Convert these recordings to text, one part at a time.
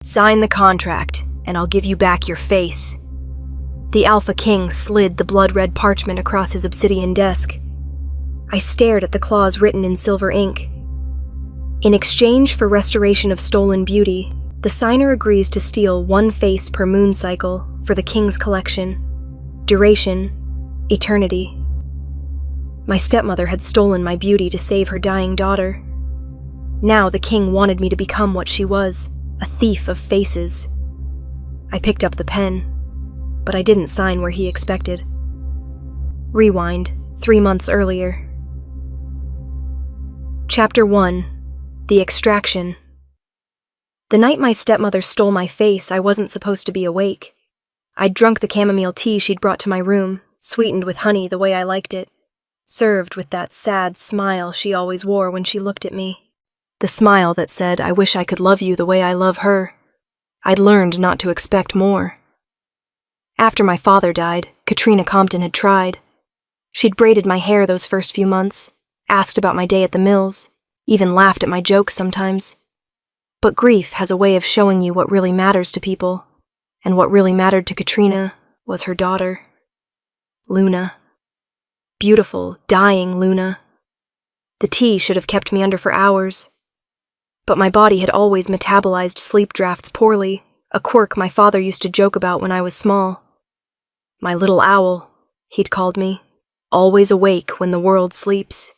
Sign the contract, and I'll give you back your face. The Alpha King slid the blood-red parchment across his obsidian desk. I stared at the clause written in silver ink. In exchange for restoration of stolen beauty, the signer agrees to steal one face per moon cycle for the King's collection. Duration, eternity. My stepmother had stolen my beauty to save her dying daughter. Now the King wanted me to become what she was, a thief of faces. I picked up the pen, but I didn't sign where he expected. Rewind, 3 months earlier. Chapter 1. The Extraction. The night my stepmother stole my face, I wasn't supposed to be awake. I'd drunk the chamomile tea she'd brought to my room, sweetened with honey the way I liked it, served with that sad smile she always wore when she looked at me. The smile that said, I wish I could love you the way I love her. I'd learned not to expect more. After my father died, Katrina Compton had tried. She'd braided my hair those first few months, asked about my day at the mills, even laughed at my jokes sometimes. But grief has a way of showing you what really matters to people, and what really mattered to Katrina was her daughter, Luna. Beautiful, dying Luna. The tea should have kept me under for hours. But my body had always metabolized sleep drafts poorly, a quirk my father used to joke about when I was small. My little owl, he'd called me, always awake when the world sleeps.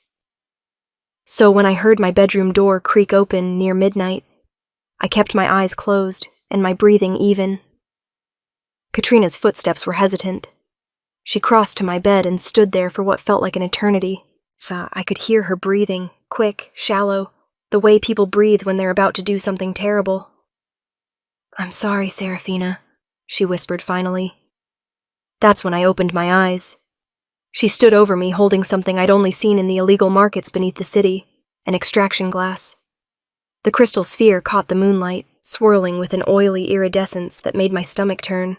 So when I heard my bedroom door creak open near midnight, I kept my eyes closed and my breathing even. Katrina's footsteps were hesitant. She crossed to my bed and stood there for what felt like an eternity. So I could hear her breathing, quick, shallow, the way people breathe when they're about to do something terrible. I'm sorry, Serafina, she whispered finally. That's when I opened my eyes. She stood over me holding something I'd only seen in the illegal markets beneath the city, an extraction glass. The crystal sphere caught the moonlight, swirling with an oily iridescence that made my stomach turn.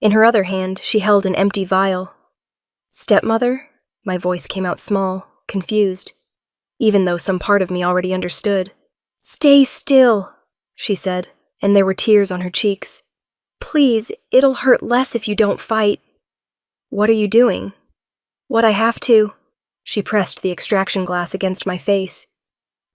In her other hand, she held an empty vial. Stepmother? My voice came out small, confused, even though some part of me already understood. Stay still, she said, and there were tears on her cheeks. Please, it'll hurt less if you don't fight. What are you doing? What I have to. She pressed the extraction glass against my face.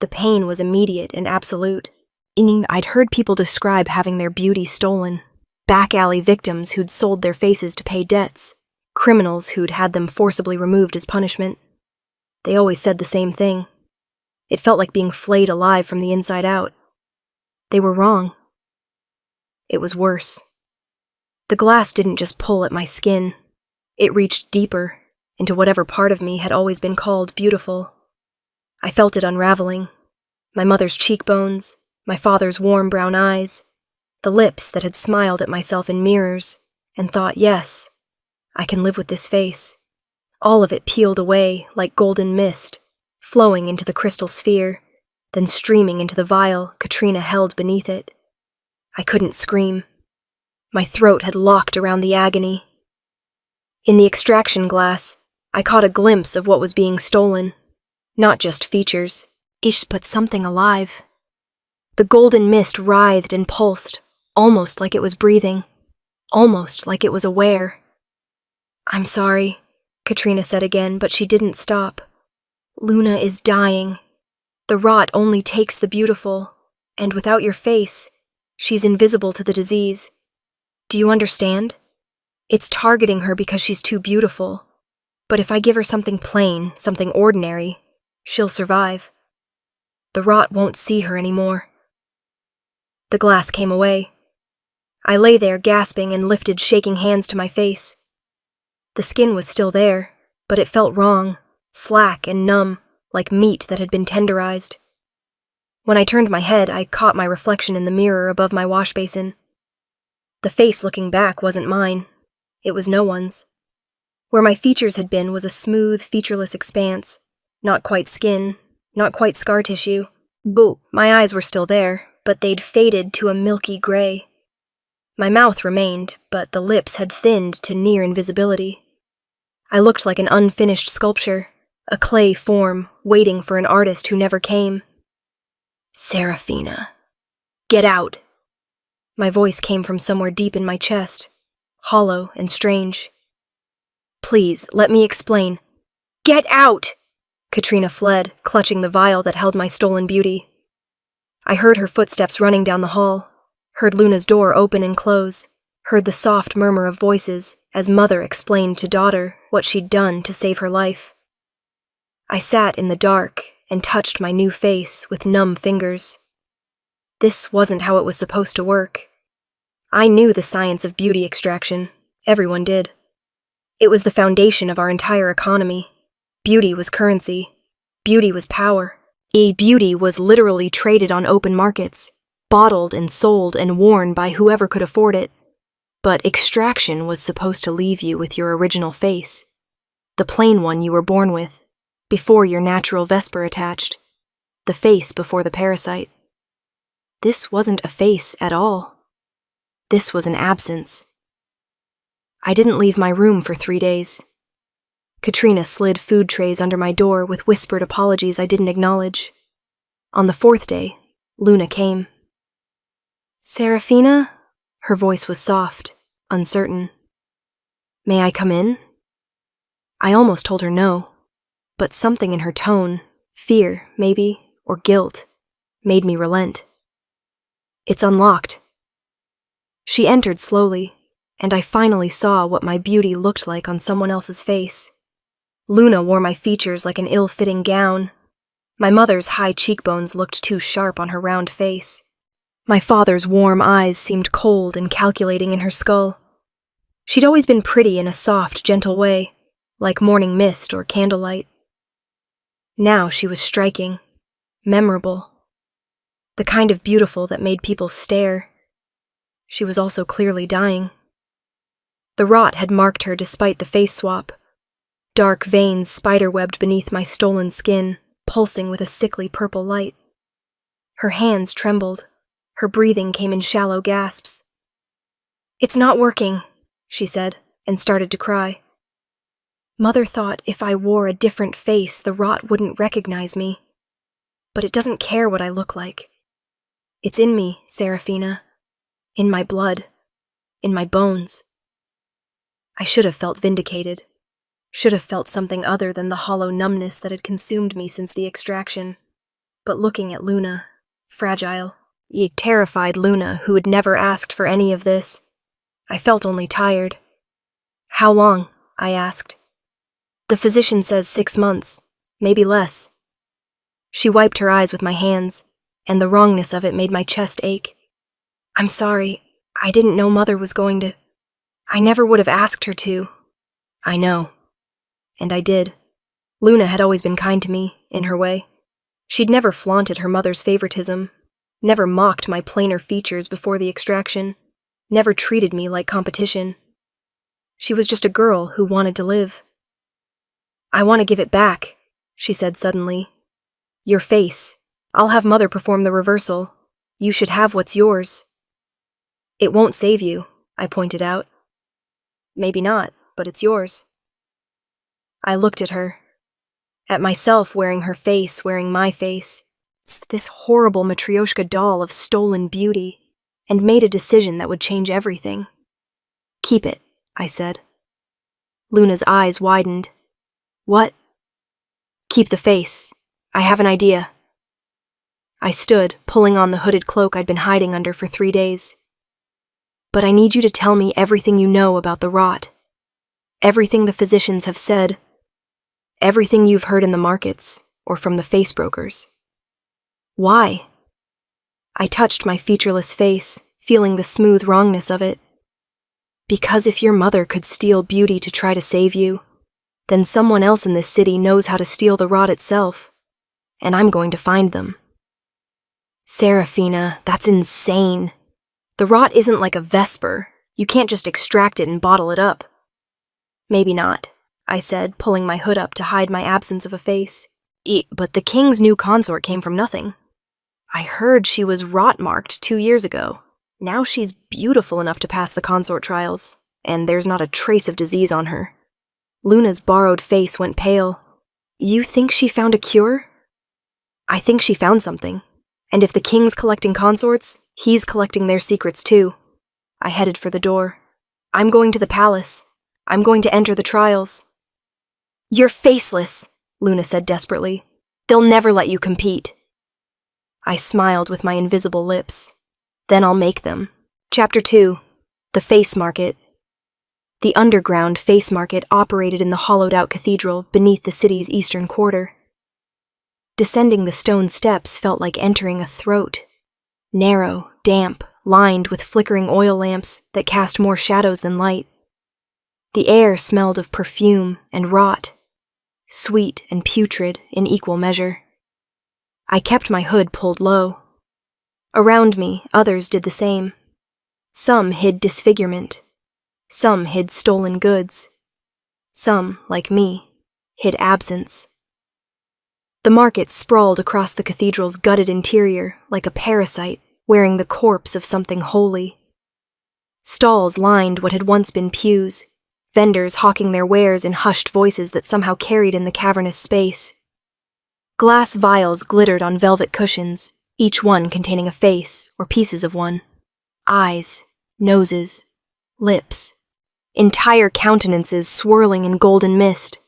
The pain was immediate and absolute. I'd heard people describe having their beauty stolen. Back alley victims who'd sold their faces to pay debts. Criminals who'd had them forcibly removed as punishment. They always said the same thing. It felt like being flayed alive from the inside out. They were wrong. It was worse. The glass didn't just pull at my skin. It reached deeper, into whatever part of me had always been called beautiful. I felt it unraveling. My mother's cheekbones, my father's warm brown eyes, the lips that had smiled at myself in mirrors and thought, yes, I can live with this face. All of it peeled away like golden mist, flowing into the crystal sphere, then streaming into the vial Katrina held beneath it. I couldn't scream. My throat had locked around the agony. In the extraction glass, I caught a glimpse of what was being stolen. Not just features, but something alive. The golden mist writhed and pulsed, almost like it was breathing, almost like it was aware. I'm sorry, Katrina said again, but she didn't stop. Luna is dying. The rot only takes the beautiful, and without your face, she's invisible to the disease. Do you understand? It's targeting her because she's too beautiful. But if I give her something plain, something ordinary, she'll survive. The rot won't see her anymore. The glass came away. I lay there gasping and lifted shaking hands to my face. The skin was still there, but it felt wrong, slack and numb, like meat that had been tenderized. When I turned my head, I caught my reflection in the mirror above my wash basin. The face looking back wasn't mine. It was no one's. Where my features had been was a smooth, featureless expanse. Not quite skin, not quite scar tissue. Boo! My eyes were still there, but they'd faded to a milky gray. My mouth remained, but the lips had thinned to near invisibility. I looked like an unfinished sculpture, a clay form, waiting for an artist who never came. Serafina. Get out! My voice came from somewhere deep in my chest, hollow and strange. "Please, let me explain." "Get out!" Katrina fled, clutching the vial that held my stolen beauty. I heard her footsteps running down the hall, heard Luna's door open and close, heard the soft murmur of voices as mother explained to daughter what she'd done to save her life. I sat in the dark and touched my new face with numb fingers. This wasn't how it was supposed to work. I knew the science of beauty extraction. Everyone did. It was the foundation of our entire economy. Beauty was currency. Beauty was power. Beauty was literally traded on open markets, bottled and sold and worn by whoever could afford it. But extraction was supposed to leave you with your original face, the plain one you were born with, before your natural vesper attached, the face before the parasite. This wasn't a face at all. This was an absence. I didn't leave my room for 3 days. Katrina slid food trays under my door with whispered apologies I didn't acknowledge. On the 4th day, Luna came. "Serafina?" Her voice was soft, uncertain. "May I come in?" I almost told her no, but something in her tone, fear, maybe, or guilt, made me relent. "It's unlocked." She entered slowly, and I finally saw what my beauty looked like on someone else's face. Luna wore my features like an ill-fitting gown. My mother's high cheekbones looked too sharp on her round face. My father's warm eyes seemed cold and calculating in her skull. She'd always been pretty in a soft, gentle way, like morning mist or candlelight. Now she was striking, memorable, the kind of beautiful that made people stare. She was also clearly dying. The rot had marked her despite the face swap. Dark veins spiderwebbed beneath my stolen skin, pulsing with a sickly purple light. Her hands trembled. Her breathing came in shallow gasps. "It's not working," she said, and started to cry. Mother thought if I wore a different face, the rot wouldn't recognize me. But it doesn't care what I look like. It's in me, Serafina. In my blood. In my bones. I should have felt vindicated. Should have felt something other than the hollow numbness that had consumed me since the extraction. But looking at Luna, fragile, terrified Luna, who had never asked for any of this, I felt only tired. "How long?" I asked. "The physician says 6 months, maybe less." She wiped her eyes with my hands, and the wrongness of it made my chest ache. "I'm sorry, I didn't know Mother was going to. I never would have asked her to." "I know." And I did. Luna had always been kind to me, in her way. She'd never flaunted her mother's favoritism, never mocked my plainer features before the extraction, never treated me like competition. She was just a girl who wanted to live. "I want to give it back," she said suddenly. "Your face. I'll have Mother perform the reversal. You should have what's yours." "It won't save you," I pointed out. "Maybe not, but it's yours." I looked at her. At myself wearing her face, wearing my face. This horrible Matryoshka doll of stolen beauty, and made a decision that would change everything. "Keep it," I said. Luna's eyes widened. "What?" "Keep the face. I have an idea." I stood, pulling on the hooded cloak I'd been hiding under for 3 days. "But I need you to tell me everything you know about the rot. Everything the physicians have said. Everything you've heard in the markets, or from the face brokers." "Why?" I touched my featureless face, feeling the smooth wrongness of it. "Because if your mother could steal beauty to try to save you, then someone else in this city knows how to steal the rot itself, and I'm going to find them." "Serafina, that's insane. The rot isn't like a vesper. You can't just extract it and bottle it up." "Maybe not," I said, pulling my hood up to hide my absence of a face. But the king's new consort came from nothing. I heard she was rot-marked 2 years ago. Now she's beautiful enough to pass the consort trials, and there's not a trace of disease on her." Luna's borrowed face went pale. "You think she found a cure?" "I think she found something. And if the king's collecting consorts, he's collecting their secrets too. I headed for the door. I'm going to the palace. I'm going to enter the trials. You're faceless, Luna said desperately. They'll never let you compete. I smiled with my invisible lips. Then I'll make them. Chapter 2. The Face Market. The underground face market operated in the hollowed-out cathedral beneath the city's eastern quarter. Descending the stone steps felt like entering a throat. Narrow, damp, lined with flickering oil lamps that cast more shadows than light. The air smelled of perfume and rot, sweet and putrid in equal measure. I kept my hood pulled low. Around me, others did the same. Some hid disfigurement. Some hid stolen goods. Some, like me, hid absence. The market sprawled across the cathedral's gutted interior like a parasite wearing the corpse of something holy. Stalls lined what had once been pews, vendors hawking their wares in hushed voices that somehow carried in the cavernous space. Glass vials glittered on velvet cushions, each one containing a face or pieces of one. Eyes, noses, lips, entire countenances swirling in golden mist.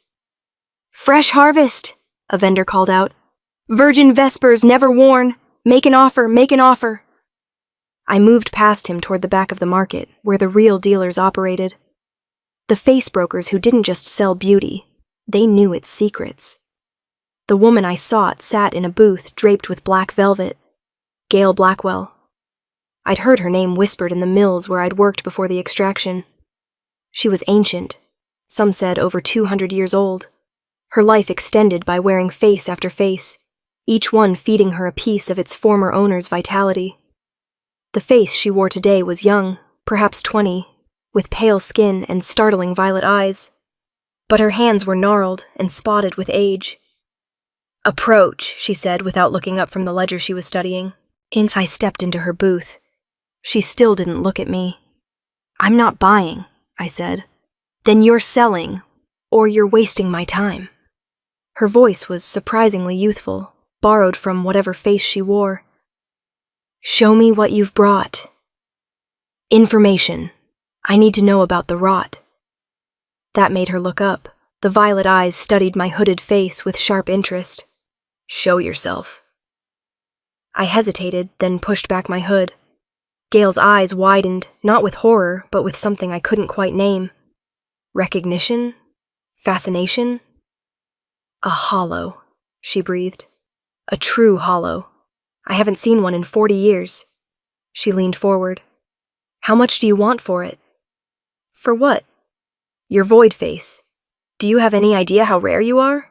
"Fresh harvest!" a vendor called out. "Virgin vespers never worn! Make an offer, make an offer!" I moved past him toward the back of the market, where the real dealers operated. The face brokers who didn't just sell beauty, they knew its secrets. The woman I sought sat in a booth draped with black velvet. Gail Blackwell. I'd heard her name whispered in the mills where I'd worked before the extraction. She was ancient, some said over 200 years old, her life extended by wearing face after face, each one feeding her a piece of its former owner's vitality. The face she wore today was young, perhaps 20, with pale skin and startling violet eyes, but her hands were gnarled and spotted with age. "Approach," she said without looking up from the ledger she was studying. I stepped into her booth. She still didn't look at me. "I'm not buying," I said. "Then you're selling, or you're wasting my time." Her voice was surprisingly youthful, borrowed from whatever face she wore. "Show me what you've brought." "Information. I need to know about the rot." That made her look up. The violet eyes studied my hooded face with sharp interest. "Show yourself." I hesitated, then pushed back my hood. Gail's eyes widened, not with horror, but with something I couldn't quite name. Recognition? Fascination? "A hollow," she breathed. "A true hollow. I haven't seen one in 40 years. She leaned forward. "How much do you want for it?" "For what?" "Your void face. Do you have any idea how rare you are?"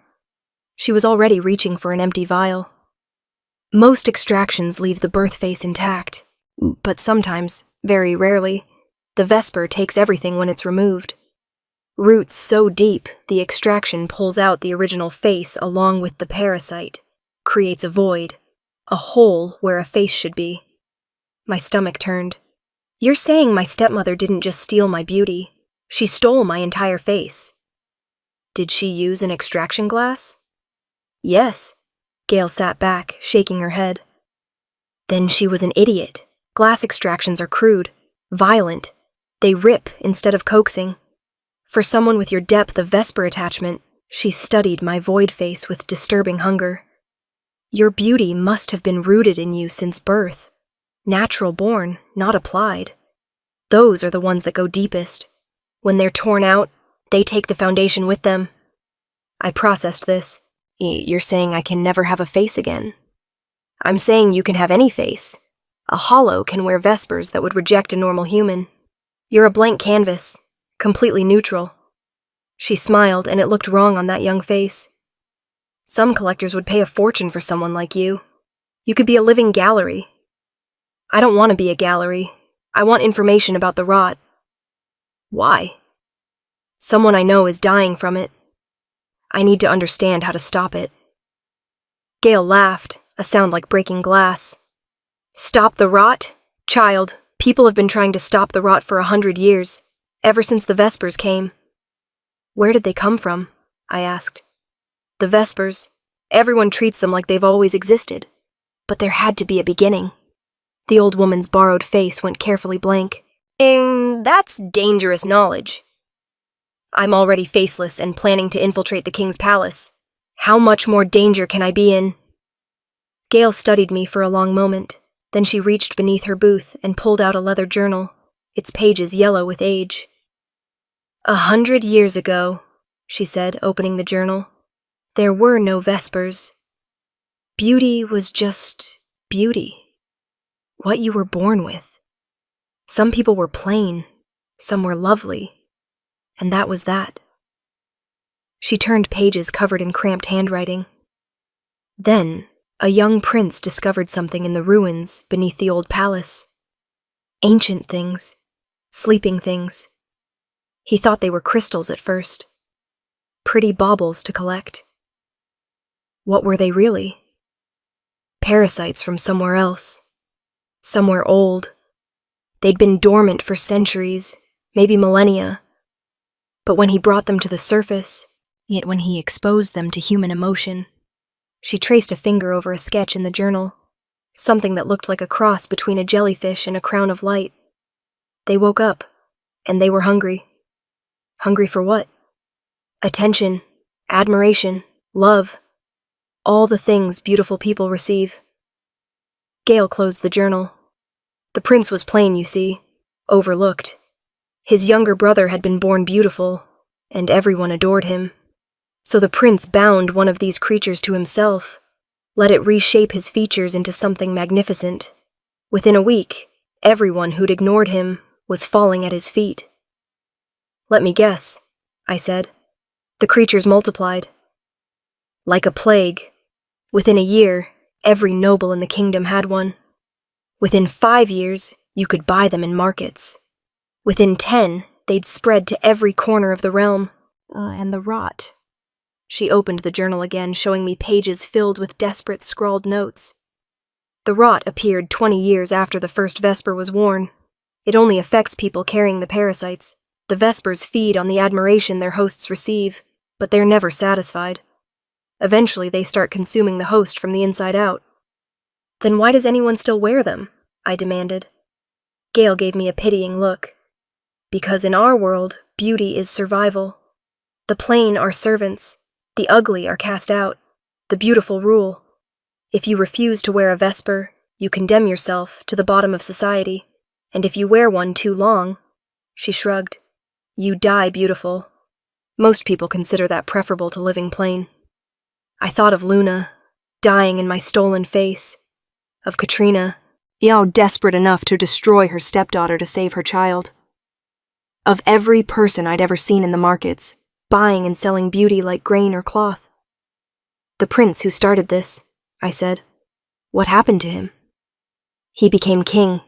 She was already reaching for an empty vial. "Most extractions leave the birth face intact, but sometimes, very rarely, the vesper takes everything when it's removed. Roots so deep, the extraction pulls out the original face along with the parasite, creates a void, a hole where a face should be." My stomach turned. "You're saying my stepmother didn't just steal my beauty, she stole my entire face." "Did she use an extraction glass?" "Yes." Gail sat back, shaking her head. "Then she was an idiot. Glass extractions are crude, violent. They rip instead of coaxing. For someone with your depth of vesper attachment, she studied my void face with disturbing hunger. Your beauty must have been rooted in you since birth. Natural born, not applied. Those are the ones that go deepest. When they're torn out, they take the foundation with them." I processed this. "You're saying I can never have a face again?" "I'm saying you can have any face. A hollow can wear vespers that would reject a normal human. You're a blank canvas, completely neutral." She smiled, and it looked wrong on that young face. "Some collectors would pay a fortune for someone like you. You could be a living gallery." "I don't want to be a gallery. I want information about the rot." "Why?" "Someone I know is dying from it. I need to understand how to stop it." Gail laughed, a sound like breaking glass. "Stop the rot? Child, people have been trying to stop the rot for 100 years, ever since the vespers came." "Where did they come from?" I asked. "The vespers. Everyone treats them like they've always existed. but there had to be a beginning. The old woman's borrowed face went carefully blank. That's dangerous knowledge. I'm already faceless and planning to infiltrate the king's palace. How much more danger can I be in? Gale studied me for a long moment. Then she reached beneath her booth and pulled out a leather journal, its pages yellow with age. 100 years ago, she said, opening the journal, there were no Vespers. Beauty was just beauty. What you were born with. Some people were plain, some were lovely, and that was that. She turned pages covered in cramped handwriting. Then, a young prince discovered something in the ruins beneath the old palace. Ancient things, sleeping things. He thought they were crystals at first. Pretty baubles to collect. What were they really? Parasites from somewhere else. Somewhere old. They'd been dormant for centuries, maybe millennia. But when he brought them to the surface, yet when he exposed them to human emotion, she traced a finger over a sketch in the journal, something that looked like a cross between a jellyfish and a crown of light. They woke up, and they were hungry. Hungry for what? Attention, admiration, love. All the things beautiful people receive. Gale closed the journal. The prince was plain, you see, overlooked. His younger brother had been born beautiful, and everyone adored him. So the prince bound one of these creatures to himself, let it reshape his features into something magnificent. Within a week, everyone who'd ignored him was falling at his feet. Let me guess, I said. The creatures multiplied. Like a plague. Within a year, every noble in the kingdom had one. Within 5 years, you could buy them in markets. Within 10, they'd spread to every corner of the realm. And the rot. She opened the journal again, showing me pages filled with desperate scrawled notes. The rot appeared 20 years after the first Vesper was worn. It only affects people carrying the parasites. The Vespers feed on the admiration their hosts receive, but they're never satisfied. Eventually, they start consuming the host from the inside out. Then why does anyone still wear them? I demanded. Gale gave me a pitying look. Because in our world, beauty is survival. The plain are servants. The ugly are cast out. The beautiful rule. If you refuse to wear a Vesper, you condemn yourself to the bottom of society. And if you wear one too long, she shrugged, you die beautiful. Most people consider that preferable to living plain. I thought of Luna, dying in my stolen face. Of Katrina, desperate enough to destroy her stepdaughter to save her child. Of every person I'd ever seen in the markets, buying and selling beauty like grain or cloth. The prince who started this, I said. What happened to him? He became king.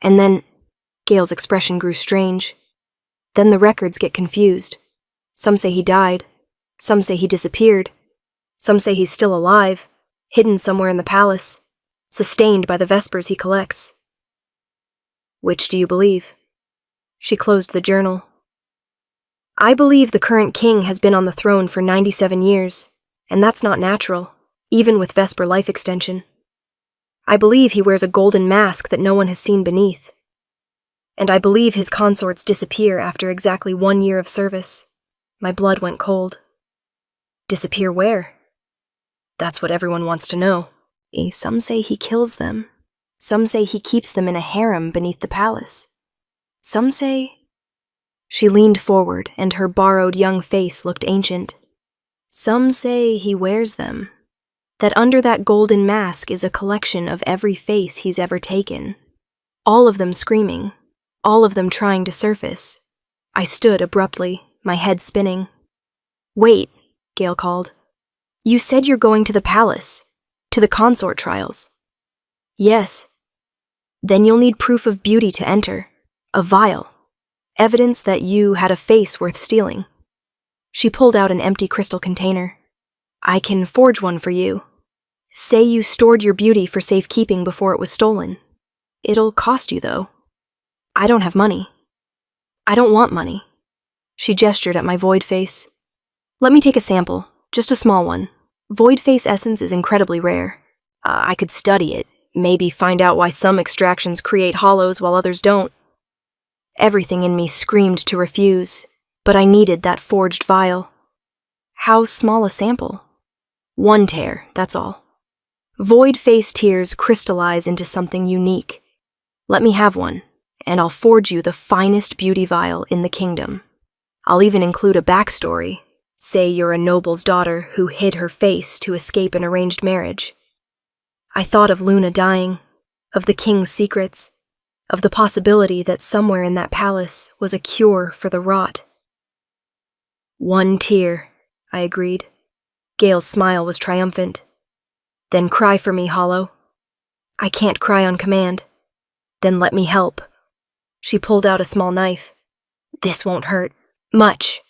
And then, Gale's expression grew strange. Then the records get confused. Some say he died. Some say he disappeared. Some say he's still alive, hidden somewhere in the palace, sustained by the Vespers he collects. Which do you believe? She closed the journal. I believe the current king has been on the throne for 97 years, and that's not natural, even with Vesper life extension. I believe he wears a golden mask that no one has seen beneath. And I believe his consorts disappear after exactly 1 year of service. My blood went cold. Disappear where? That's what everyone wants to know. Some say he kills them. Some say he keeps them in a harem beneath the palace. Some say... She leaned forward, and her borrowed young face looked ancient. Some say he wears them. That under that golden mask is a collection of every face he's ever taken. All of them screaming. All of them trying to surface. I stood abruptly, my head spinning. Wait, Gale called. You said you're going to the palace. To the consort trials. Yes. Then you'll need proof of beauty to enter. A vial. Evidence that you had a face worth stealing. She pulled out an empty crystal container. I can forge one for you. Say you stored your beauty for safekeeping before it was stolen. It'll cost you, though. I don't have money. I don't want money. She gestured at my void face. Let me take a sample, just a small one. Void face essence is incredibly rare. I could study it, maybe find out why some extractions create hollows while others don't. Everything in me screamed to refuse, but I needed that forged vial. How small a sample? 1 tear, that's all. Void-face tears crystallize into something unique. Let me have one, and I'll forge you the finest beauty vial in the kingdom. I'll even include a backstory. Say you're a noble's daughter who hid her face to escape an arranged marriage. I thought of Luna dying, of the king's secrets, of the possibility that somewhere in that palace was a cure for the rot. 1 tear, I agreed. Gale's smile was triumphant. Then cry for me, Hollow. I can't cry on command. Then let me help. She pulled out a small knife. This won't hurt. Much.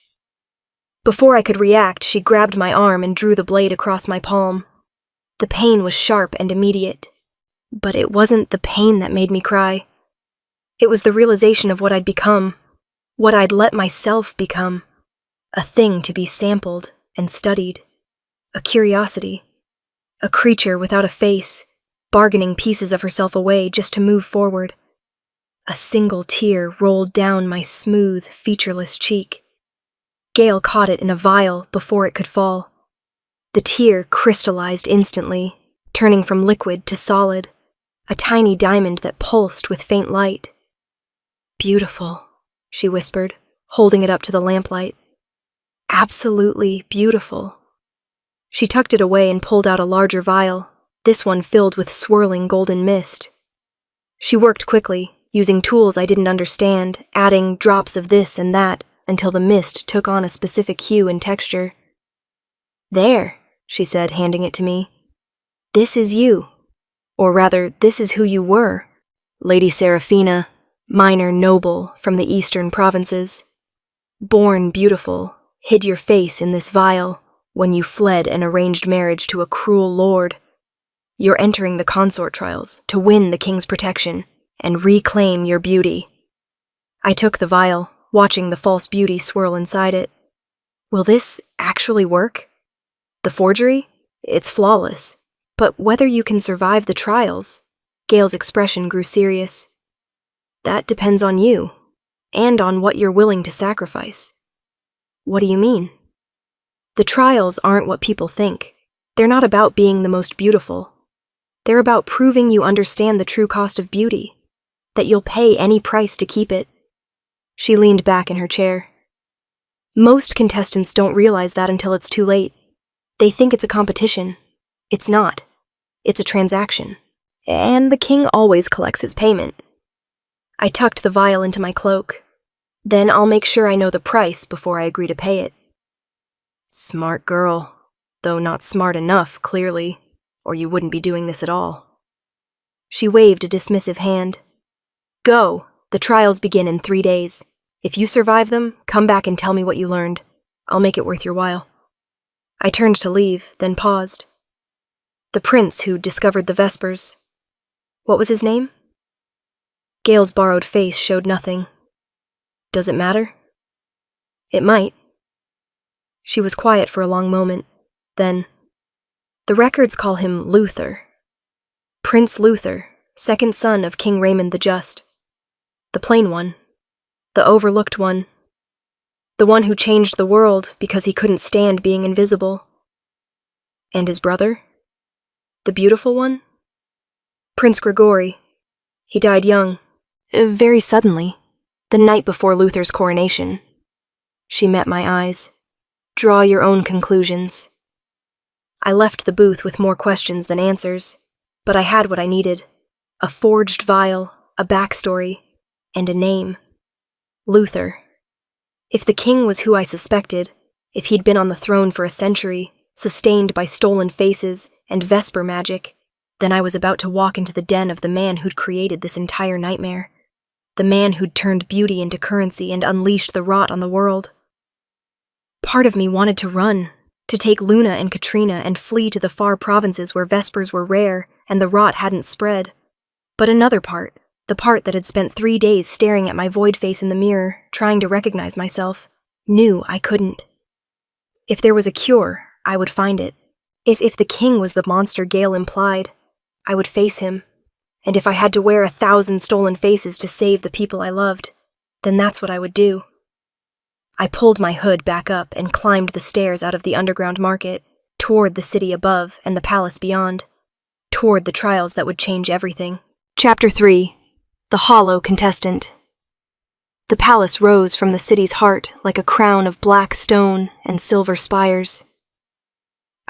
Before I could react, she grabbed my arm and drew the blade across my palm. The pain was sharp and immediate. But it wasn't the pain that made me cry. It was the realization of what I'd become, what I'd let myself become. A thing to be sampled and studied. A curiosity. A creature without a face, bargaining pieces of herself away just to move forward. A single tear rolled down my smooth, featureless cheek. Gale caught it in a vial before it could fall. The tear crystallized instantly, turning from liquid to solid, a tiny diamond that pulsed with faint light. Beautiful, she whispered, holding it up to the lamplight. Absolutely beautiful. She tucked it away and pulled out a larger vial, this one filled with swirling golden mist. She worked quickly, using tools I didn't understand, adding drops of this and that until the mist took on a specific hue and texture. There, she said, handing it to me. This is you. Or rather, this is who you were. Lady Seraphina, minor noble from the eastern provinces. Born beautiful, hid your face in this vial when you fled an arranged marriage to a cruel lord. You're entering the consort trials to win the king's protection and reclaim your beauty. I took the vial, watching the false beauty swirl inside it. Will this actually work? The forgery? It's flawless. But whether you can survive the trials, Gale's expression grew serious. That depends on you, and on what you're willing to sacrifice. What do you mean? The trials aren't what people think. They're not about being the most beautiful. They're about proving you understand the true cost of beauty, that you'll pay any price to keep it. She leaned back in her chair. Most contestants don't realize that until it's too late. They think it's a competition. It's not. It's a transaction. And the king always collects his payment. I tucked the vial into my cloak. Then I'll make sure I know the price before I agree to pay it. Smart girl, though not smart enough, clearly, or you wouldn't be doing this at all. She waved a dismissive hand. Go, the trials begin in 3 days. If you survive them, come back and tell me what you learned. I'll make it worth your while. I turned to leave, then paused. The prince who discovered the Vespers. What was his name? Gale's borrowed face showed nothing. Does it matter? It might. She was quiet for a long moment. Then, the records call him Luther. Prince Luther, second son of King Raymond the Just. The plain one. The overlooked one. The one who changed the world because he couldn't stand being invisible. And his brother? The beautiful one? Prince Gregory. He died young. Very suddenly. The night before Luther's coronation. She met my eyes. Draw your own conclusions. I left the booth with more questions than answers, but I had what I needed. A forged vial, a backstory, and a name. Luther. If the king was who I suspected, if he'd been on the throne for a century, sustained by stolen faces and Vesper magic, then I was about to walk into the den of the man who'd created this entire nightmare. The man who'd turned beauty into currency and unleashed the rot on the world. Part of me wanted to run, to take Luna and Katrina and flee to the far provinces where Vespers were rare and the rot hadn't spread. But another part, the part that had spent 3 days staring at my void face in the mirror, trying to recognize myself, knew I couldn't. If there was a cure, I would find it. As if the king was the monster Gale implied, I would face him, and if I had to wear 1,000 stolen faces to save the people I loved, then that's what I would do. I pulled my hood back up and climbed the stairs out of the underground market, toward the city above and the palace beyond, toward the trials that would change everything. Chapter 3. The Hollow Contestant. The palace rose from the city's heart like a crown of black stone and silver spires.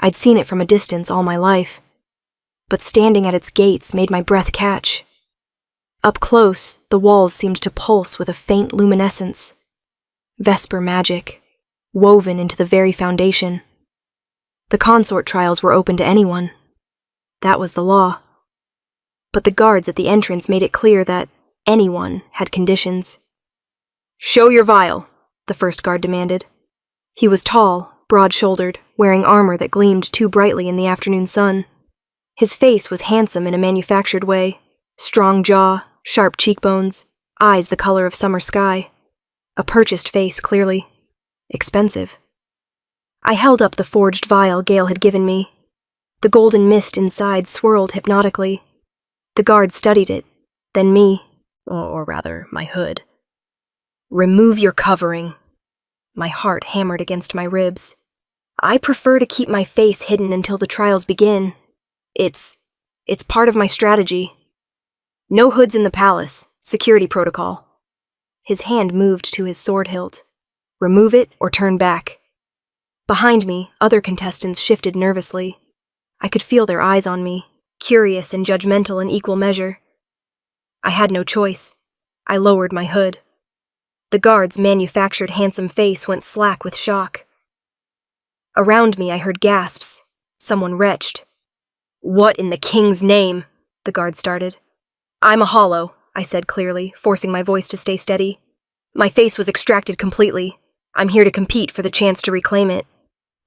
I'd seen it from a distance all my life, but standing at its gates made my breath catch. Up close, the walls seemed to pulse with a faint luminescence. Vesper magic, woven into the very foundation. The consort trials were open to anyone. That was the law. But the guards at the entrance made it clear that anyone had conditions. "Show your vial," the first guard demanded. He was tall, broad-shouldered, wearing armor that gleamed too brightly in the afternoon sun. His face was handsome in a manufactured way, strong jaw, sharp cheekbones, eyes the color of summer sky. A purchased face, clearly. Expensive. I held up the forged vial Gale had given me. The golden mist inside swirled hypnotically. The guard studied it, then me, or rather, my hood. "Remove your covering." My heart hammered against my ribs. "I prefer to keep my face hidden until the trials begin. It's part of my strategy. No hoods in the palace. Security protocol." His hand moved to his sword hilt. "Remove it or turn back." Behind me, other contestants shifted nervously. I could feel their eyes on me, curious and judgmental in equal measure. I had no choice. I lowered my hood. The guard's manufactured handsome face went slack with shock. Around me I heard gasps. Someone retched. "What in the king's name?" the guard started. "I'm a hollow," I said clearly, forcing my voice to stay steady. "My face was extracted completely. I'm here to compete for the chance to reclaim it.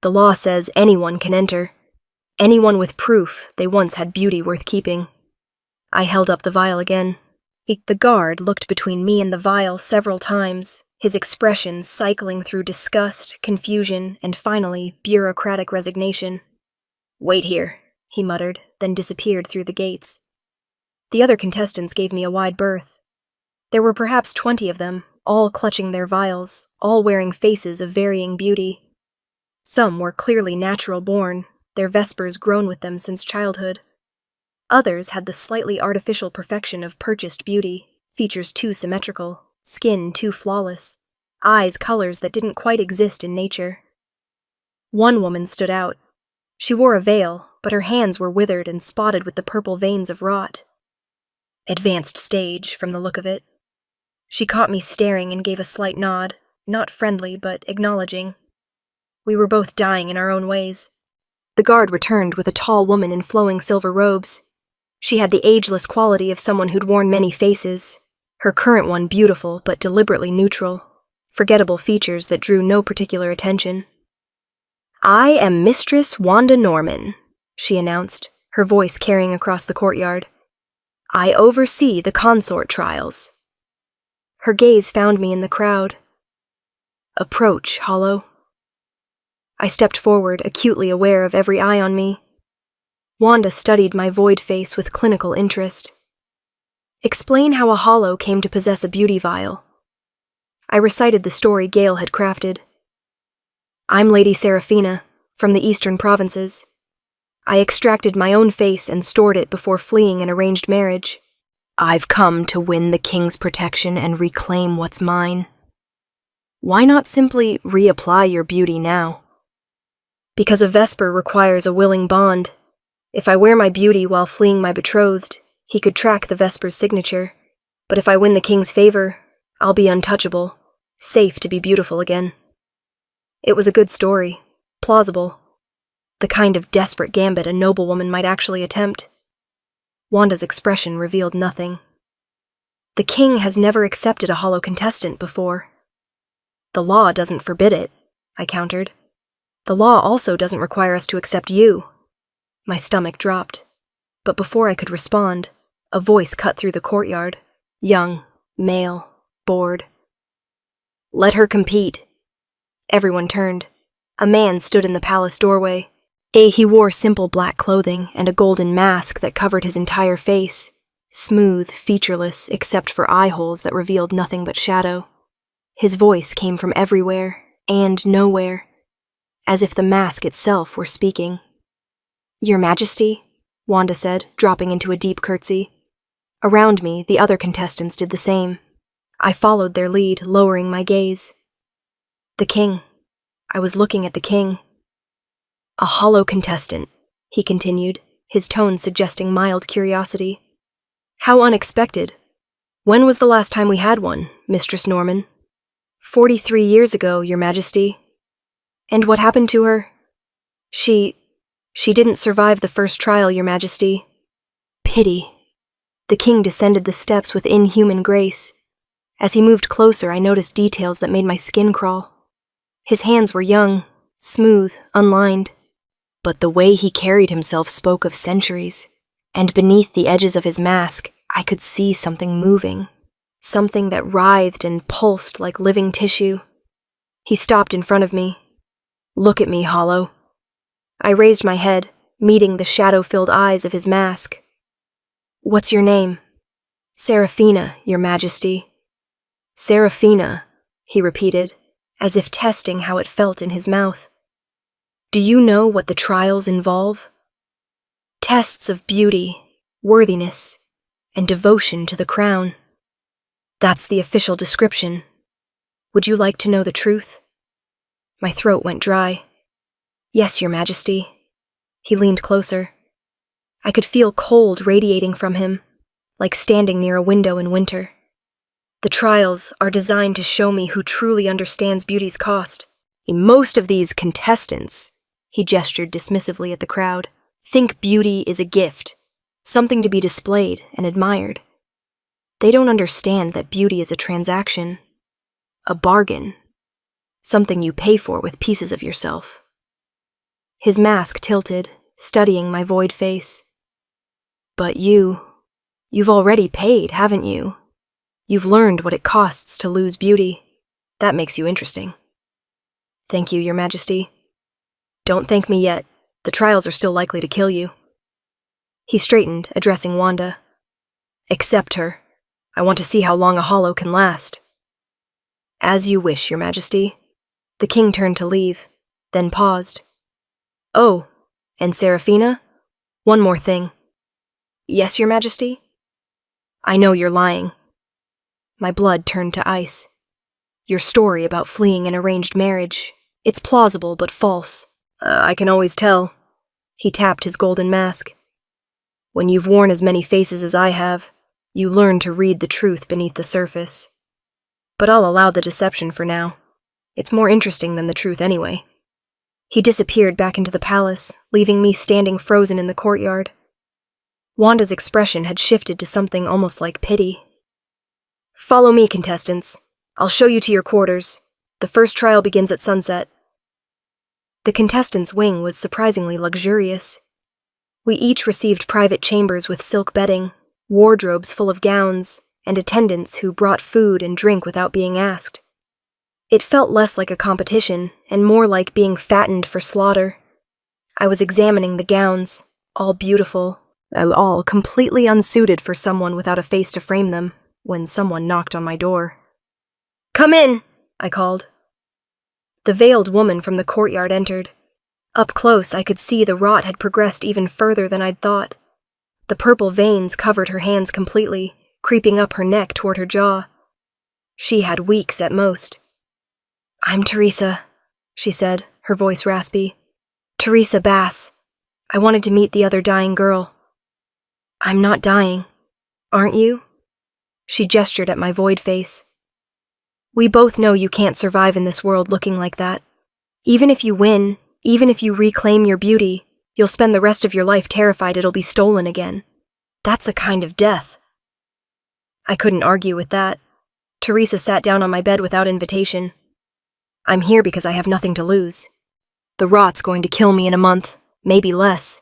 The law says anyone can enter. Anyone with proof they once had beauty worth keeping." I held up the vial again. The guard looked between me and the vial several times, his expression cycling through disgust, confusion, and finally, bureaucratic resignation. "Wait here," he muttered, then disappeared through the gates. The other contestants gave me a wide berth. There were perhaps 20 of them, all clutching their vials, all wearing faces of varying beauty. Some were clearly natural-born, their vespers grown with them since childhood. Others had the slightly artificial perfection of purchased beauty, features too symmetrical, skin too flawless, eyes colors that didn't quite exist in nature. One woman stood out. She wore a veil, but her hands were withered and spotted with the purple veins of rot. Advanced stage, from the look of it. She caught me staring and gave a slight nod, not friendly but acknowledging. We were both dying in our own ways. The guard returned with a tall woman in flowing silver robes. She had the ageless quality of someone who'd worn many faces, her current one beautiful but deliberately neutral, forgettable features that drew no particular attention. "I am Mistress Wanda Norman," she announced, her voice carrying across the courtyard. "I oversee the consort trials." Her gaze found me in the crowd. "Approach, Hollow." I stepped forward, acutely aware of every eye on me. Wanda studied my void face with clinical interest. "Explain how a hollow came to possess a beauty vial." I recited the story Gale had crafted. "I'm Lady Seraphina, from the eastern provinces. I extracted my own face and stored it before fleeing an arranged marriage. I've come to win the king's protection and reclaim what's mine. Why not simply reapply your beauty now?" "Because a vesper requires a willing bond. If I wear my beauty while fleeing my betrothed, he could track the vesper's signature. But if I win the king's favor, I'll be untouchable, safe to be beautiful again." It was a good story, plausible, the kind of desperate gambit a noblewoman might actually attempt. Wanda's expression revealed nothing. "The king has never accepted a hollow contestant before." "The law doesn't forbid it," I countered. "The law also doesn't require us to accept you." My stomach dropped, but before I could respond, a voice cut through the courtyard, young, male, bored. "Let her compete." Everyone turned. A man stood in the palace doorway. He wore simple black clothing and a golden mask that covered his entire face, smooth, featureless, except for eye holes that revealed nothing but shadow. His voice came from everywhere and nowhere, as if the mask itself were speaking. "Your Majesty," Wanda said, dropping into a deep curtsy. Around me, the other contestants did the same. I followed their lead, lowering my gaze. The king. I was looking at the king. "A hollow contestant," he continued, his tone suggesting mild curiosity. "How unexpected. When was the last time we had one, Mistress Norman?" 43 years ago, Your Majesty." "And what happened to her?" She didn't survive the first trial, Your Majesty." "Pity." The king descended the steps with inhuman grace. As he moved closer, I noticed details that made my skin crawl. His hands were young, smooth, unlined. But the way he carried himself spoke of centuries, and beneath the edges of his mask, I could see something moving, something that writhed and pulsed like living tissue. He stopped in front of me. "Look at me, Hollow." I raised my head, meeting the shadow-filled eyes of his mask. "What's your name?" "Seraphina, Your Majesty." "Seraphina," he repeated, as if testing how it felt in his mouth. "Do you know what the trials involve?" "Tests of beauty, worthiness, and devotion to the crown." "That's the official description. Would you like to know the truth?" My throat went dry. "Yes, Your Majesty." He leaned closer. I could feel cold radiating from him, like standing near a window in winter. "The trials are designed to show me who truly understands beauty's cost. Most of these contestants," he gestured dismissively at the crowd, "think beauty is a gift, something to be displayed and admired. They don't understand that beauty is a transaction, a bargain, something you pay for with pieces of yourself." His mask tilted, studying my void face. "But you've already paid, haven't you? You've learned what it costs to lose beauty. That makes you interesting." "Thank you, Your Majesty." "Don't thank me yet. The trials are still likely to kill you." He straightened, addressing Wanda. "Accept her. I want to see how long a hollow can last." "As you wish, Your Majesty." The king turned to leave, then paused. "Oh, and Seraphina? One more thing." "Yes, Your Majesty?" "I know you're lying." My blood turned to ice. "Your story about fleeing an arranged marriage, it's plausible but false. I can always tell." He tapped his golden mask. "When you've worn as many faces as I have, you learn to read the truth beneath the surface. But I'll allow the deception for now. It's more interesting than the truth anyway." He disappeared back into the palace, leaving me standing frozen in the courtyard. Wanda's expression had shifted to something almost like pity. "Follow me, contestants. I'll show you to your quarters. The first trial begins at sunset." The contestants' wing was surprisingly luxurious. We each received private chambers with silk bedding, wardrobes full of gowns, and attendants who brought food and drink without being asked. It felt less like a competition and more like being fattened for slaughter. I was examining the gowns, all beautiful, all completely unsuited for someone without a face to frame them, when someone knocked on my door. "Come in," I called. The veiled woman from the courtyard entered. Up close, I could see the rot had progressed even further than I'd thought. The purple veins covered her hands completely, creeping up her neck toward her jaw. She had weeks at most. "I'm Teresa," she said, her voice raspy. "Teresa Bass. I wanted to meet the other dying girl." "I'm not dying. Aren't you?" She gestured at my void face. "We both know you can't survive in this world looking like that. Even if you win, even if you reclaim your beauty, you'll spend the rest of your life terrified it'll be stolen again. That's a kind of death." I couldn't argue with that. Teresa sat down on my bed without invitation. "I'm here because I have nothing to lose. The rot's going to kill me in a month, maybe less.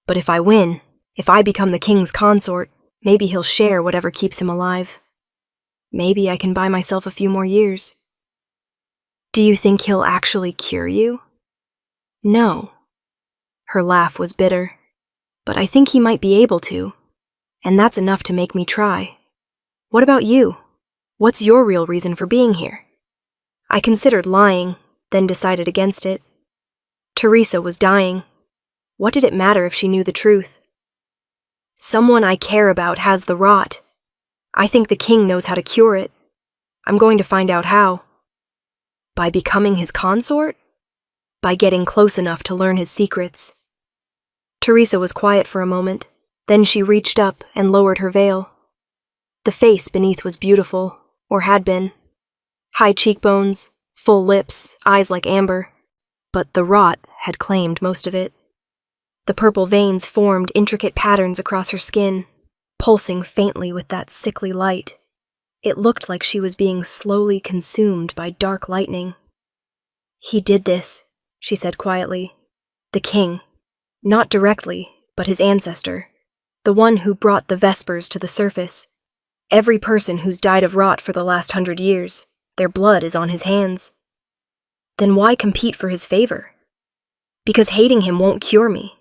But if I win, if I become the king's consort, maybe he'll share whatever keeps him alive. Maybe I can buy myself a few more years." "Do you think he'll actually cure you?" "No." Her laugh was bitter. But I think he might be able to, and that's enough to make me try. What about you? What's your real reason for being here? I considered lying, then decided against it. Teresa was dying. What did it matter if she knew the truth? Someone I care about has the rot. I think the king knows how to cure it. I'm going to find out how. By becoming his consort? By getting close enough to learn his secrets. Teresa was quiet for a moment, then she reached up and lowered her veil. The face beneath was beautiful, or had been. High cheekbones, full lips, eyes like amber. But the rot had claimed most of it. The purple veins formed intricate patterns across her skin, pulsing faintly with that sickly light. It looked like she was being slowly consumed by dark lightning. "He did this," she said quietly. "The king. Not directly, but his ancestor. The one who brought the Vespers to the surface. Every person who's died of rot for the last 100 years, their blood is on his hands. Then why compete for his favor? Because hating him won't cure me.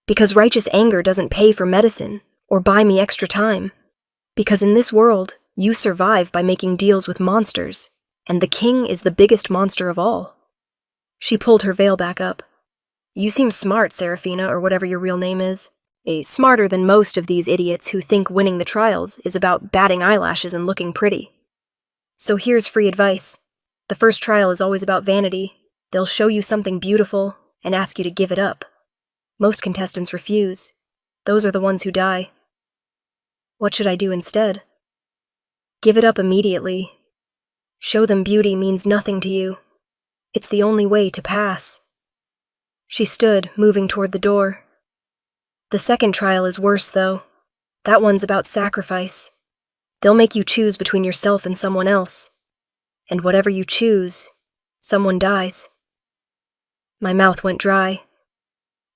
Because righteous anger doesn't pay for medicine or buy me extra time. Because in this world, you survive by making deals with monsters, and the king is the biggest monster of all." She pulled her veil back up. "You seem smart, Serafina, or whatever your real name is. Smarter than most of these idiots who think winning the trials is about batting eyelashes and looking pretty. So here's free advice. The first trial is always about vanity. They'll show you something beautiful and ask you to give it up. Most contestants refuse. Those are the ones who die. What should I do instead? Give it up immediately. Show them beauty means nothing to you. It's the only way to pass." She stood, moving toward the door. "The second trial is worse, though. That one's about sacrifice. They'll make you choose between yourself and someone else. And whatever you choose, someone dies." My mouth went dry.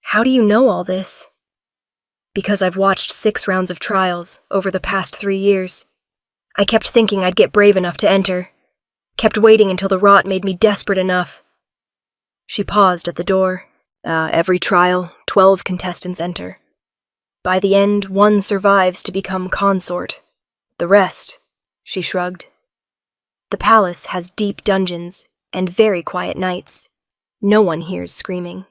"How do you know all this?" "Because I've watched 6 rounds of trials over the past 3 years. I kept thinking I'd get brave enough to enter. Kept waiting until the rot made me desperate enough." She paused at the door. Every trial, 12 contestants enter. By the end, 1 survives to become consort. The rest," she shrugged. "The palace has deep dungeons and very quiet nights. No one hears screaming."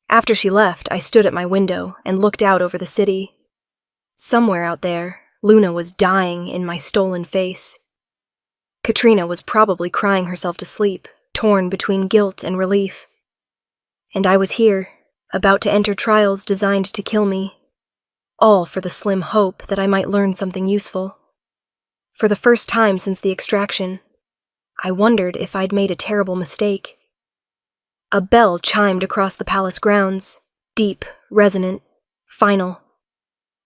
After she left, I stood at my window and looked out over the city. Somewhere out there, Luna was dying in my stolen face. Katrina was probably crying herself to sleep, torn between guilt and relief. And I was here, about to enter trials designed to kill me, all for the slim hope that I might learn something useful. For the first time since the extraction, I wondered if I'd made a terrible mistake. A bell chimed across the palace grounds, deep, resonant, final.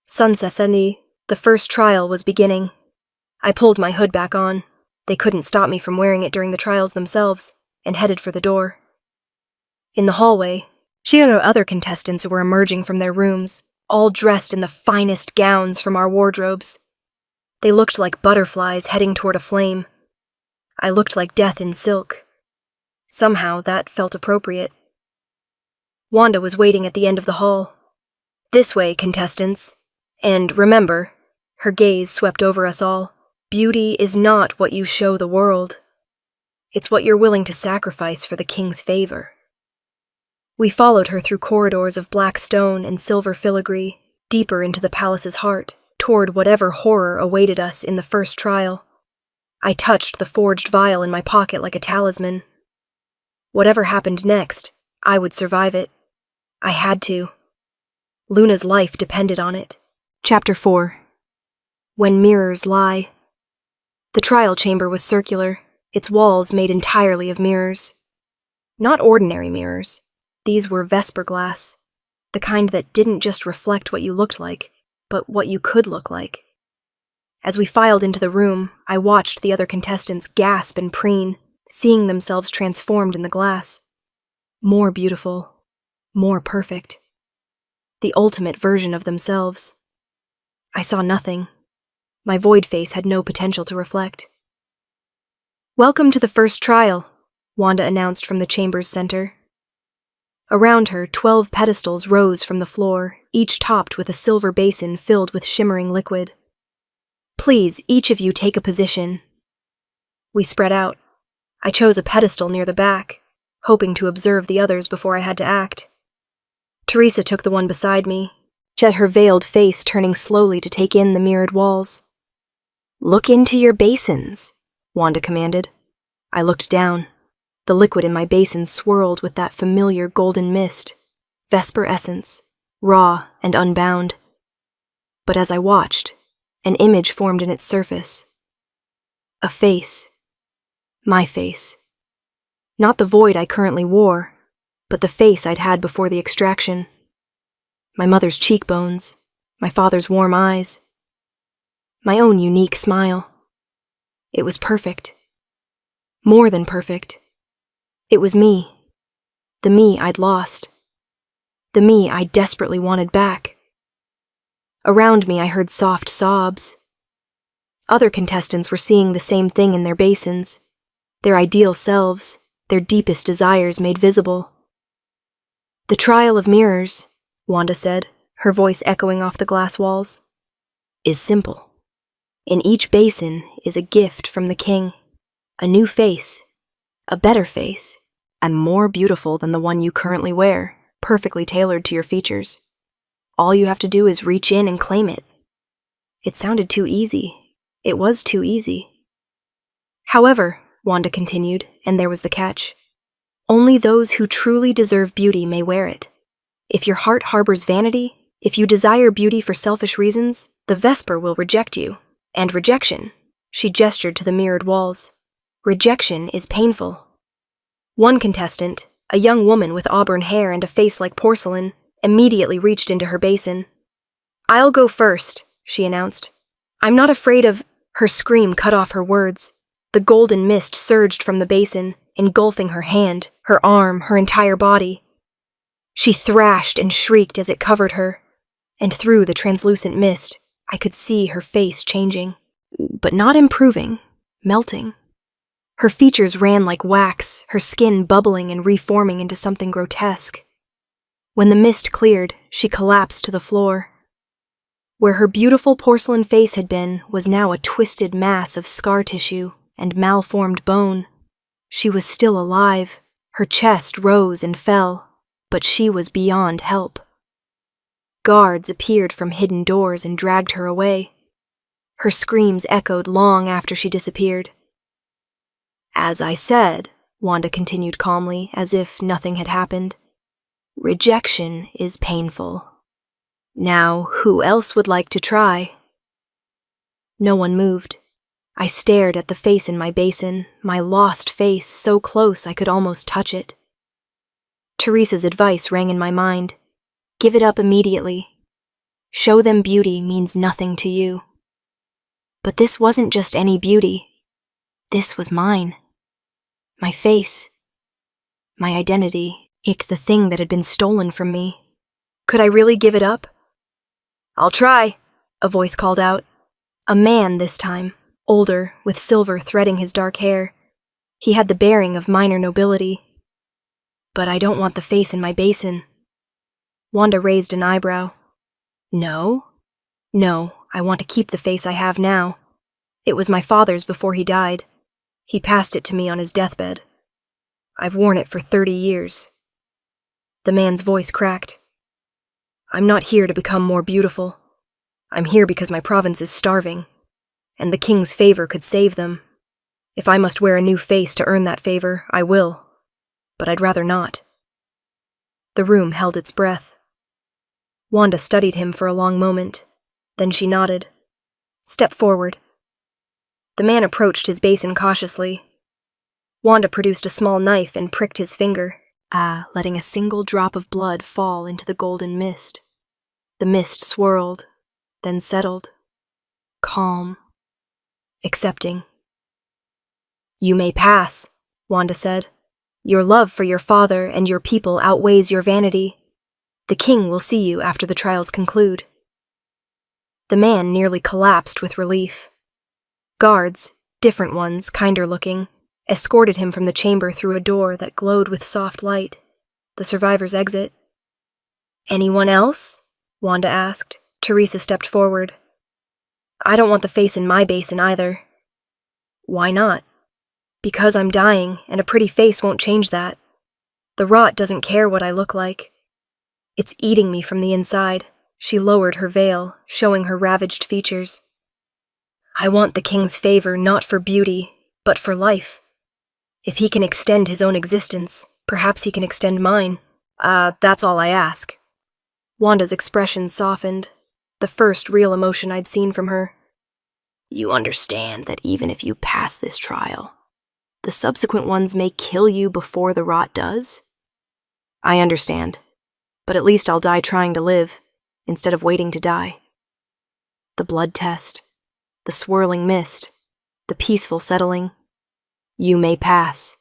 Sunseseni, the first trial was beginning. I pulled my hood back on. They couldn't stop me from wearing it during the trials themselves, and headed for the door. In the hallway, she and other contestants were emerging from their rooms, all dressed in the finest gowns from our wardrobes. They looked like butterflies heading toward a flame. I looked like death in silk. Somehow that felt appropriate. Wanda was waiting at the end of the hall. "This way, contestants. And remember," her gaze swept over us all, "beauty is not what you show the world. It's what you're willing to sacrifice for the king's favor." We followed her through corridors of black stone and silver filigree, deeper into the palace's heart, toward whatever horror awaited us in the first trial. I touched the forged vial in my pocket like a talisman. Whatever happened next, I would survive it. I had to. Luna's life depended on it. Chapter 4. When Mirrors Lie. The trial chamber was circular, its walls made entirely of mirrors. Not ordinary mirrors. These were Vesper glass, the kind that didn't just reflect what you looked like, but what you could look like. As we filed into the room, I watched the other contestants gasp and preen, seeing themselves transformed in the glass. More beautiful, more perfect. The ultimate version of themselves. I saw nothing. My void face had no potential to reflect. "Welcome to the first trial," Wanda announced from the chamber's center. Around her, 12 pedestals rose from the floor, each topped with a silver basin filled with shimmering liquid. "Please, each of you take a position." We spread out. I chose a pedestal near the back, hoping to observe the others before I had to act. Teresa took the one beside me, her veiled face turning slowly to take in the mirrored walls. "Look into your basins," Wanda commanded. I looked down. The liquid in my basin swirled with that familiar golden mist, Vesper essence, raw and unbound. But as I watched, an image formed in its surface. A face. My face. Not the void I currently wore, but the face I'd had before the extraction. My mother's cheekbones, my father's warm eyes, my own unique smile. It was perfect. More than perfect. It was me. The me I'd lost. The me I desperately wanted back. Around me I heard soft sobs. Other contestants were seeing the same thing in their basins, their ideal selves, their deepest desires made visible. "The trial of mirrors," Wanda said, her voice echoing off the glass walls, "is simple. In each basin is a gift from the king, a new face, a better face, and more beautiful than the one you currently wear, perfectly tailored to your features. All you have to do is reach in and claim it." It sounded too easy. It was too easy. "However," Wanda continued, and there was the catch, "only those who truly deserve beauty may wear it. If your heart harbors vanity, if you desire beauty for selfish reasons, the Vesper will reject you. And rejection," she gestured to the mirrored walls, "rejection is painful." One contestant, a young woman with auburn hair and a face like porcelain, immediately reached into her basin. "I'll go first," she announced. "I'm not afraid of—" Her scream cut off her words. The golden mist surged from the basin, engulfing her hand, her arm, her entire body. She thrashed and shrieked as it covered her, and through the translucent mist, I could see her face changing, but not improving, melting. Her features ran like wax, her skin bubbling and reforming into something grotesque. When the mist cleared, she collapsed to the floor. Where her beautiful porcelain face had been was now a twisted mass of scar tissue and malformed bone. She was still alive. Her chest rose and fell, but she was beyond help. Guards appeared from hidden doors and dragged her away. Her screams echoed long after she disappeared. "As I said," Wanda continued calmly, as if nothing had happened, "rejection is painful. Now, who else would like to try?" No one moved. I stared at the face in my basin, my lost face so close I could almost touch it. Teresa's advice rang in my mind. Give it up immediately. Show them beauty means nothing to you. But this wasn't just any beauty. This was mine. My face. My identity. The thing that had been stolen from me. Could I really give it up? "I'll try," a voice called out. A man this time, older, with silver threading his dark hair. He had the bearing of minor nobility. "But I don't want the face in my basin." Wanda raised an eyebrow. "No? No, I want to keep the face I have now. It was my father's before he died. He passed it to me on his deathbed. I've worn it for 30 years. The man's voice cracked. "I'm not here to become more beautiful. I'm here because my province is starving, and the king's favor could save them. If I must wear a new face to earn that favor, I will. But I'd rather not." The room held its breath. Wanda studied him for a long moment. Then she nodded. "Step forward." The man approached his basin cautiously. Wanda produced a small knife and pricked his finger, letting a single drop of blood fall into the golden mist. The mist swirled, then settled. Calm. Accepting. "You may pass," Wanda said. "Your love for your father and your people outweighs your vanity. The king will see you after the trials conclude." The man nearly collapsed with relief. Guards, different ones, kinder looking, escorted him from the chamber through a door that glowed with soft light. the survivor's exit. Anyone else? Wanda asked. Teresa stepped forward. I don't want the face in my basin either. Why not? Because I'm dying, and a pretty face won't change that. The rot doesn't care what I look like. It's eating me from the inside. She lowered her veil, showing her ravaged features. I want the king's favor not for beauty, but for life. If he can extend his own existence, perhaps he can extend mine. That's all I ask. Wanda's expression softened, the first real emotion I'd seen from her. You understand that even if you pass this trial, the subsequent ones may kill you before the rot does? I understand, but at least I'll die trying to live, instead of waiting to die. The blood test, the swirling mist, the peaceful settling. You may pass.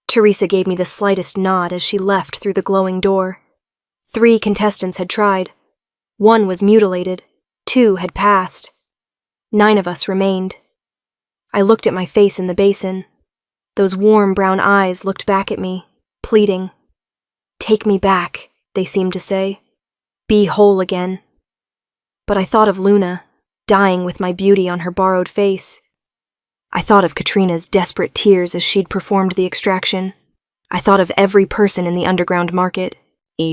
Teresa gave me the slightest nod as she left through the glowing door. 3 contestants had tried. 1 was mutilated. 2 had passed. 9 of us remained. I looked at my face in the basin. Those warm brown eyes looked back at me, pleading. Take me back, they seemed to say. Be whole again. But I thought of Luna, dying with my beauty on her borrowed face. I thought of Katrina's desperate tears as she'd performed the extraction. I thought of every person in the underground market,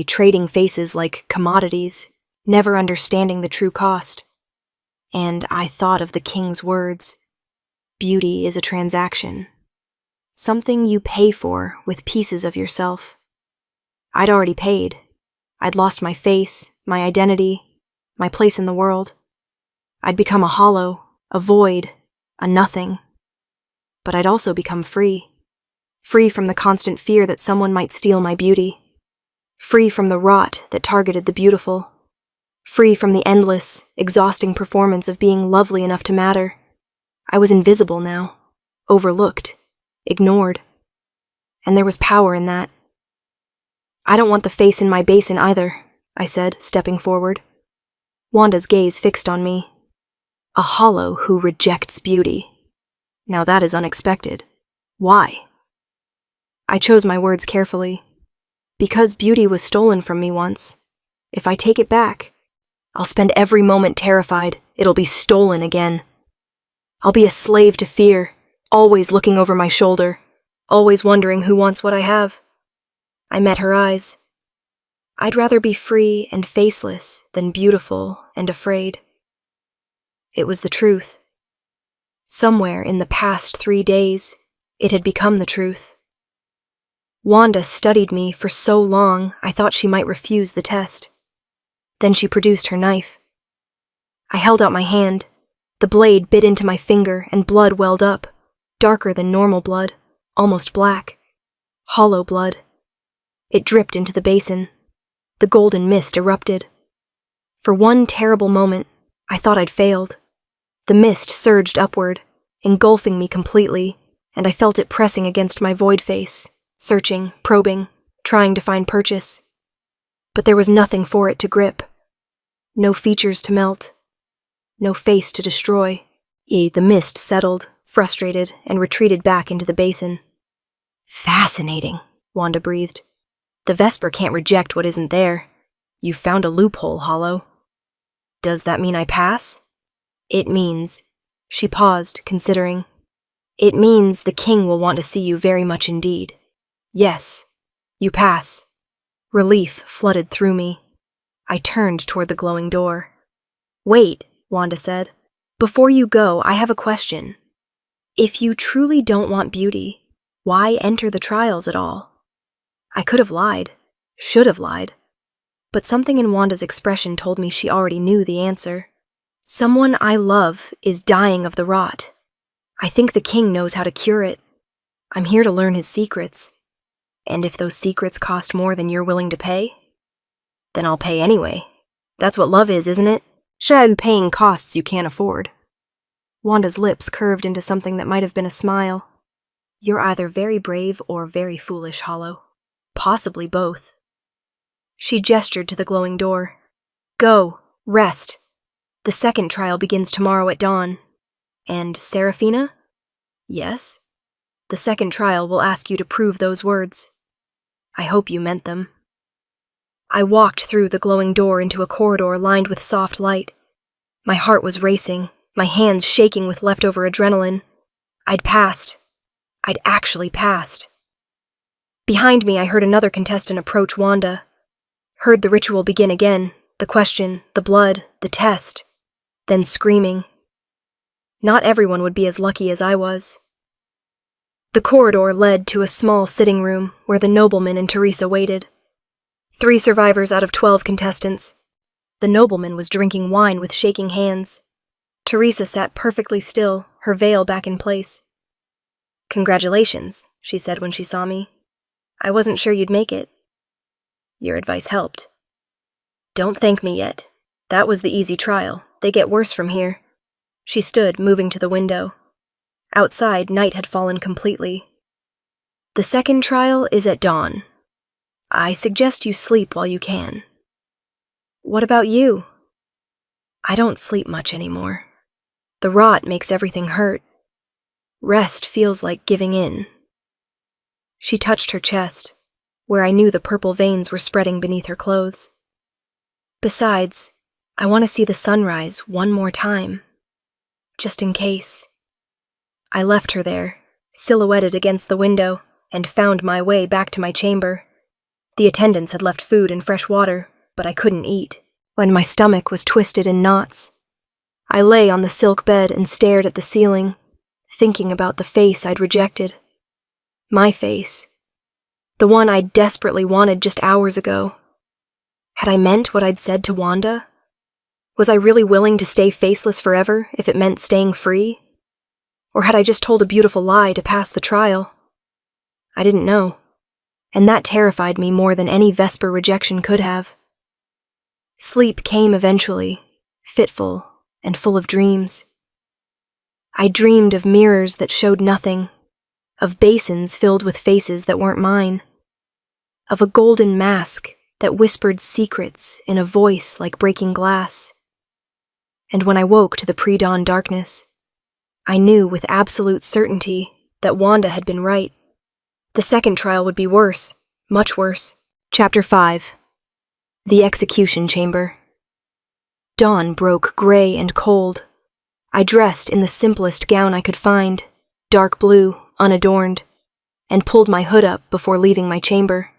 trading faces like commodities, never understanding the true cost. And I thought of the king's words. Beauty is a transaction. Something you pay for with pieces of yourself. I'd already paid. I'd lost my face, my identity, my place in the world. I'd become a hollow, a void, a nothing. But I'd also become free. Free from the constant fear that someone might steal my beauty. Free from the rot that targeted the beautiful. Free from the endless, exhausting performance of being lovely enough to matter. I was invisible now, overlooked, ignored. And there was power in that. I don't want the face in my basin either, I said, stepping forward. Wanda's gaze fixed on me. A hollow who rejects beauty. Now that is unexpected. Why? I chose my words carefully. Because beauty was stolen from me once. If I take it back, I'll spend every moment terrified it'll be stolen again. I'll be a slave to fear, always looking over my shoulder, always wondering who wants what I have. I met her eyes. I'd rather be free and faceless than beautiful and afraid. It was the truth. Somewhere in the past 3 days, it had become the truth. Wanda studied me for so long I thought she might refuse the test. Then she produced her knife. I held out my hand. The blade bit into my finger and blood welled up, darker than normal blood, almost black. Hollow blood. It dripped into the basin. The golden mist erupted. For one terrible moment, I thought I'd failed. The mist surged upward, engulfing me completely, and I felt it pressing against my void face, searching, probing, trying to find purchase. But there was nothing for it to grip. No features to melt. No face to destroy. The mist settled, frustrated, and retreated back into the basin. Fascinating, Wanda breathed. The Vesper can't reject what isn't there. You've found a loophole, Hollow. Does that mean I pass? It means... She paused, considering. It means the king will want to see you very much indeed. Yes, you pass. Relief flooded through me. I turned toward the glowing door. Wait, Wanda said. Before you go, I have a question. If you truly don't want beauty, why enter the trials at all? I could have lied, should have lied, but something in Wanda's expression told me she already knew the answer. Someone I love is dying of the rot. I think the king knows how to cure it. I'm here to learn his secrets. And if those secrets cost more than you're willing to pay, then I'll pay anyway. That's what love is, isn't it? Paying costs you can't afford. Wanda's lips curved into something that might have been a smile. You're either very brave or very foolish, Hollow. Possibly both. She gestured to the glowing door. Go, rest. The second trial begins tomorrow at dawn. And Seraphina? Yes? The second trial will ask you to prove those words. I hope you meant them. I walked through the glowing door into a corridor lined with soft light. My heart was racing, my hands shaking with leftover adrenaline. I'd passed. I'd actually passed. Behind me, I heard another contestant approach Wanda. Heard the ritual begin again, the question, the blood, the test. Then screaming. Not everyone would be as lucky as I was. The corridor led to a small sitting room where the nobleman and Teresa waited. 3 survivors out of 12 contestants. The nobleman was drinking wine with shaking hands. Teresa sat perfectly still, her veil back in place. "Congratulations," she said when she saw me. "I wasn't sure you'd make it." "Your advice helped." "Don't thank me yet. That was the easy trial. They get worse from here." She stood, moving to the window. Outside, night had fallen completely. "The second trial is at dawn. I suggest you sleep while you can." "What about you?" "I don't sleep much anymore. The rot makes everything hurt. Rest feels like giving in." She touched her chest, where I knew the purple veins were spreading beneath her clothes. "Besides, I want to see the sunrise one more time. Just in case." I left her there, silhouetted against the window, and found my way back to my chamber. The attendants had left food and fresh water, but I couldn't eat, when my stomach was twisted in knots. I lay on the silk bed and stared at the ceiling, thinking about the face I'd rejected. My face. The one I'd desperately wanted just hours ago. Had I meant what I'd said to Wanda? Was I really willing to stay faceless forever if it meant staying free? Or had I just told a beautiful lie to pass the trial? I didn't know, and that terrified me more than any Vesper rejection could have. Sleep came eventually, fitful and full of dreams. I dreamed of mirrors that showed nothing, of basins filled with faces that weren't mine, of a golden mask that whispered secrets in a voice like breaking glass. And when I woke to the pre-dawn darkness, I knew with absolute certainty that Wanda had been right. The second trial would be worse, much worse. Chapter 5. The Execution Chamber. Dawn broke gray and cold. I dressed in the simplest gown I could find, dark blue, unadorned, and pulled my hood up before leaving my chamber.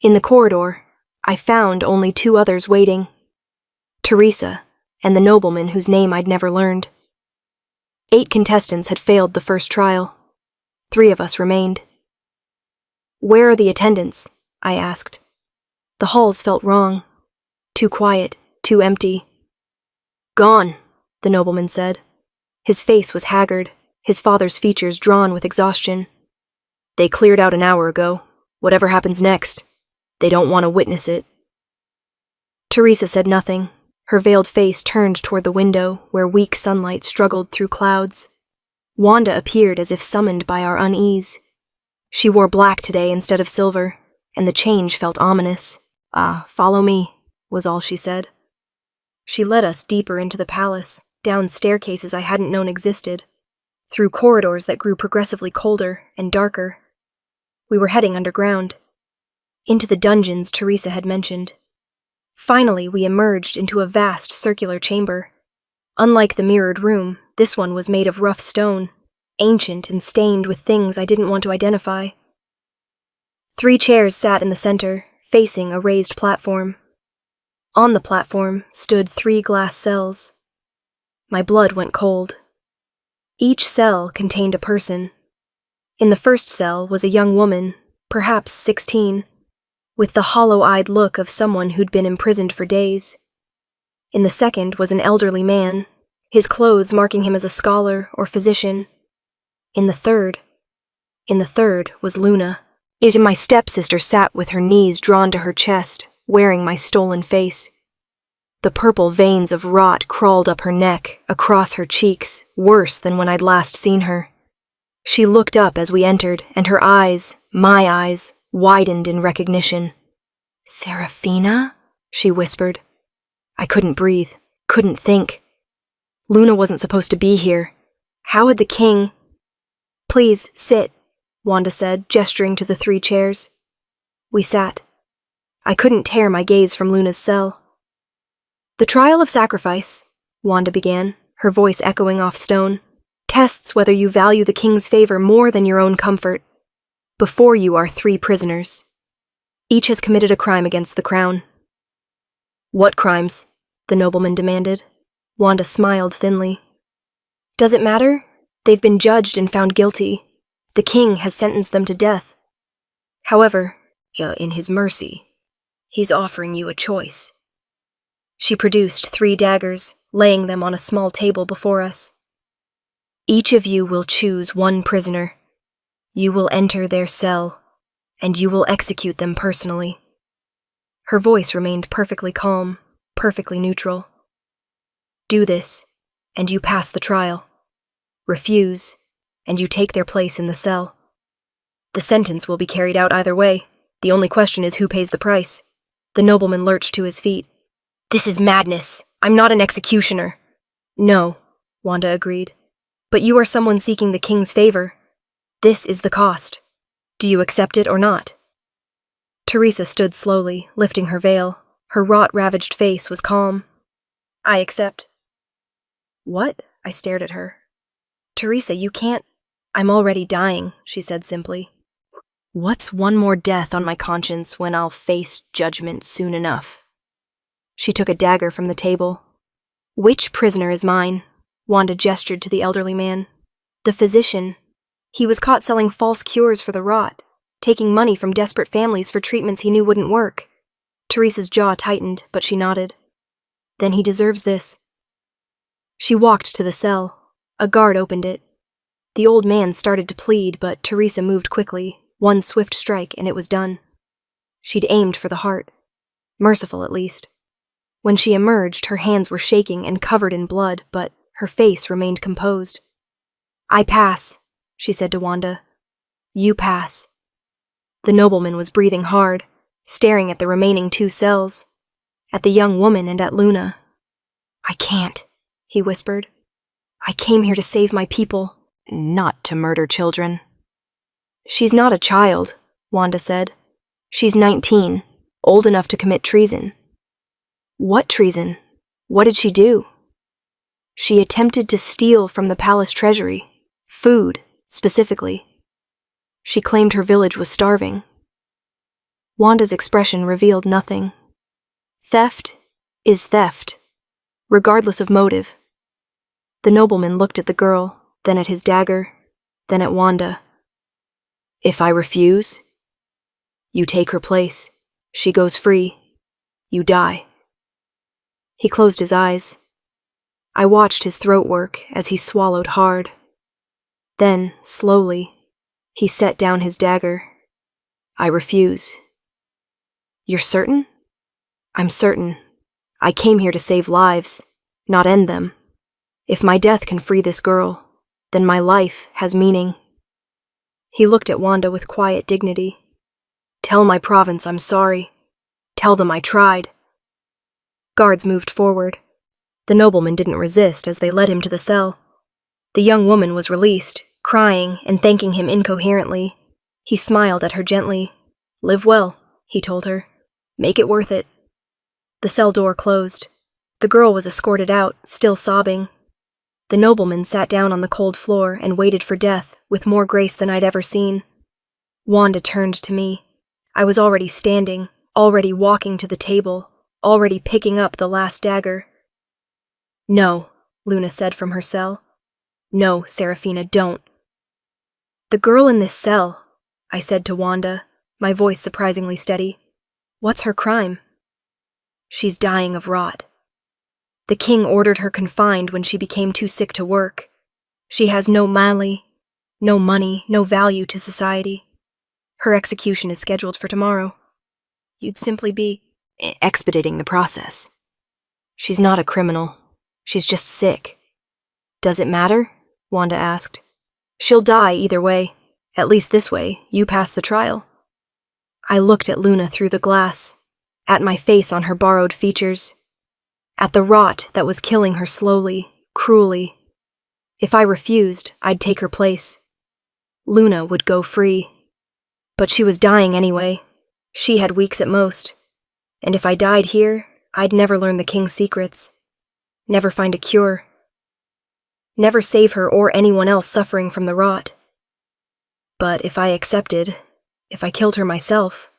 In the corridor, I found only 2 others waiting, Teresa and the nobleman whose name I'd never learned. 8 contestants had failed the first trial. 3 of us remained. "Where are the attendants?" I asked. The halls felt wrong. Too quiet, too empty. "Gone," the nobleman said. His face was haggard, his father's features drawn with exhaustion. "They cleared out an hour ago. Whatever happens next, they don't want to witness it." Teresa said nothing. Her veiled face turned toward the window, where weak sunlight struggled through clouds. Wanda appeared as if summoned by our unease. She wore black today instead of silver, and the change felt ominous. "Follow me," was all she said. She led us deeper into the palace, down staircases I hadn't known existed, through corridors that grew progressively colder and darker. We were heading underground, into the dungeons Teresa had mentioned. Finally, we emerged into a vast circular chamber. Unlike the mirrored room, this one was made of rough stone, ancient and stained with things I didn't want to identify. 3 chairs sat in the center, facing a raised platform. On the platform stood 3 glass cells. My blood went cold. Each cell contained a person. In the first cell was a young woman, perhaps 16, with the hollow-eyed look of someone who'd been imprisoned for days. In the second was an elderly man, his clothes marking him as a scholar or physician. In the third was Luna. My stepsister sat with her knees drawn to her chest, wearing my stolen face. The purple veins of rot crawled up her neck, across her cheeks, worse than when I'd last seen her. She looked up as we entered, and her eyes, my eyes, widened in recognition. "Serafina?" she whispered. I couldn't breathe, couldn't think. Luna wasn't supposed to be here. How had the king... "Please, sit," Wanda said, gesturing to the 3 chairs. We sat. I couldn't tear my gaze from Luna's cell. The trial of sacrifice, Wanda began, her voice echoing off stone, tests whether you value the king's favor more than your own comfort. Before you are 3 prisoners. Each has committed a crime against the crown. What crimes? The nobleman demanded. Wanda smiled thinly. Does it matter? They've been judged and found guilty. The king has sentenced them to death. However, in his mercy, he's offering you a choice. She produced 3 daggers, laying them on a small table before us. Each of you will choose 1 prisoner. You will enter their cell, and you will execute them personally. Her voice remained perfectly calm, perfectly neutral. Do this, and you pass the trial. Refuse, and you take their place in the cell. The sentence will be carried out either way. The only question is who pays the price. The nobleman lurched to his feet. This is madness. I'm not an executioner. No, Wanda agreed. But you are someone seeking the king's favor. This is the cost. Do you accept it or not? Teresa stood slowly, lifting her veil. Her rot-ravaged face was calm. I accept. What? I stared at her. Teresa, you can't. I'm already dying, she said simply. What's one more death on my conscience when I'll face judgment soon enough? She took a dagger from the table. Which prisoner is mine? Wanda gestured to the elderly man. The physician. He was caught selling false cures for the rot, taking money from desperate families for treatments he knew wouldn't work. Teresa's jaw tightened, but she nodded. Then he deserves this. She walked to the cell. A guard opened it. The old man started to plead, but Teresa moved quickly. One swift strike, and it was done. She'd aimed for the heart. Merciful, at least. When she emerged, her hands were shaking and covered in blood, but her face remained composed. I pass, she said to Wanda. You pass. The nobleman was breathing hard, staring at the remaining 2 cells, at the young woman and at Luna. I can't, he whispered. I came here to save my people, not to murder children. She's not a child, Wanda said. She's 19, old enough to commit treason. What treason? What did she do? She attempted to steal from the palace treasury, food, specifically. She claimed her village was starving. Wanda's expression revealed nothing. Theft is theft, regardless of motive. The nobleman looked at the girl, then at his dagger, then at Wanda. If I refuse, you take her place. She goes free. You die. He closed his eyes. I watched his throat work as he swallowed hard. Then, slowly, he set down his dagger. I refuse. You're certain? I'm certain. I came here to save lives, not end them. If my death can free this girl, then my life has meaning. He looked at Wanda with quiet dignity. Tell my province I'm sorry. Tell them I tried. Guards moved forward. The nobleman didn't resist as they led him to the cell. The young woman was released, crying and thanking him incoherently. He smiled at her gently. Live well, he told her. Make it worth it. The cell door closed. The girl was escorted out, still sobbing. The nobleman sat down on the cold floor and waited for death with more grace than I'd ever seen. Wanda turned to me. I was already standing, already walking to the table, already picking up the last dagger. No, Luna said from her cell. No, Serafina, don't. The girl in this cell, I said to Wanda, my voice surprisingly steady. What's her crime? She's dying of rot. The king ordered her confined when she became too sick to work. She has no mali, no money, no value to society. Her execution is scheduled for tomorrow. You'd simply be expediting the process. She's not a criminal. She's just sick. Does it matter? Wanda asked. She'll die either way. At least this way, you pass the trial. I looked at Luna through the glass, at my face on her borrowed features, at the rot that was killing her slowly, cruelly. If I refused, I'd take her place. Luna would go free. But she was dying anyway. She had weeks at most, and if I died here, I'd never learn the king's secrets, never find a cure, never save her or anyone else suffering from the rot. But if I accepted, if I killed her myself...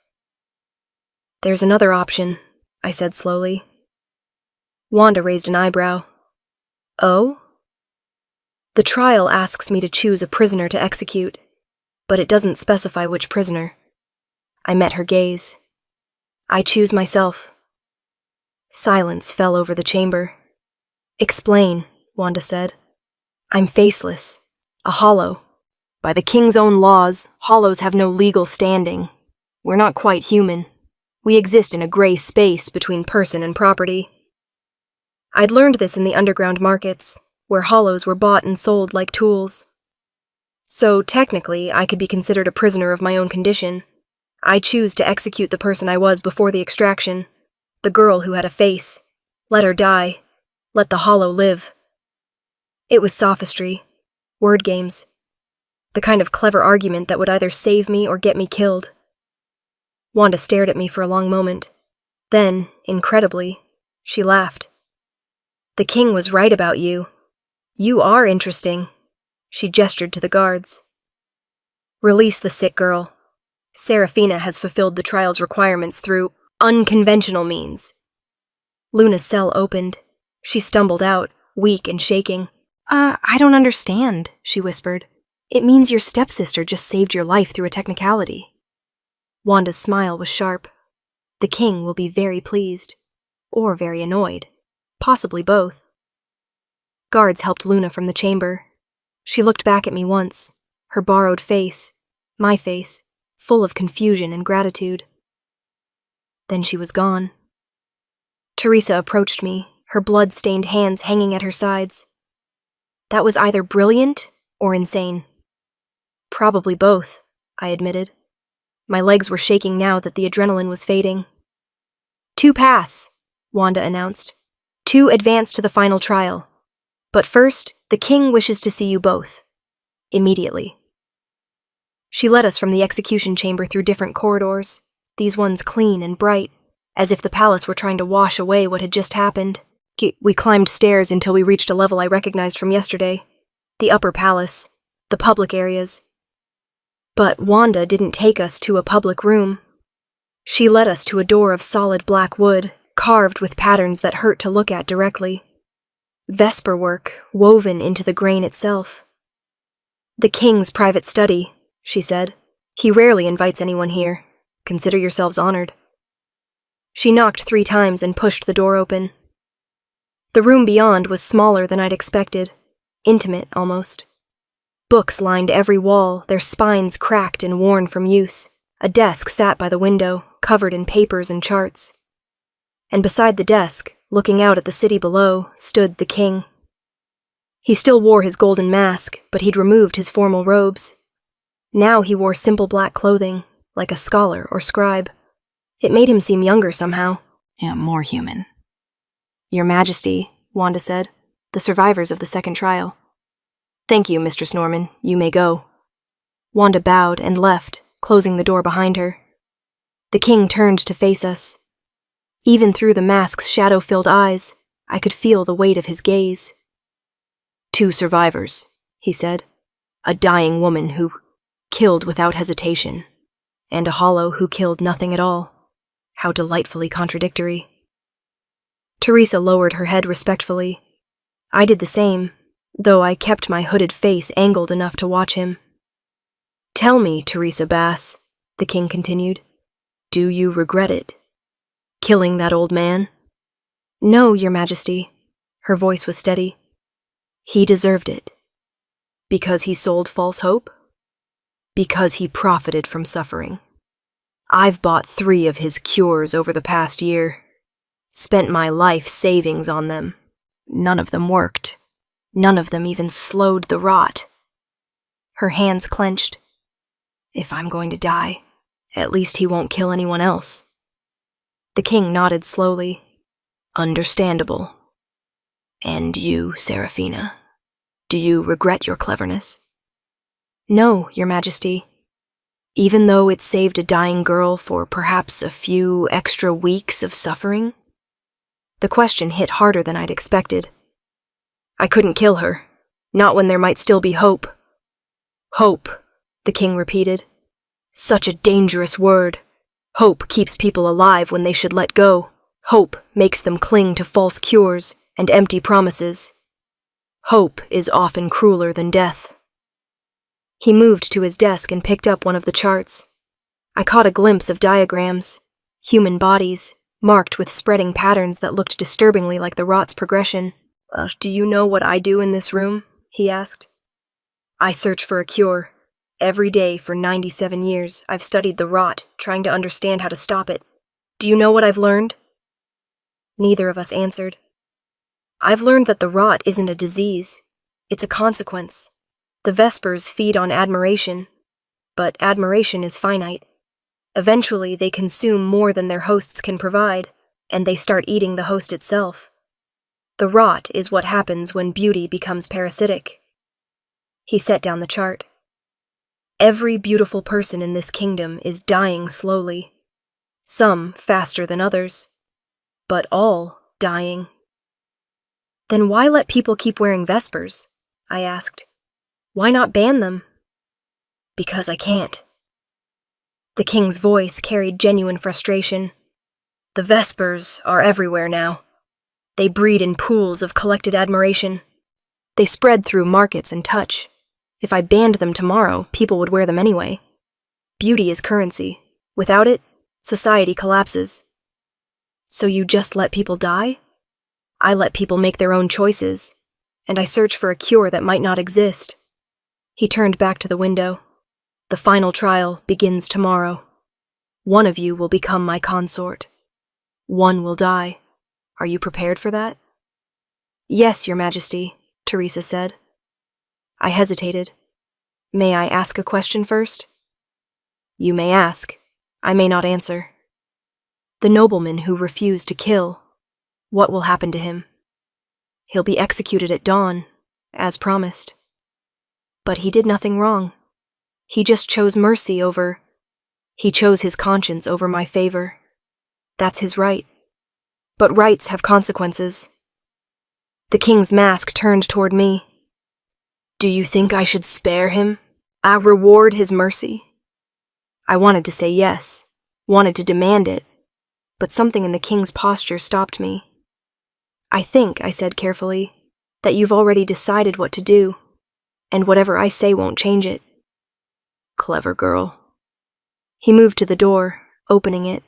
There's another option, I said slowly. Wanda raised an eyebrow. Oh? The trial asks me to choose a prisoner to execute, but it doesn't specify which prisoner. I met her gaze. I choose myself. Silence fell over the chamber. Explain, Wanda said. I'm faceless, a hollow. By the king's own laws, hollows have no legal standing. We're not quite human. We exist in a gray space between person and property. I'd learned this in the underground markets, where hollows were bought and sold like tools. So technically, I could be considered a prisoner of my own condition. I choose to execute the person I was before the extraction, the girl who had a face. Let her die. Let the hollow live. It was sophistry, word games, the kind of clever argument that would either save me or get me killed. Wanda stared at me for a long moment. Then, incredibly, she laughed. The king was right about you. You are interesting. She gestured to the guards. Release the sick girl. Serafina has fulfilled the trial's requirements through unconventional means. Luna's cell opened. She stumbled out, weak and shaking. I don't understand, she whispered. It means your stepsister just saved your life through a technicality. Wanda's smile was sharp. The king will be very pleased. Or very annoyed. Possibly both. Guards helped Luna from the chamber. She looked back at me once, her borrowed face, my face, full of confusion and gratitude. Then she was gone. Teresa approached me, her blood-stained hands hanging at her sides. That was either brilliant or insane. Probably both, I admitted. My legs were shaking now that the adrenaline was fading. 2 pass, Wanda announced. 2 advance to the final trial. But first, the king wishes to see you both. Immediately. She led us from the execution chamber through different corridors, these ones clean and bright, as if the palace were trying to wash away what had just happened. We climbed stairs until we reached a level I recognized from yesterday. The upper palace, the public areas. But Wanda didn't take us to a public room. She led us to a door of solid black wood, carved with patterns that hurt to look at directly. Vesper work woven into the grain itself. The king's private study, she said. He rarely invites anyone here. Consider yourselves honored. She knocked 3 times and pushed the door open. The room beyond was smaller than I'd expected, intimate almost. Books lined every wall, their spines cracked and worn from use. A desk sat by the window, covered in papers and charts. And beside the desk, looking out at the city below, stood the king. He still wore his golden mask, but he'd removed his formal robes. Now he wore simple black clothing, like a scholar or scribe. It made him seem younger somehow. Yeah, more human. Your Majesty, Wanda said, the survivors of the second trial. Thank you, Mistress Norman. You may go. Wanda bowed and left, closing the door behind her. The king turned to face us. Even through the mask's shadow-filled eyes, I could feel the weight of his gaze. 2 survivors, he said. A dying woman who killed without hesitation, and a hollow who killed nothing at all. How delightfully contradictory. Teresa lowered her head respectfully. I did the same, though I kept my hooded face angled enough to watch him. Tell me, Teresa Bass, the king continued, do you regret it? Killing that old man? No, Your Majesty. Her voice was steady. He deserved it. Because he sold false hope? Because he profited from suffering. I've bought 3 of his cures over the past year. Spent my life savings on them. None of them worked. None of them even slowed the rot. Her hands clenched. If I'm going to die, at least he won't kill anyone else. The king nodded slowly. Understandable. And you, Serafina, do you regret your cleverness? No, Your Majesty. Even though it saved a dying girl for perhaps a few extra weeks of suffering? The question hit harder than I'd expected. I couldn't kill her, not when there might still be hope. Hope, the king repeated. Such a dangerous word. Hope keeps people alive when they should let go. Hope makes them cling to false cures and empty promises. Hope is often crueler than death. He moved to his desk and picked up one of the charts. I caught a glimpse of diagrams, human bodies, marked with spreading patterns that looked disturbingly like the rot's progression. Do you know what I do in this room? He asked. I search for a cure. Every day for 97 years, I've studied the rot, trying to understand how to stop it. Do you know what I've learned? Neither of us answered. I've learned that the rot isn't a disease. It's a consequence. The Vespers feed on admiration, but admiration is finite. Eventually, they consume more than their hosts can provide, and they start eating the host itself. The rot is what happens when beauty becomes parasitic. He set down the chart. Every beautiful person in this kingdom is dying slowly, some faster than others, but all dying. Then why let people keep wearing Vespers? I asked. Why not ban them? Because I can't. The king's voice carried genuine frustration. The Vespers are everywhere now. They breed in pools of collected admiration. They spread through markets and touch. If I banned them tomorrow, people would wear them anyway. Beauty is currency. Without it, society collapses. So you just let people die? I let people make their own choices, and I search for a cure that might not exist. He turned back to the window. The final trial begins tomorrow. One of you will become my consort. One will die. Are you prepared for that? Yes, Your Majesty, Teresa said. I hesitated. May I ask a question first? You may ask. I may not answer. The nobleman who refused to kill, what will happen to him? He'll be executed at dawn, as promised. But he did nothing wrong. He just chose mercy over... He chose his conscience over my favor. That's his right. But rights have consequences. The king's mask turned toward me. Do you think I should spare him? I reward his mercy? I wanted to say yes, wanted to demand it, but something in the king's posture stopped me. I think, I said carefully, that you've already decided what to do, and whatever I say won't change it. Clever girl. He moved to the door, opening it.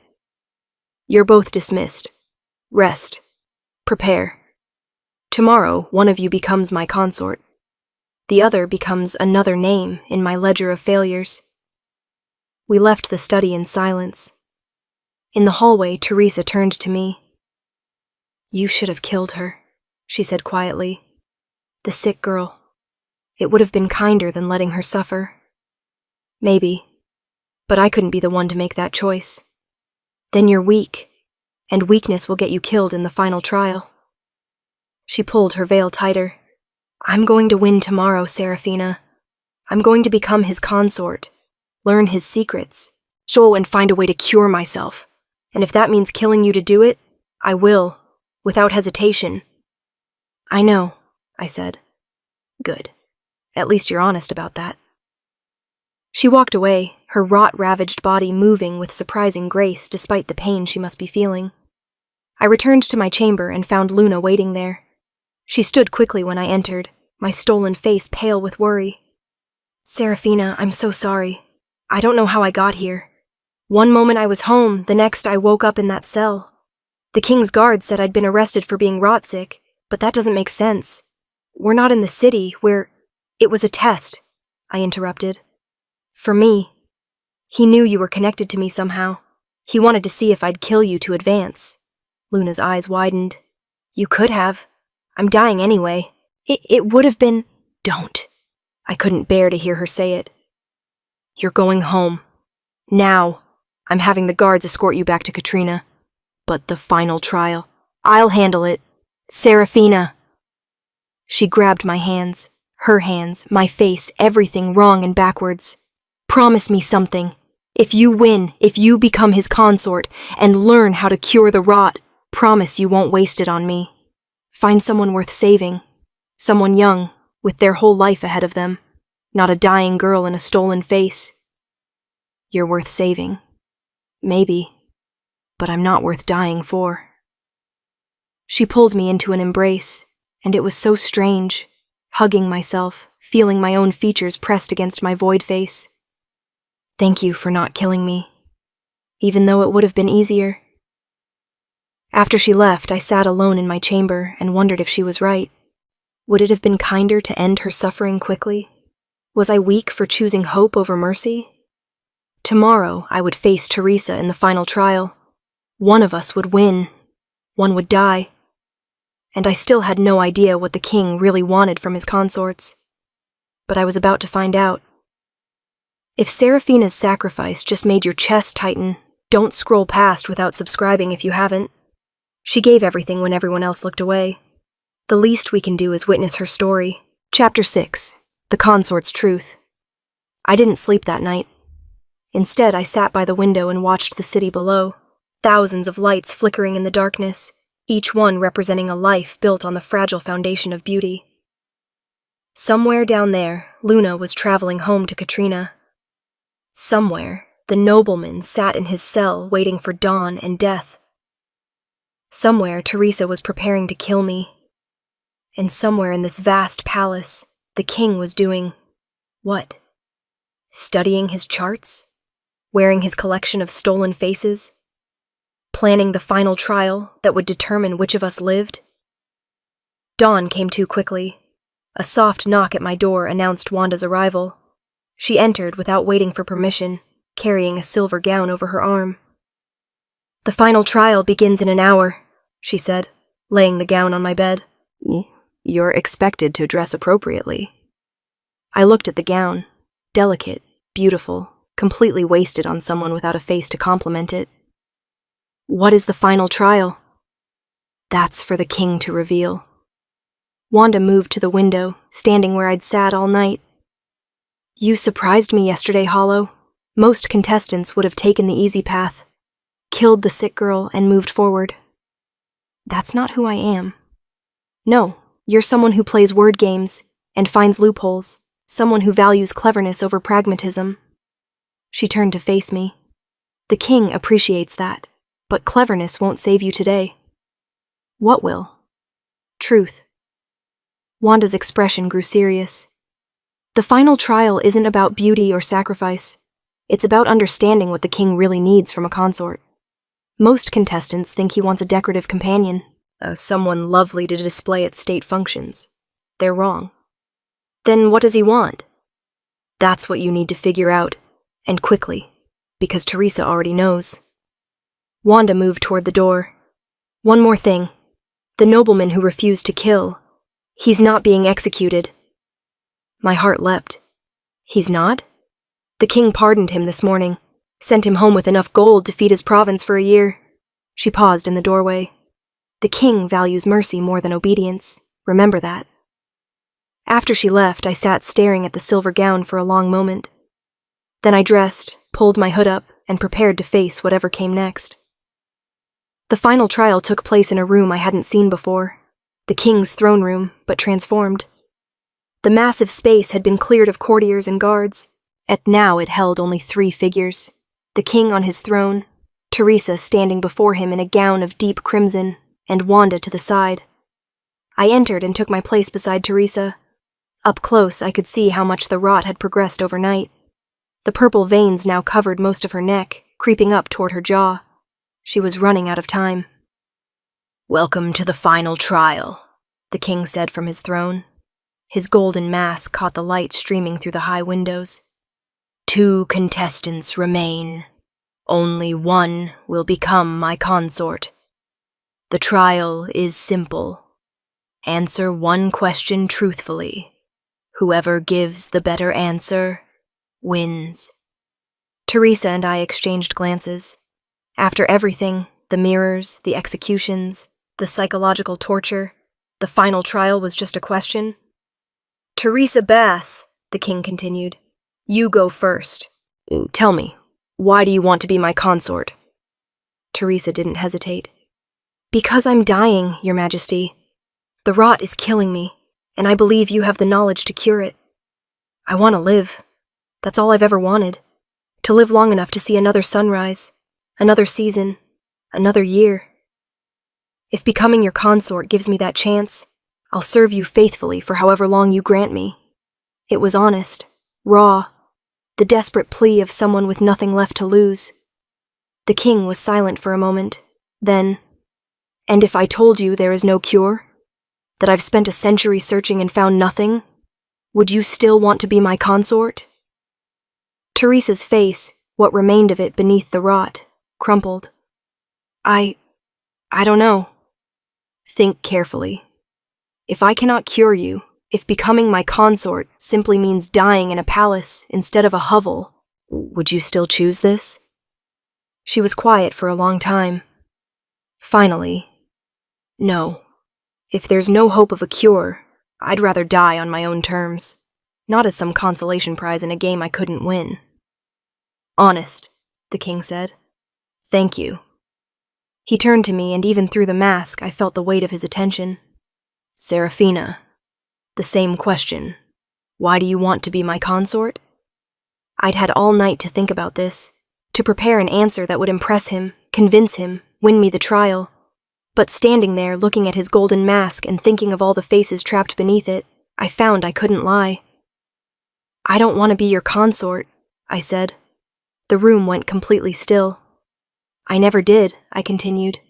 You're both dismissed. Rest. Prepare. Tomorrow, one of you becomes my consort. The other becomes another name in my ledger of failures. We left the study in silence. In the hallway, Teresa turned to me. You should have killed her, she said quietly. The sick girl. It would have been kinder than letting her suffer. Maybe. But I couldn't be the one to make that choice. Then you're weak, and weakness will get you killed in the final trial. She pulled her veil tighter. I'm going to win tomorrow, Serafina. I'm going to become his consort, learn his secrets, show and find a way to cure myself. And if that means killing you to do it, I will, without hesitation. I know, I said. Good. At least you're honest about that. She walked away, her rot-ravaged body moving with surprising grace despite the pain she must be feeling. I returned to my chamber and found Luna waiting there. She stood quickly when I entered, my stolen face pale with worry. Serafina, I'm so sorry. I don't know how I got here. One moment I was home, the next I woke up in that cell. The king's guard said I'd been arrested for being rot-sick, but that doesn't make sense. We're not in the city, It was a test, I interrupted. For me. He knew you were connected to me somehow. He wanted to see if I'd kill you to advance. Luna's eyes widened. You could have. I'm dying anyway. It would have been... Don't. I couldn't bear to hear her say it. You're going home. Now. I'm having the guards escort you back to Katrina. But the final trial. I'll handle it. Serafina. She grabbed my hands, her hands, my face, everything wrong and backwards. Promise me something. If you win, if you become his consort and learn how to cure the rot, promise you won't waste it on me. Find someone worth saving, someone young, with their whole life ahead of them, not a dying girl in a stolen face. You're worth saving. Maybe, but I'm not worth dying for. She pulled me into an embrace, and it was so strange, hugging myself, feeling my own features pressed against my void face. Thank you for not killing me, even though it would have been easier. After she left, I sat alone in my chamber and wondered if she was right. Would it have been kinder to end her suffering quickly? Was I weak for choosing hope over mercy? Tomorrow, I would face Teresa in the final trial. One of us would win. One would die. And I still had no idea what the king really wanted from his consorts. But I was about to find out. If Seraphina's sacrifice just made your chest tighten, don't scroll past without subscribing if you haven't. She gave everything when everyone else looked away. The least we can do is witness her story. Chapter 6. The Consort's Truth. I didn't sleep that night. Instead, I sat by the window and watched the city below. Thousands of lights flickering in the darkness, each one representing a life built on the fragile foundation of beauty. Somewhere down there, Luna was traveling home to Katrina. Somewhere, the nobleman sat in his cell waiting for dawn and death. Somewhere, Teresa was preparing to kill me. And somewhere in this vast palace, the king was doing what? Studying his charts? Wearing his collection of stolen faces? Planning the final trial that would determine which of us lived? Dawn came too quickly. A soft knock at my door announced Wanda's arrival. She entered without waiting for permission, carrying a silver gown over her arm. The final trial begins in an hour, she said, laying the gown on my bed. You're expected to dress appropriately. I looked at the gown, delicate, beautiful, completely wasted on someone without a face to complement it. What is the final trial? That's for the king to reveal. Wanda moved to the window, standing where I'd sat all night. You surprised me yesterday, Hollow. Most contestants would have taken the easy path, killed the sick girl, and moved forward. That's not who I am. No, you're someone who plays word games and finds loopholes, someone who values cleverness over pragmatism. She turned to face me. The king appreciates that, but cleverness won't save you today. What will? Truth. Wanda's expression grew serious. The final trial isn't about beauty or sacrifice. It's about understanding what the king really needs from a consort. Most contestants think he wants a decorative companion, someone lovely to display at state functions. They're wrong. Then what does he want? That's what you need to figure out, and quickly, because Teresa already knows. Wanda moved toward the door. One more thing. The nobleman who refused to kill. He's not being executed. My heart leapt. He's not? The king pardoned him this morning, sent him home with enough gold to feed his province for a year. She paused in the doorway. The king values mercy more than obedience. Remember that. After she left, I sat staring at the silver gown for a long moment. Then I dressed, pulled my hood up, and prepared to face whatever came next. The final trial took place in a room I hadn't seen before. The king's throne room, but transformed. The massive space had been cleared of courtiers and guards, and now it held only 3 figures. The king on his throne, Teresa standing before him in a gown of deep crimson, and Wanda to the side. I entered and took my place beside Teresa. Up close, I could see how much the rot had progressed overnight. The purple veins now covered most of her neck, creeping up toward her jaw. She was running out of time. "Welcome to the final trial," the king said from his throne. His golden mask caught the light streaming through the high windows. 2 contestants remain. Only one will become my consort. The trial is simple. Answer one question truthfully. Whoever gives the better answer wins. Teresa and I exchanged glances. After everything, the mirrors, the executions, the psychological torture, the final trial was just a question. "Teresa Bass," the king continued, "you go first. Tell me, Why do you want to be my consort? Teresa didn't hesitate. Because I'm dying, Your Majesty. The rot is killing me, and I believe you have the knowledge to cure it. I want to live. That's all I've ever wanted. To live long enough to see another sunrise, another season, another year. If becoming your consort gives me that chance, I'll serve you faithfully for however long you grant me. It was honest, raw, the desperate plea of someone with nothing left to lose. The king was silent for a moment, then, and if I told you there is no cure, that I've spent a century searching and found nothing, would you still want to be my consort? Teresa's face, what remained of it beneath the rot, crumpled. I don't know. Think carefully. If I cannot cure you, if becoming my consort simply means dying in a palace instead of a hovel, would you still choose this? She was quiet for a long time. Finally, no. If there's no hope of a cure, I'd rather die on my own terms, not as some consolation prize in a game I couldn't win. Honest, the king said. Thank you. He turned to me, and even through the mask, I felt the weight of his attention. Serafina, the same question. Why do you want to be my consort? I'd had all night to think about this, to prepare an answer that would impress him, convince him, win me the trial. But standing there, looking at his golden mask and thinking of all the faces trapped beneath it, I found I couldn't lie. I don't want to be your consort, I said. The room went completely still. I never did, I continued.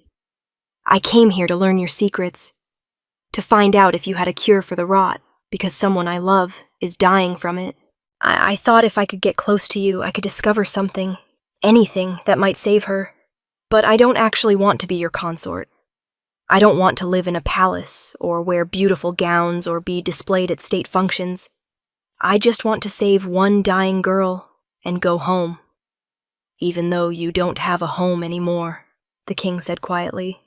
I came here to learn your secrets, to find out if you had a cure for the rot, because someone I love is dying from it. I thought if I could get close to you, I could discover something, anything that might save her. But I don't actually want to be your consort. I don't want to live in a palace, or wear beautiful gowns, or be displayed at state functions. I just want to save one dying girl and go home. Even though you don't have a home anymore, the king said quietly.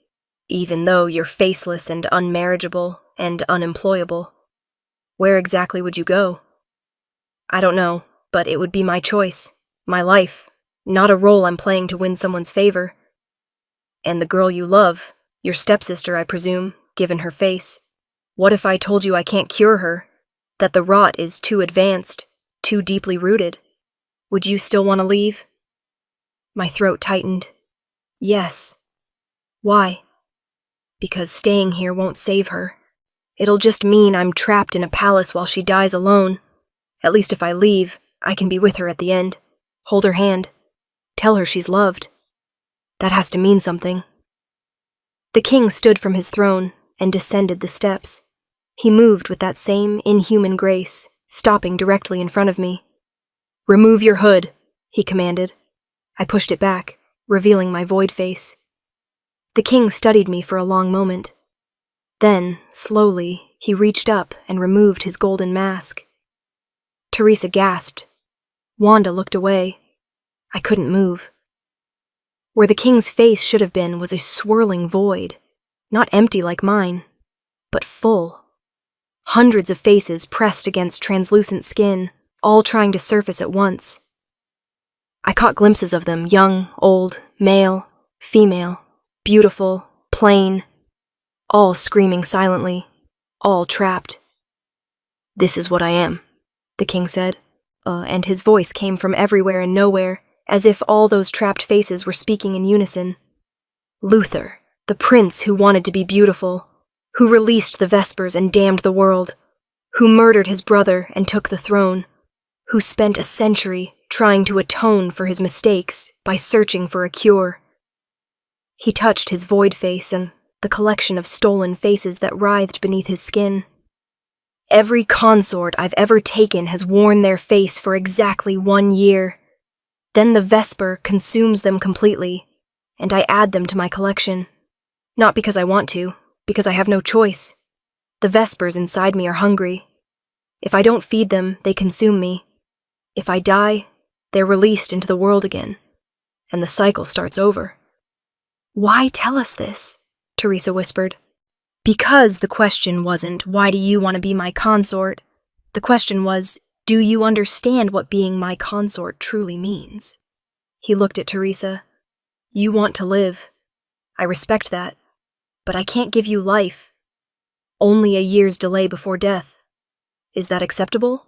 Even though you're faceless and unmarriageable and unemployable. Where exactly would you go? I don't know, but it would be my choice, my life, not a role I'm playing to win someone's favor. And the girl you love, your stepsister, I presume, given her face. What if I told you I can't cure her, that the rot is too advanced, too deeply rooted? Would you still want to leave? My throat tightened. Yes. Why? Because staying here won't save her. It'll just mean I'm trapped in a palace while she dies alone. At least if I leave, I can be with her at the end, hold her hand, tell her she's loved. That has to mean something. The king stood from his throne and descended the steps. He moved with that same inhuman grace, stopping directly in front of me. Remove your hood, he commanded. I pushed it back, revealing my void face. The king studied me for a long moment. Then, slowly, he reached up and removed his golden mask. Teresa gasped. Wanda looked away. I couldn't move. Where the king's face should have been was a swirling void, not empty like mine, but full. Hundreds of faces pressed against translucent skin, all trying to surface at once. I caught glimpses of them, young, old, male, female, beautiful, plain, all screaming silently, all trapped. This is what I am, the king said, and his voice came from everywhere and nowhere, as if all those trapped faces were speaking in unison. Luther, the prince who wanted to be beautiful, who released the Vespers and damned the world, who murdered his brother and took the throne, who spent a century trying to atone for his mistakes by searching for a cure. He touched his void face and the collection of stolen faces that writhed beneath his skin. Every consort I've ever taken has worn their face for exactly 1 year. Then the Vesper consumes them completely, and I add them to my collection. Not because I want to, because I have no choice. The Vespers inside me are hungry. If I don't feed them, they consume me. If I die, they're released into the world again, and the cycle starts over. Why tell us this? Teresa whispered. Because the question wasn't, why do you want to be my consort? The question was, do you understand what being my consort truly means? He looked at Teresa. You want to live. I respect that. But I can't give you life. Only a year's delay before death. Is that acceptable?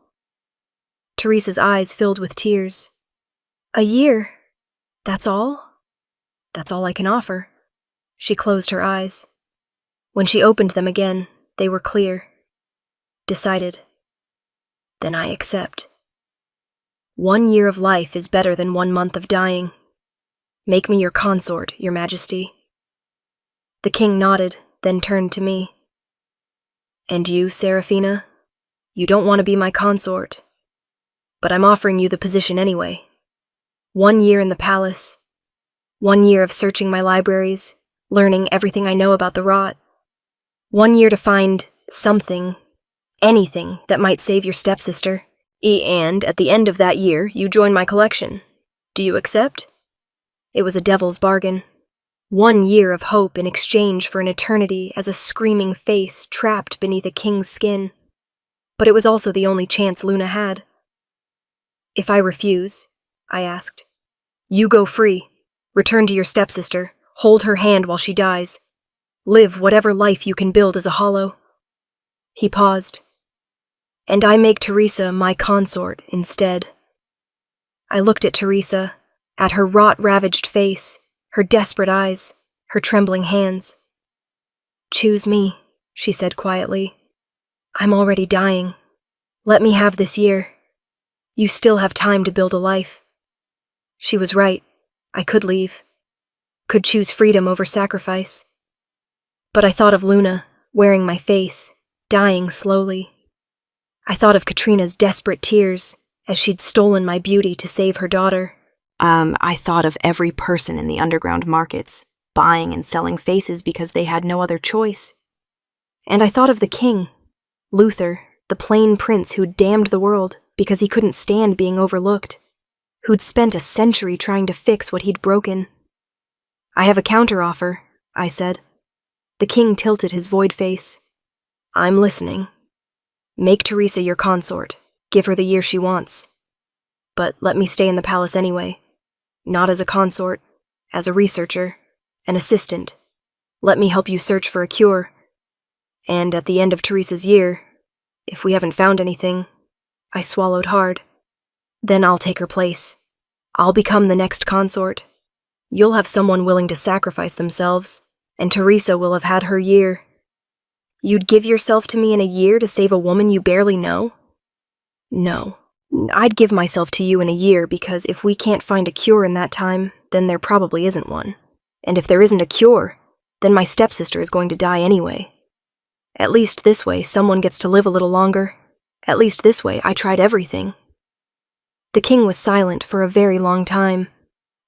Teresa's eyes filled with tears. A year? That's all? That's all I can offer. She closed her eyes. When she opened them again, they were clear. Decided. Then I accept. 1 year of life is better than 1 month of dying. Make me your consort, Your Majesty. The king nodded, then turned to me. And you, Seraphina? You don't want to be my consort. But I'm offering you the position anyway. 1 year in the palace. 1 year of searching my libraries, learning everything I know about the rot. 1 year to find something, anything that might save your stepsister. And at the end of that year, you join my collection. Do you accept? It was a devil's bargain. 1 year of hope in exchange for an eternity as a screaming face trapped beneath a king's skin. But it was also the only chance Luna had. If I refuse, I asked, you go free. Return to your stepsister. Hold her hand while she dies. Live whatever life you can build as a hollow. He paused. And I make Teresa my consort instead. I looked at Teresa, at her rot-ravaged face, her desperate eyes, her trembling hands. Choose me, she said quietly. I'm already dying. Let me have this year. You still have time to build a life. She was right. I could leave. Could choose freedom over sacrifice. But I thought of Luna, wearing my face, dying slowly. I thought of Katrina's desperate tears as she'd stolen my beauty to save her daughter. I thought of every person in the underground markets, buying and selling faces because they had no other choice. And I thought of the king, Luther, the plain prince who'd damned the world because he couldn't stand being overlooked, who'd spent a century trying to fix what he'd broken. I have a counteroffer, I said. The king tilted his void face. I'm listening. Make Teresa your consort. Give her the year she wants. But let me stay in the palace anyway. Not as a consort, as a researcher, an assistant. Let me help you search for a cure. And at the end of Teresa's year, if we haven't found anything, I swallowed hard. Then I'll take her place. I'll become the next consort. You'll have someone willing to sacrifice themselves, and Teresa will have had her year. You'd give yourself to me in a year to save a woman you barely know? No. I'd give myself to you in a year because if we can't find a cure in that time, then there probably isn't one. And if there isn't a cure, then my stepsister is going to die anyway. At least this way, someone gets to live a little longer. At least this way, I tried everything. The king was silent for a very long time.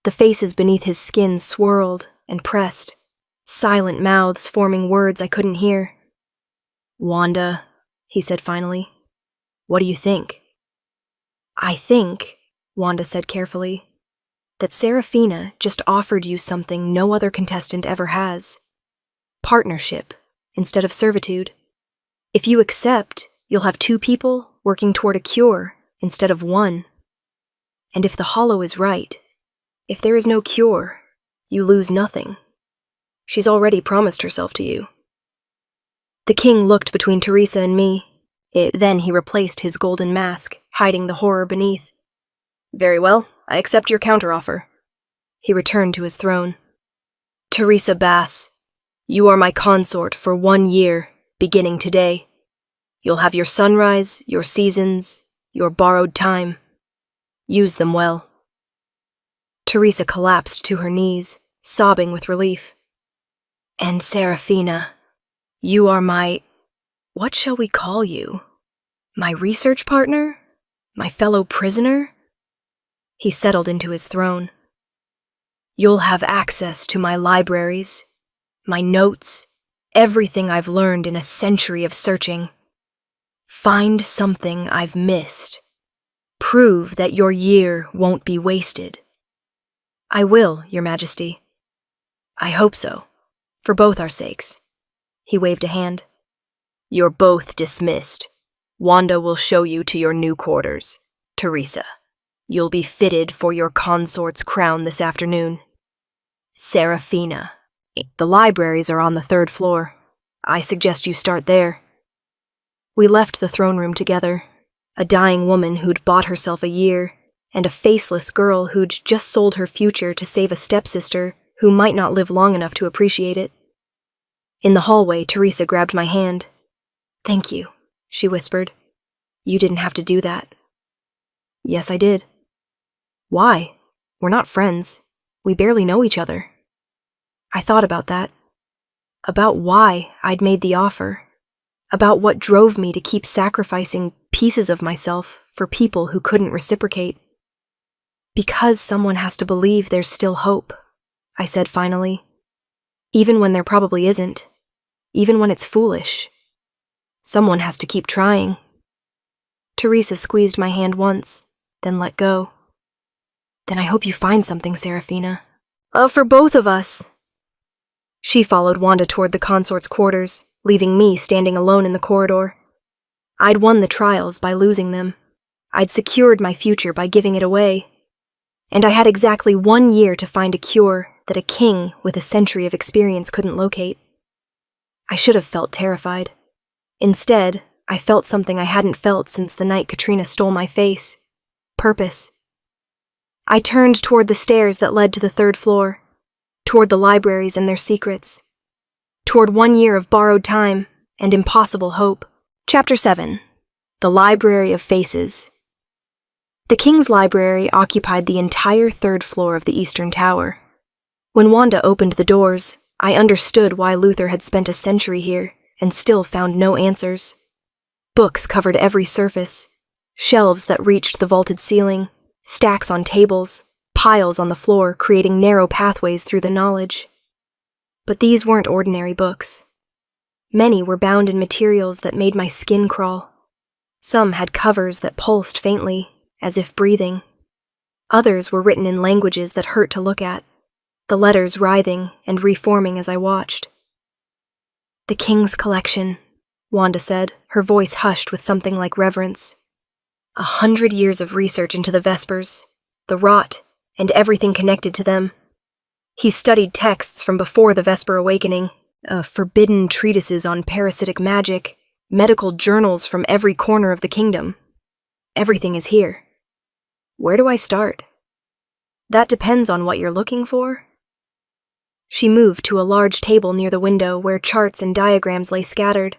The faces beneath his skin swirled and pressed, silent mouths forming words I couldn't hear. Wanda, he said finally, what do you think? I think, Wanda said carefully, that Seraphina just offered you something no other contestant ever has. Partnership instead of servitude. If you accept, you'll have 2 people working toward a cure instead of 1. And if the hollow is right, if there is no cure, you lose nothing. She's already promised herself to you. The king looked between Teresa and me. Then he replaced his golden mask, hiding the horror beneath. Very well, I accept your counteroffer. He returned to his throne. Teresa Bass, you are my consort for 1 year, beginning today. You'll have your sunrise, your seasons, your borrowed time. Use them well. Teresa collapsed to her knees, sobbing with relief. And Seraphina, you are my... what shall we call you? My research partner? My fellow prisoner? He settled into his throne. You'll have access to my libraries, my notes, everything I've learned in a century of searching. Find something I've missed. Prove that your year won't be wasted. I will, Your Majesty. I hope so, for both our sakes. He waved a hand. You're both dismissed. Wanda will show you to your new quarters. Teresa. You'll be fitted for your consort's crown this afternoon. Serafina. The libraries are on the 3rd floor. I suggest you start there. We left the throne room together. A dying woman who'd bought herself a year, and a faceless girl who'd just sold her future to save a stepsister who might not live long enough to appreciate it. In the hallway, Teresa grabbed my hand. "Thank you," she whispered. "You didn't have to do that." "Yes, I did." "Why? We're not friends. We barely know each other." I thought about that. About why I'd made the offer. About what drove me to keep sacrificing pieces of myself for people who couldn't reciprocate. "Because someone has to believe there's still hope," I said finally. "Even when there probably isn't. Even when it's foolish. Someone has to keep trying." Teresa squeezed my hand once, then let go. "Then I hope you find something, Serafina. For both of us." She followed Wanda toward the consort's quarters, leaving me standing alone in the corridor. I'd won the trials by losing them. I'd secured my future by giving it away. And I had exactly 1 year to find a cure that a king with a century of experience couldn't locate. I should have felt terrified. Instead, I felt something I hadn't felt since the night Katrina stole my face. Purpose. I turned toward the stairs that led to the 3rd floor, toward the libraries and their secrets, toward 1 year of borrowed time and impossible hope. Chapter 7. The Library of Faces. The King's Library occupied the entire 3rd floor of the Eastern Tower. When Wanda opened the doors, I understood why Luther had spent a century here and still found no answers. Books covered every surface, shelves that reached the vaulted ceiling, stacks on tables, piles on the floor creating narrow pathways through the knowledge. But these weren't ordinary books. Many were bound in materials that made my skin crawl. Some had covers that pulsed faintly, as if breathing. Others were written in languages that hurt to look at, the letters writhing and reforming as I watched. "The King's collection," Wanda said, her voice hushed with something like reverence. 100 years of research into the Vespers, the rot, and everything connected to them. He studied texts from before the Vesper Awakening, forbidden treatises on parasitic magic, medical journals from every corner of the kingdom. Everything is here. Where do I start? That depends on what you're looking for. She moved to a large table near the window where charts and diagrams lay scattered.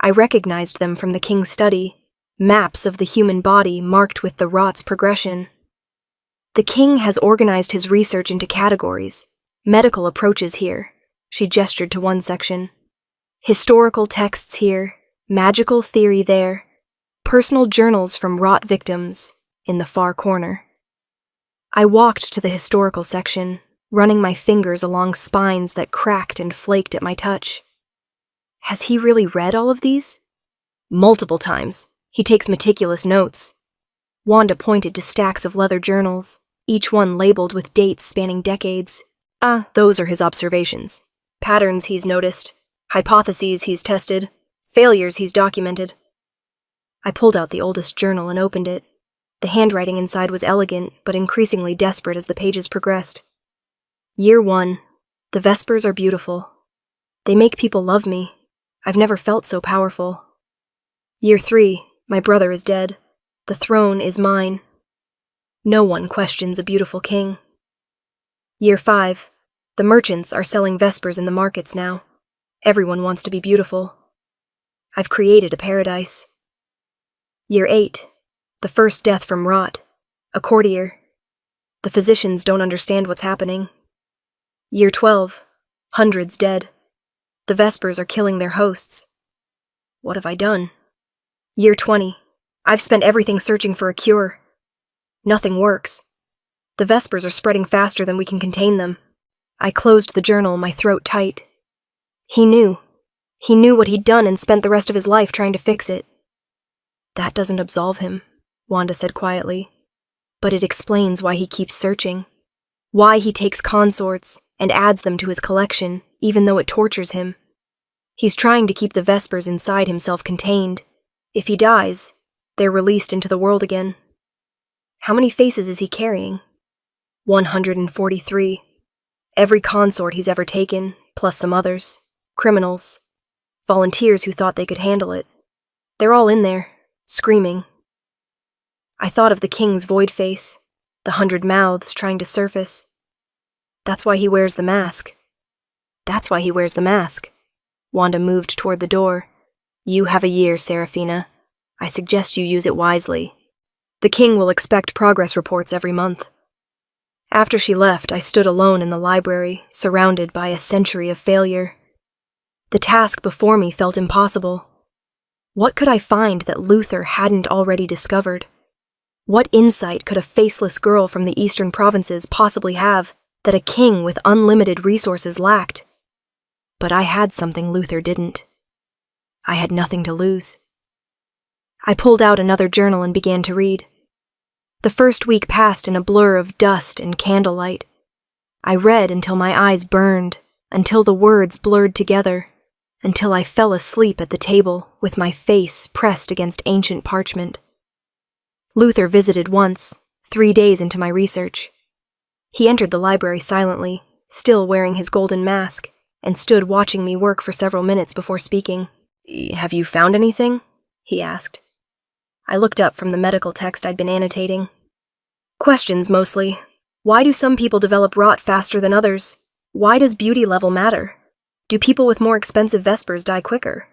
I recognized them from the King's study, maps of the human body marked with the rot's progression. The King has organized his research into categories. Medical approaches here. She gestured to one section. Historical texts here, magical theory there, personal journals from rot victims in the far corner. I walked to the historical section, running my fingers along spines that cracked and flaked at my touch. Has he really read all of these? Multiple times. He takes meticulous notes. Wanda pointed to stacks of leather journals, each one labeled with dates spanning decades. Those are his observations. Patterns he's noticed, hypotheses he's tested, failures he's documented. I pulled out the oldest journal and opened it. The handwriting inside was elegant, but increasingly desperate as the pages progressed. Year 1. The Vespers are beautiful. They make people love me. I've never felt so powerful. Year 3. My brother is dead. The throne is mine. No one questions a beautiful king. Year 5. The merchants are selling Vespers in the markets now. Everyone wants to be beautiful. I've created a paradise. Year 8. The first death from rot. A courtier. The physicians don't understand what's happening. Year 12. Hundreds dead. The Vespers are killing their hosts. What have I done? Year 20. I've spent everything searching for a cure. Nothing works. The Vespers are spreading faster than we can contain them. I closed the journal, my throat tight. He knew. He knew what he'd done and spent the rest of his life trying to fix it. That doesn't absolve him, Wanda said quietly. But it explains why he keeps searching. Why he takes consorts and adds them to his collection, even though it tortures him. He's trying to keep the Vespers inside himself contained. If he dies, they're released into the world again. How many faces is he carrying? 143. Every consort he's ever taken, plus some others. Criminals. Volunteers who thought they could handle it. They're all in there, screaming. I thought of the king's void face, the 100 mouths trying to surface. That's why he wears the mask. That's why he wears the mask. Wanda moved toward the door. You have a year, Seraphina. I suggest you use it wisely. The king will expect progress reports every month. After she left, I stood alone in the library, surrounded by a century of failure. The task before me felt impossible. What could I find that Luther hadn't already discovered? What insight could a faceless girl from the eastern provinces possibly have that a king with unlimited resources lacked? But I had something Luther didn't. I had nothing to lose. I pulled out another journal and began to read. The first week passed in a blur of dust and candlelight. I read until my eyes burned, until the words blurred together, until I fell asleep at the table with my face pressed against ancient parchment. Luther visited once, 3 days into my research. He entered the library silently, still wearing his golden mask, and stood watching me work for several minutes before speaking. Have you found anything? He asked. I looked up from the medical text I'd been annotating. Questions, mostly. Why do some people develop rot faster than others? Why does beauty level matter? Do people with more expensive Vespers die quicker?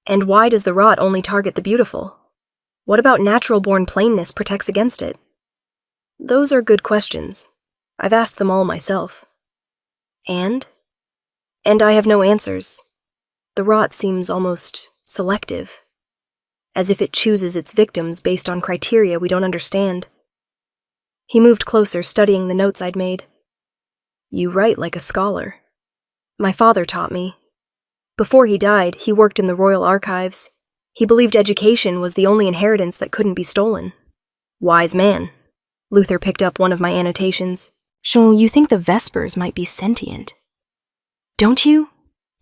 And why does the rot only target the beautiful? What about natural-born plainness protects against it? Those are good questions. I've asked them all myself. And I have no answers. The rot seems almost selective, as if it chooses its victims based on criteria we don't understand. He moved closer, studying the notes I'd made. You write like a scholar. My father taught me. Before he died, he worked in the royal archives. He believed education was the only inheritance that couldn't be stolen. Wise man. Luther picked up one of my annotations. So you think the Vespers might be sentient? Don't you?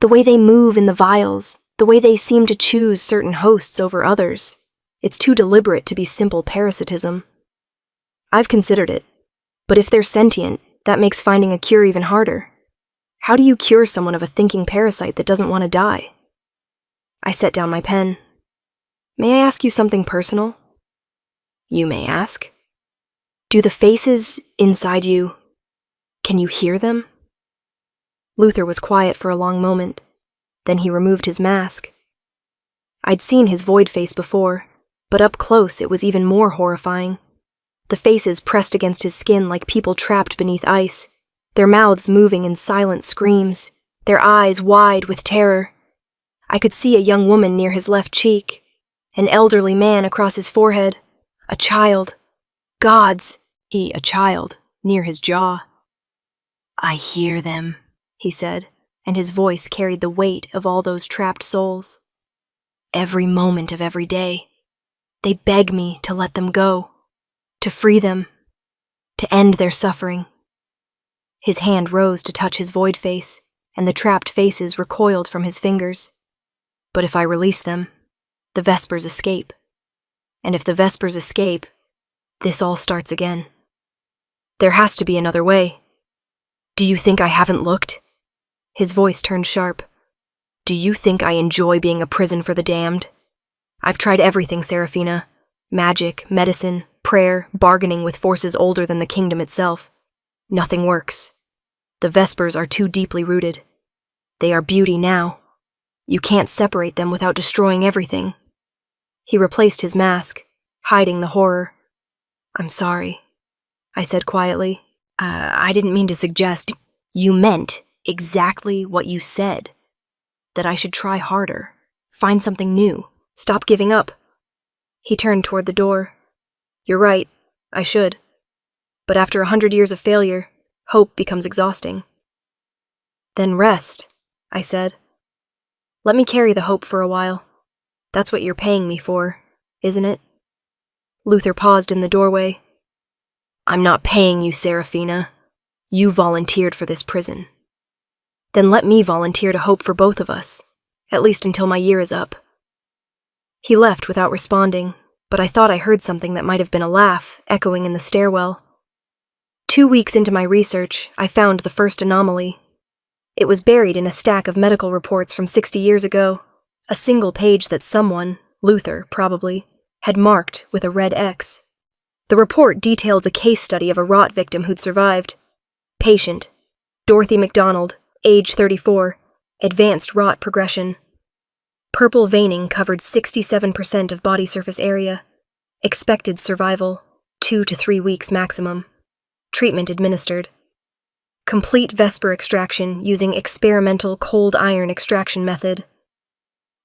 The way they move in the vials, the way they seem to choose certain hosts over others. It's too deliberate to be simple parasitism. I've considered it. But if they're sentient, that makes finding a cure even harder. How do you cure someone of a thinking parasite that doesn't want to die? I set down my pen. May I ask you something personal? You may ask. Do the faces inside you, can you hear them? Luther was quiet for a long moment. Then he removed his mask. I'd seen his void face before, but up close it was even more horrifying. The faces pressed against his skin like people trapped beneath ice, their mouths moving in silent screams, their eyes wide with terror. I could see a young woman near his left cheek, an elderly man across his forehead, a child. Gods! A child, near his jaw. I hear them, he said, and his voice carried the weight of all those trapped souls. Every moment of every day, they beg me to let them go, to free them, to end their suffering. His hand rose to touch his void face, and the trapped faces recoiled from his fingers. But if I release them, the Vespers escape. And if the Vespers escape, this all starts again. There has to be another way. Do you think I haven't looked? His voice turned sharp. Do you think I enjoy being a prison for the damned? I've tried everything, Seraphina. Magic, medicine, prayer, bargaining with forces older than the kingdom itself. Nothing works. The Vespers are too deeply rooted. They are beauty now. You can't separate them without destroying everything. He replaced his mask, hiding the horror. I'm sorry, I said quietly. I didn't mean to suggest. You meant exactly what you said. That I should try harder, find something new, stop giving up. He turned toward the door. You're right, I should. But after 100 years of failure, hope becomes exhausting. Then rest, I said. Let me carry the hope for a while. That's what you're paying me for, isn't it? Luther paused in the doorway. I'm not paying you, Seraphina. You volunteered for this prison. Then let me volunteer to hope for both of us, at least until my year is up. He left without responding, but I thought I heard something that might have been a laugh echoing in the stairwell. 2 weeks into my research, I found the first anomaly. It was buried in a stack of medical reports from 60 years ago, a single page that someone, Luther probably, had marked with a red X. The report details a case study of a rot victim who'd survived. Patient, Dorothy McDonald, age 34, advanced rot progression. Purple veining covered 67% of body surface area. Expected survival, 2 to 3 weeks maximum. Treatment administered. Complete Vesper extraction using experimental cold iron extraction method.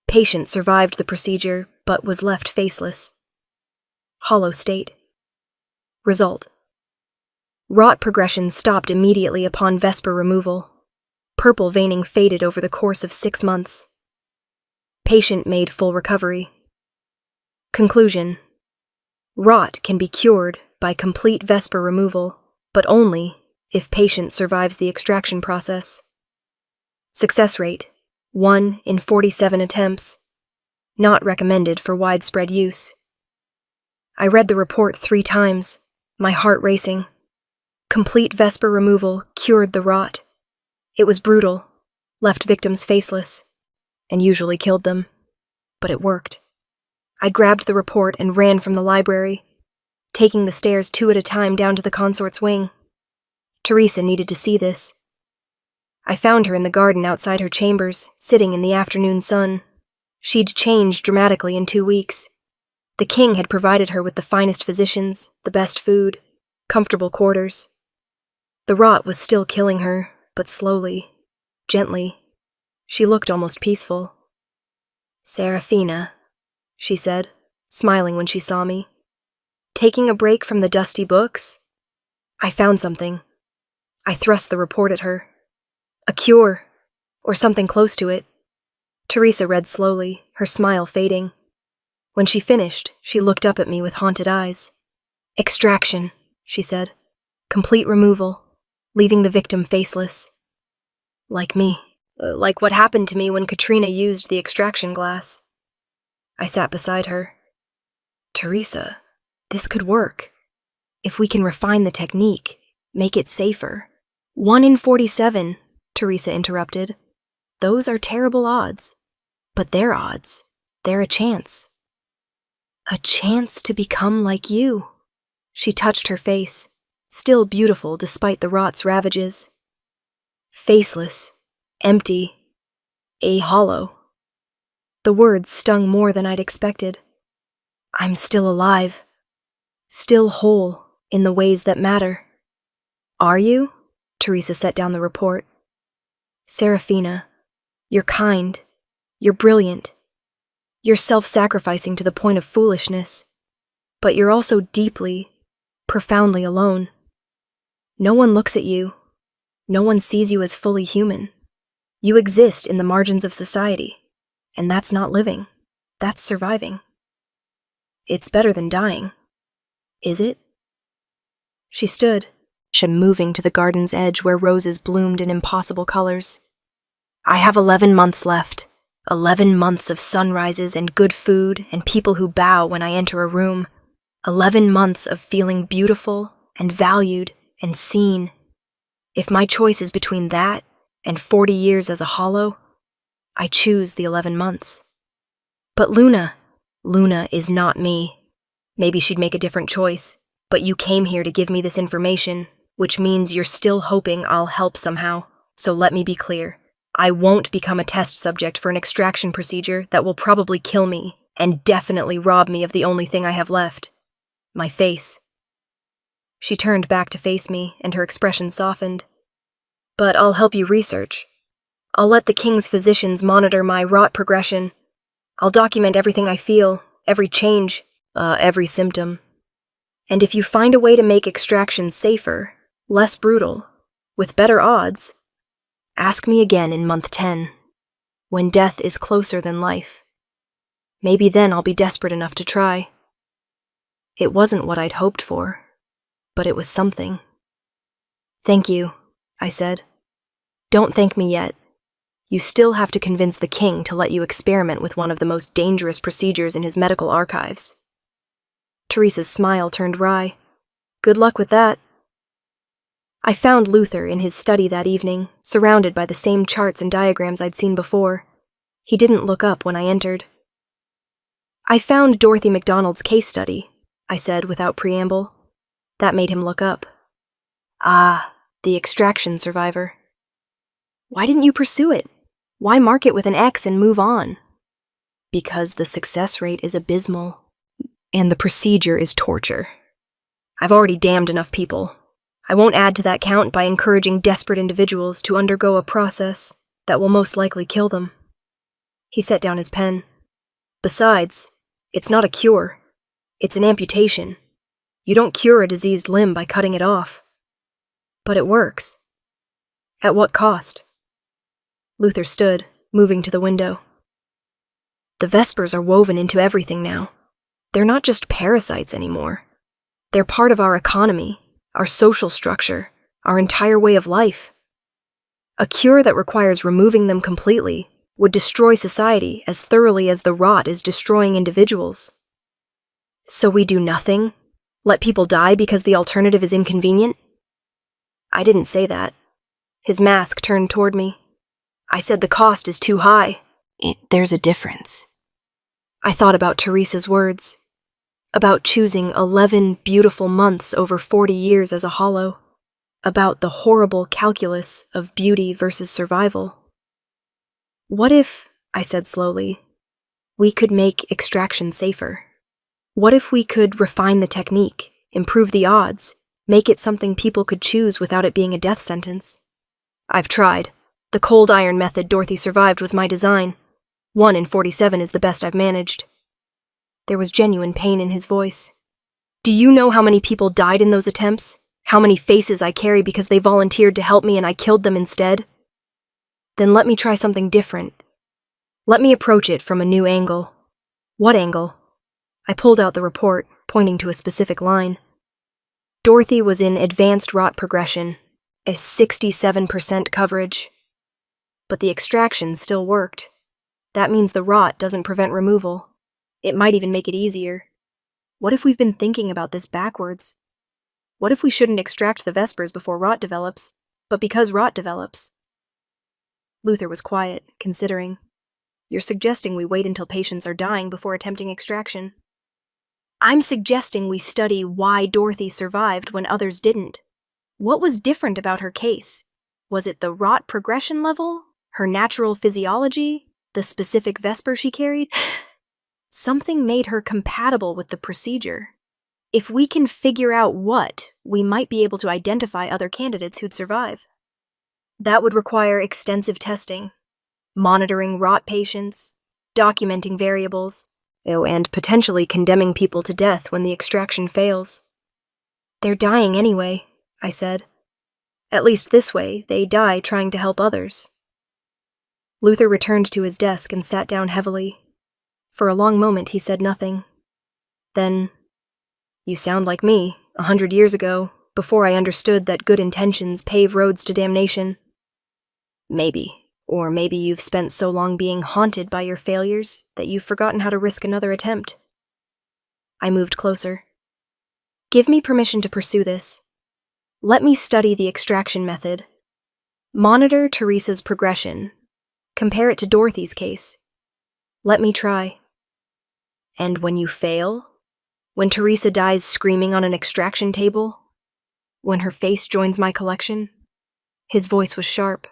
Patient survived the procedure, but was left faceless. Hollow state. Result. Rot progression stopped immediately upon Vesper removal. Purple veining faded over the course of 6 months. Patient made full recovery. Conclusion. Rot can be cured by complete Vesper removal, but only if patient survives the extraction process. Success rate, 1 in 47 attempts. Not recommended for widespread use. I read the report 3 times, my heart racing. Complete Vesper removal cured the rot. It was brutal, left victims faceless, and usually killed them. But it worked. I grabbed the report and ran from the library, taking the stairs 2 at a time down to the consort's wing. Teresa needed to see this. I found her in the garden outside her chambers, sitting in the afternoon sun. She'd changed dramatically in 2 weeks. The king had provided her with the finest physicians, the best food, comfortable quarters. The rot was still killing her, but slowly, gently. She looked almost peaceful. "Serafina," she said, smiling when she saw me. "Taking a break from the dusty books?" I found something. I thrust the report at her. A cure, or something close to it. Teresa read slowly, her smile fading. When she finished, she looked up at me with haunted eyes. "Extraction," she said. "Complete removal, leaving the victim faceless. Like me. Like what happened to me when Katrina used the extraction glass." I sat beside her. "Teresa, this could work. If we can refine the technique, make it safer." 1 in 47, Teresa interrupted. "Those are terrible odds. But they're odds. They're a chance." "A chance to become like you." She touched her face, still beautiful despite the rot's ravages. Faceless, empty, a hollow. The words stung more than I'd expected. I'm still alive, still whole in the ways that matter. "Are you?" Teresa set down the report. "Serafina, you're kind, you're brilliant, you're self-sacrificing to the point of foolishness, but you're also deeply, profoundly alone. No one looks at you. No one sees you as fully human. You exist in the margins of society, and that's not living. That's surviving. It's better than dying. Is it?" She stood, moving to the garden's edge where roses bloomed in impossible colors. "I have 11 months left. 11 months of sunrises and good food and people who bow when I enter a room. 11 months of feeling beautiful and valued and seen. If my choice is between that and 40 years as a hollow, I choose the 11 months. But Luna is not me. Maybe she'd make a different choice, but you came here to give me this information, which means you're still hoping I'll help somehow. So let me be clear. I won't become a test subject for an extraction procedure that will probably kill me and definitely rob me of the only thing I have left. My face." She turned back to face me, and her expression softened. "But I'll help you research. I'll let the king's physicians monitor my rot progression. I'll document everything I feel, every change, every symptom. And if you find a way to make extraction safer, less brutal, with better odds, ask me again in month 10, when death is closer than life. Maybe then I'll be desperate enough to try." It wasn't what I'd hoped for, but it was something. "Thank you," I said. "Don't thank me yet. You still have to convince the king to let you experiment with one of the most dangerous procedures in his medical archives." Teresa's smile turned wry. Good luck with that. I found Luther in his study that evening, surrounded by the same charts and diagrams I'd seen before. He didn't look up when I entered. I found Dorothy MacDonald's case study, I said without preamble. That made him look up. Ah, the extraction survivor. Why didn't you pursue it? Why mark it with an X and move on? Because the success rate is abysmal, and the procedure is torture. I've already damned enough people. I won't add to that count by encouraging desperate individuals to undergo a process that will most likely kill them. He set down his pen. Besides, it's not a cure. It's an amputation. You don't cure a diseased limb by cutting it off. But it works. At what cost? Luther stood, moving to the window. The Vespers are woven into everything now. They're not just parasites anymore. They're part of our economy, our social structure, our entire way of life. A cure that requires removing them completely would destroy society as thoroughly as the rot is destroying individuals. So we do nothing? Let people die because the alternative is inconvenient? I didn't say that. His mask turned toward me. I said the cost is too high. There's a difference. I thought about Teresa's words. About choosing 11 beautiful months over 40 years as a hollow. About the horrible calculus of beauty versus survival. What if, I said slowly, we could make extraction safer? What if we could refine the technique, improve the odds, make it something people could choose without it being a death sentence? I've tried. The cold iron method Dorothy survived was my design. 1 in 47 is the best I've managed. There was genuine pain in his voice. Do you know how many people died in those attempts? How many faces I carry because they volunteered to help me and I killed them instead? Then let me try something different. Let me approach it from a new angle. What angle? I pulled out the report, pointing to a specific line. Dorothy was in advanced rot progression, a 67% coverage. But the extraction still worked. That means the rot doesn't prevent removal. It might even make it easier. What if we've been thinking about this backwards? What if we shouldn't extract the Vespers before rot develops, but because rot develops? Luther was quiet, considering. You're suggesting we wait until patients are dying before attempting extraction. I'm suggesting we study why Dorothy survived when others didn't. What was different about her case? Was it the rot progression level? Her natural physiology? The specific Vesper she carried? Something made her compatible with the procedure. If we can figure out what, we might be able to identify other candidates who'd survive. That would require extensive testing, monitoring rot patients, documenting variables, and potentially condemning people to death when the extraction fails. They're dying anyway, I said. At least this way, they die trying to help others. Luther returned to his desk and sat down heavily. For a long moment he said nothing. Then, you sound like me, 100 years ago, before I understood that good intentions pave roads to damnation. Maybe, or maybe you've spent so long being haunted by your failures that you've forgotten how to risk another attempt. I moved closer. Give me permission to pursue this. Let me study the extraction method. Monitor Teresa's progression. Compare it to Dorothy's case. Let me try. And when you fail? When Teresa dies screaming on an extraction table? When her face joins my collection? His voice was sharp.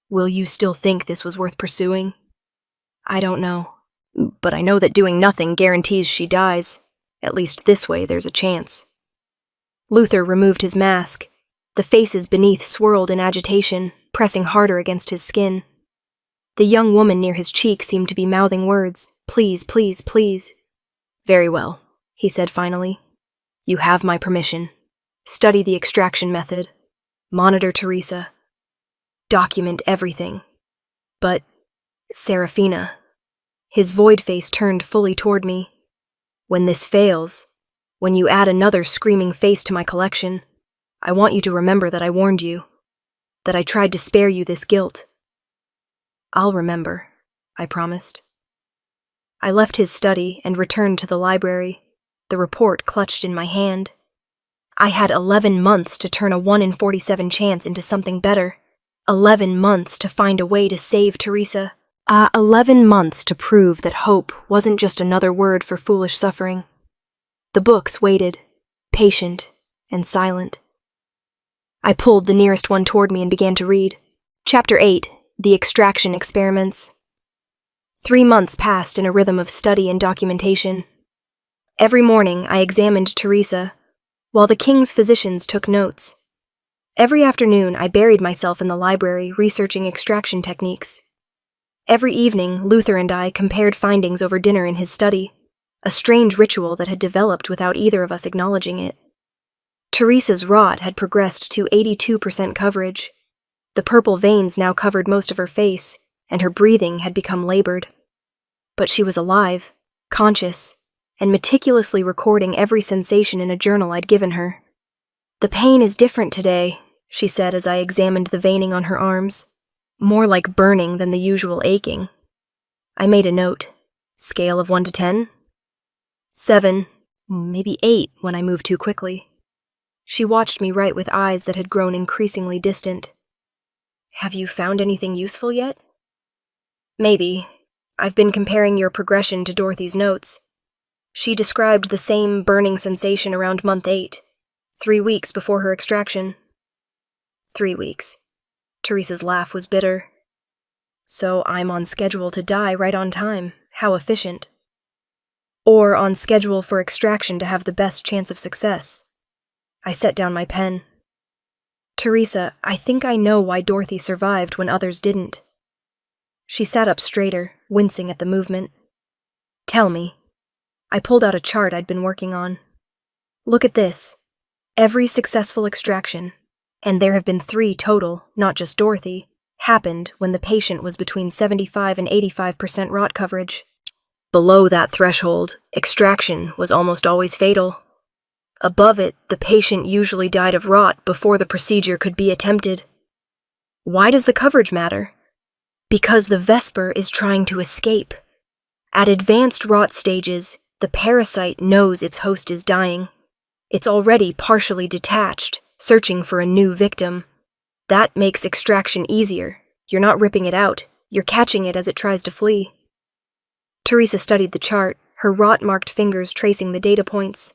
Will you still think this was worth pursuing? I don't know. But I know that doing nothing guarantees she dies. At least this way there's a chance. Luther removed his mask. The faces beneath swirled in agitation, pressing harder against his skin. The young woman near his cheek seemed to be mouthing words. Please, please, please. Very well, he said finally. You have my permission. Study the extraction method. Monitor Teresa. Document everything. But, Serafina. His void face turned fully toward me. When this fails, when you add another screaming face to my collection, I want you to remember that I warned you, that I tried to spare you this guilt. I'll remember, I promised. I left his study and returned to the library. the report clutched in my hand. I had 11 months to turn a 1 in 47 chance into something better. 11 months to find a way to save Teresa. 11 months to prove that hope wasn't just another word for foolish suffering. The books waited, patient and silent. I pulled the nearest one toward me and began to read. Chapter 8, The Extraction Experiments. 3 months passed in a rhythm of study and documentation. Every morning I examined Teresa, while the king's physicians took notes. Every afternoon I buried myself in the library researching extraction techniques. Every evening Luther and I compared findings over dinner in his study, a strange ritual that had developed without either of us acknowledging it. Teresa's rot had progressed to 82% coverage. The purple veins now covered most of her face, and her breathing had become labored. But she was alive, conscious, and meticulously recording every sensation in a journal I'd given her. "The pain is different today," she said as I examined the veining on her arms. "More like burning than the usual aching." I made a note. Scale of 1 to 10? 7, maybe 8 when I moved too quickly. She watched me write with eyes that had grown increasingly distant. "Have you found anything useful yet?" "Maybe. I've been comparing your progression to Dorothy's notes. She described the same burning sensation around month 8, 3 weeks before her extraction." 3 weeks. Teresa's laugh was bitter. "So I'm on schedule to die right on time. How efficient." "Or on schedule for extraction to have the best chance of success." I set down my pen. "Teresa, I think I know why Dorothy survived when others didn't." She sat up straighter, wincing at the movement. "Tell me." I pulled out a chart I'd been working on. "Look at this. Every successful extraction, and there have been 3 total, not just Dorothy, happened when the patient was between 75 and 85% rot coverage. Below that threshold, extraction was almost always fatal. Above it, the patient usually died of rot before the procedure could be attempted. Why does the coverage matter? Because the Vesper is trying to escape. At advanced rot stages, the parasite knows its host is dying. It's already partially detached, searching for a new victim. That makes extraction easier. You're not ripping it out, you're catching it as it tries to flee." Teresa studied the chart, her rot-marked fingers tracing the data points.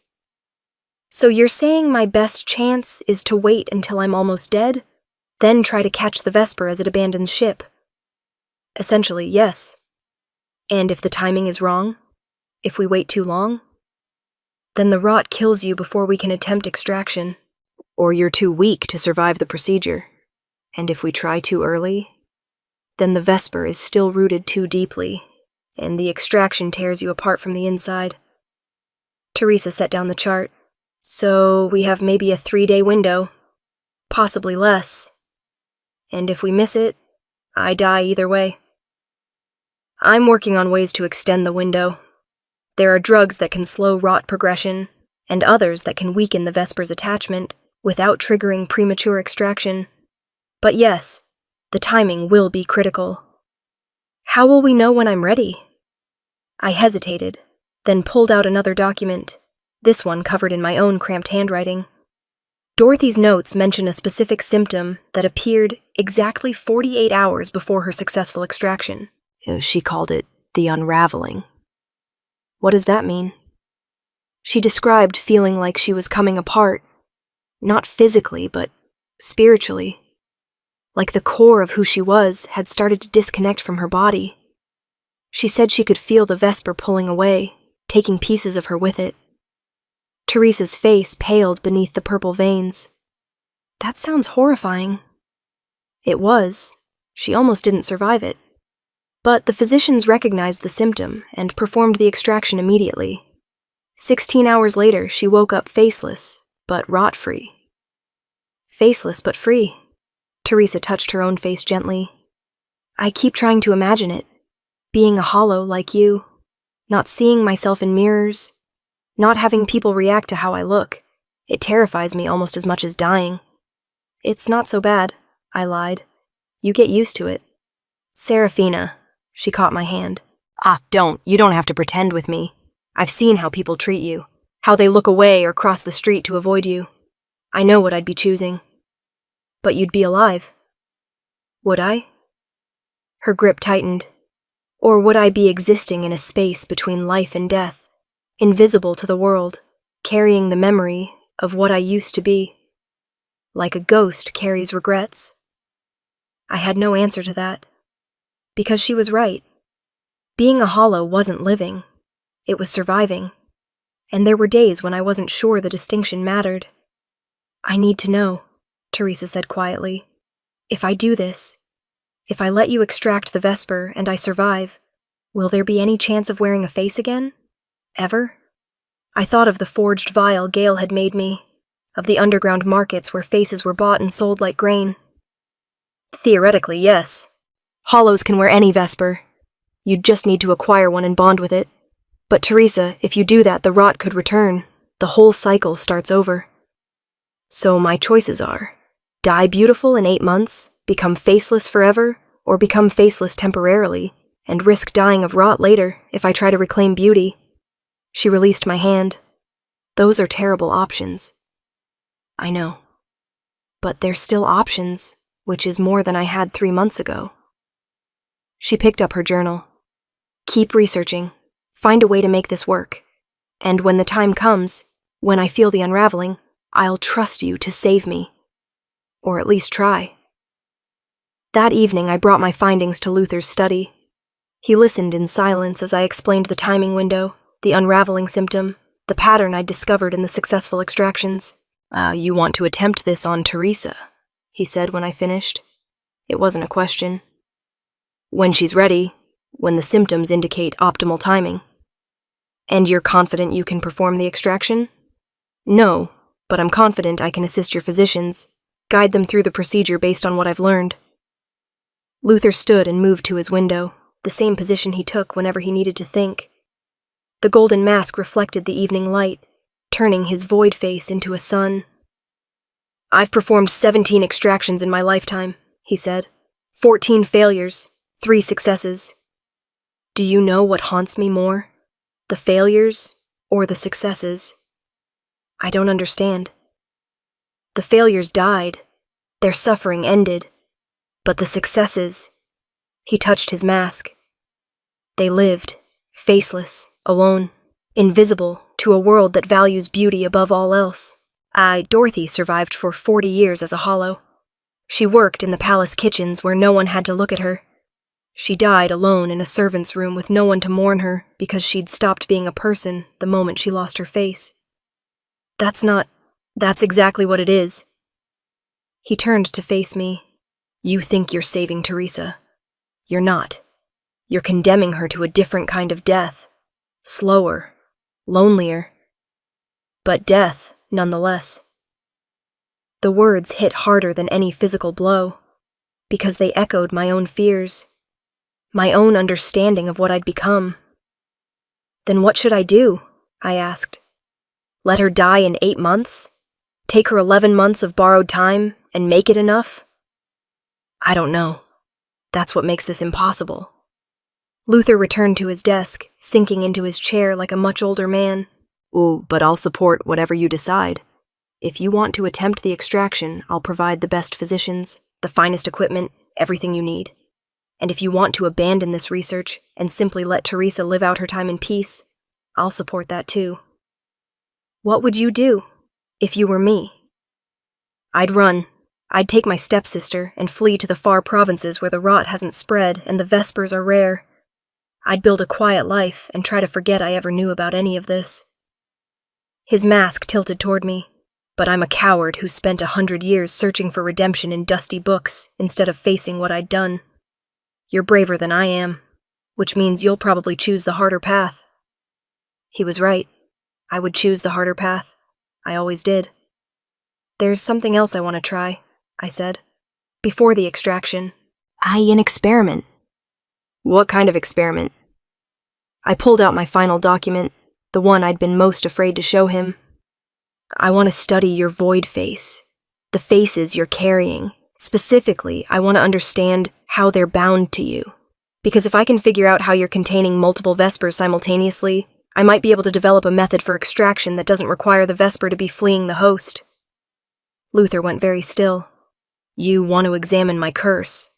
"So you're saying my best chance is to wait until I'm almost dead, then try to catch the Vesper as it abandons ship?" "Essentially, yes." "And if the timing is wrong? If we wait too long?" "Then the rot kills you before we can attempt extraction. Or you're too weak to survive the procedure. And if we try too early, then the Vesper is still rooted too deeply, and the extraction tears you apart from the inside." Teresa set down the chart. "So we have maybe a 3-day window, possibly less. And if we miss it, I die either way." "I'm working on ways to extend the window. There are drugs that can slow rot progression, and others that can weaken the Vesper's attachment without triggering premature extraction. But yes, the timing will be critical." "How will we know when I'm ready?" I hesitated, then pulled out another document, this one covered in my own cramped handwriting. Dorothy's notes mention a specific symptom that appeared exactly 48 hours before her successful extraction. She called it the unraveling. What does that mean? She described feeling like she was coming apart, not physically, but spiritually. Like the core of who she was had started to disconnect from her body. She said she could feel the Vesper pulling away, taking pieces of her with it. Teresa's face paled beneath the purple veins. That sounds horrifying. It was. She almost didn't survive it. But the physicians recognized the symptom and performed the extraction immediately. 16 hours later, she woke up faceless, but rot-free. Faceless but free. Teresa touched her own face gently. "I keep trying to imagine it, being a hollow like you, not seeing myself in mirrors, not having people react to how I look. It terrifies me almost as much as dying." "It's not so bad," I lied. "You get used to it." "Serafina," she caught my hand. You don't have to pretend with me. I've seen how people treat you. how they look away or cross the street to avoid you. I know what I'd be choosing. But you'd be alive. Would I? Her grip tightened. Or would I be existing in a space between life and death, invisible to the world, carrying the memory of what I used to be, like a ghost carries regrets? I had no answer to that, because she was right. Being a hollow wasn't living, it was surviving, and there were days when I wasn't sure the distinction mattered. I need to know, Teresa said quietly. If I do this, if I let you extract the Vesper and I survive, will there be any chance of wearing a face again? Ever? I thought of the forged vial Gale had made me, of the underground markets where faces were bought and sold like grain. Theoretically, yes. Hollows can wear any Vesper. You'd just need to acquire one and bond with it. But Teresa, if you do that, the rot could return. The whole cycle starts over. So my choices are: die beautiful in 8 months, become faceless forever, or become faceless temporarily, and risk dying of rot later if I try to reclaim beauty. She released my hand. Those are terrible options. I know. But they're still options, which is more than I had 3 months ago. She picked up her journal. Keep researching. Find a way to make this work. And when the time comes, when I feel the unraveling, I'll trust you to save me. Or at least try. That evening, I brought my findings to Luther's study. He listened in silence as I explained the timing window, the unraveling symptom, the pattern I'd discovered in the successful extractions. You want to attempt this on Teresa, he said when I finished. It wasn't a question. When she's ready, when the symptoms indicate optimal timing. And you're confident you can perform the extraction? No, but I'm confident I can assist your physicians, guide them through the procedure based on what I've learned. Luther stood and moved to his window, the same position he took whenever he needed to think. The golden mask reflected the evening light, turning his void face into a sun. I've performed 17 extractions in my lifetime, he said. 14 failures, 3 successes. Do you know what haunts me more? The failures or the successes? I don't understand. The failures died. Their suffering ended. But the successes, he touched his mask. They lived, faceless, alone, invisible to a world that values beauty above all else. Dorothy survived for 40 years as a hollow. She worked in the palace kitchens where no one had to look at her. She died alone in a servant's room with no one to mourn her because she'd stopped being a person the moment she lost her face. That's exactly what it is. He turned to face me. You think you're saving Teresa. You're not. You're condemning her to a different kind of death. Slower. Lonelier. But death, nonetheless. The words hit harder than any physical blow, because they echoed my own fears, my own understanding of what I'd become. Then what should I do? I asked. Let her die in 8 months? Take her 11 months of borrowed time and make it enough? I don't know. That's what makes this impossible. Luther returned to his desk, sinking into his chair like a much older man. Oh, but I'll support whatever you decide. If you want to attempt the extraction, I'll provide the best physicians, the finest equipment, everything you need. And if you want to abandon this research and simply let Teresa live out her time in peace, I'll support that too. What would you do if you were me? I'd run. I'd take my stepsister and flee to the far provinces where the rot hasn't spread and the Vespers are rare. I'd build a quiet life and try to forget I ever knew about any of this. His mask tilted toward me, but I'm a coward who spent 100 years searching for redemption in dusty books instead of facing what I'd done. You're braver than I am, which means you'll probably choose the harder path. He was right. I would choose the harder path. I always did. There's something else I want to try, I said. Before the extraction. An experiment. What kind of experiment? I pulled out my final document, the one I'd been most afraid to show him. I want to study your void face, the faces you're carrying. Specifically, I want to understand how they're bound to you. Because if I can figure out how you're containing multiple Vespers simultaneously, I might be able to develop a method for extraction that doesn't require the Vesper to be fleeing the host. Luther went very still. You want to examine my curse.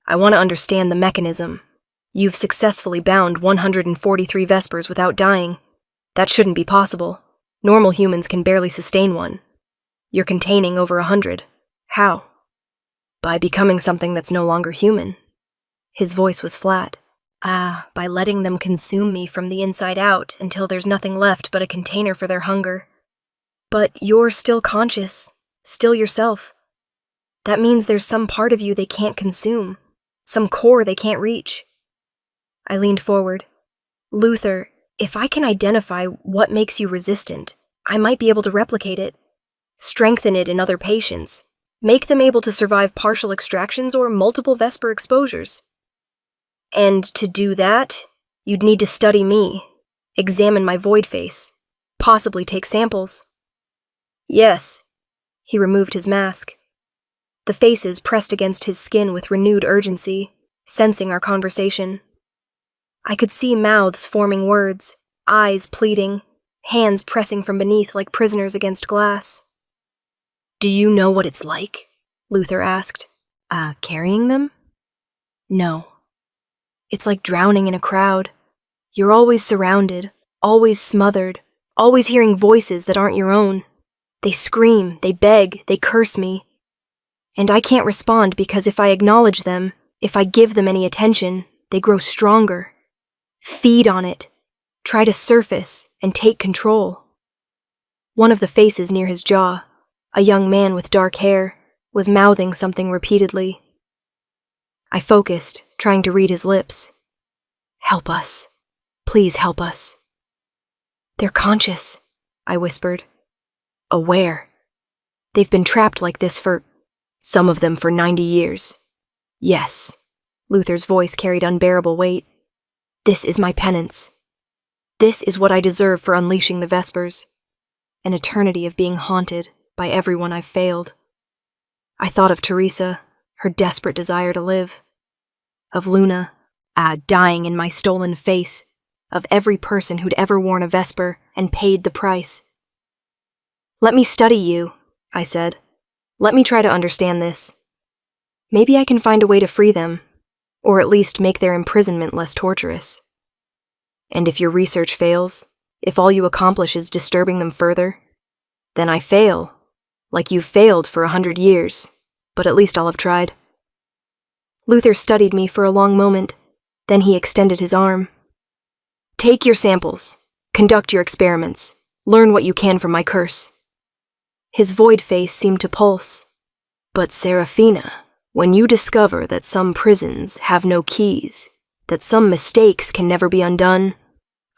I want to understand the mechanism. You've successfully bound 143 Vespers without dying. That shouldn't be possible. Normal humans can barely sustain one. You're containing over 100. How? By becoming something that's no longer human. His voice was flat. By letting them consume me from the inside out until there's nothing left but a container for their hunger. But you're still conscious, still yourself. That means there's some part of you they can't consume, some core they can't reach. I leaned forward. Luther, if I can identify what makes you resistant, I might be able to replicate it, strengthen it in other patients, make them able to survive partial extractions or multiple Vesper exposures. And to do that, you'd need to study me, examine my void face, possibly take samples. Yes. He removed his mask. The faces pressed against his skin with renewed urgency, sensing our conversation. I could see mouths forming words, eyes pleading, hands pressing from beneath like prisoners against glass. Do you know what it's like? Luther asked. Carrying them? No. It's like drowning in a crowd. You're always surrounded, always smothered, always hearing voices that aren't your own. They scream, they beg, they curse me. And I can't respond because if I acknowledge them, if I give them any attention, they grow stronger. Feed on it. Try to surface and take control. One of the faces near his jaw, a young man with dark hair, was mouthing something repeatedly. I focused, trying to read his lips. Help us. Please help us. They're conscious, I whispered. Aware. They've been trapped like this some of them for 90 years. Yes. Luther's voice carried unbearable weight. This is my penance. This is what I deserve for unleashing the Vespers. An eternity of being haunted by everyone I've failed. I thought of Teresa, her desperate desire to live. Of Luna, dying in my stolen face. Of every person who'd ever worn a Vesper and paid the price. Let me study you, I said. Let me try to understand this. Maybe I can find a way to free them, or at least make their imprisonment less torturous. And if your research fails, if all you accomplish is disturbing them further, then I fail, like you've failed for 100 years, but at least I'll have tried. Luther studied me for a long moment, then he extended his arm. Take your samples, conduct your experiments, learn what you can from my curse. His void face seemed to pulse. But Serafina, when you discover that some prisons have no keys, that some mistakes can never be undone,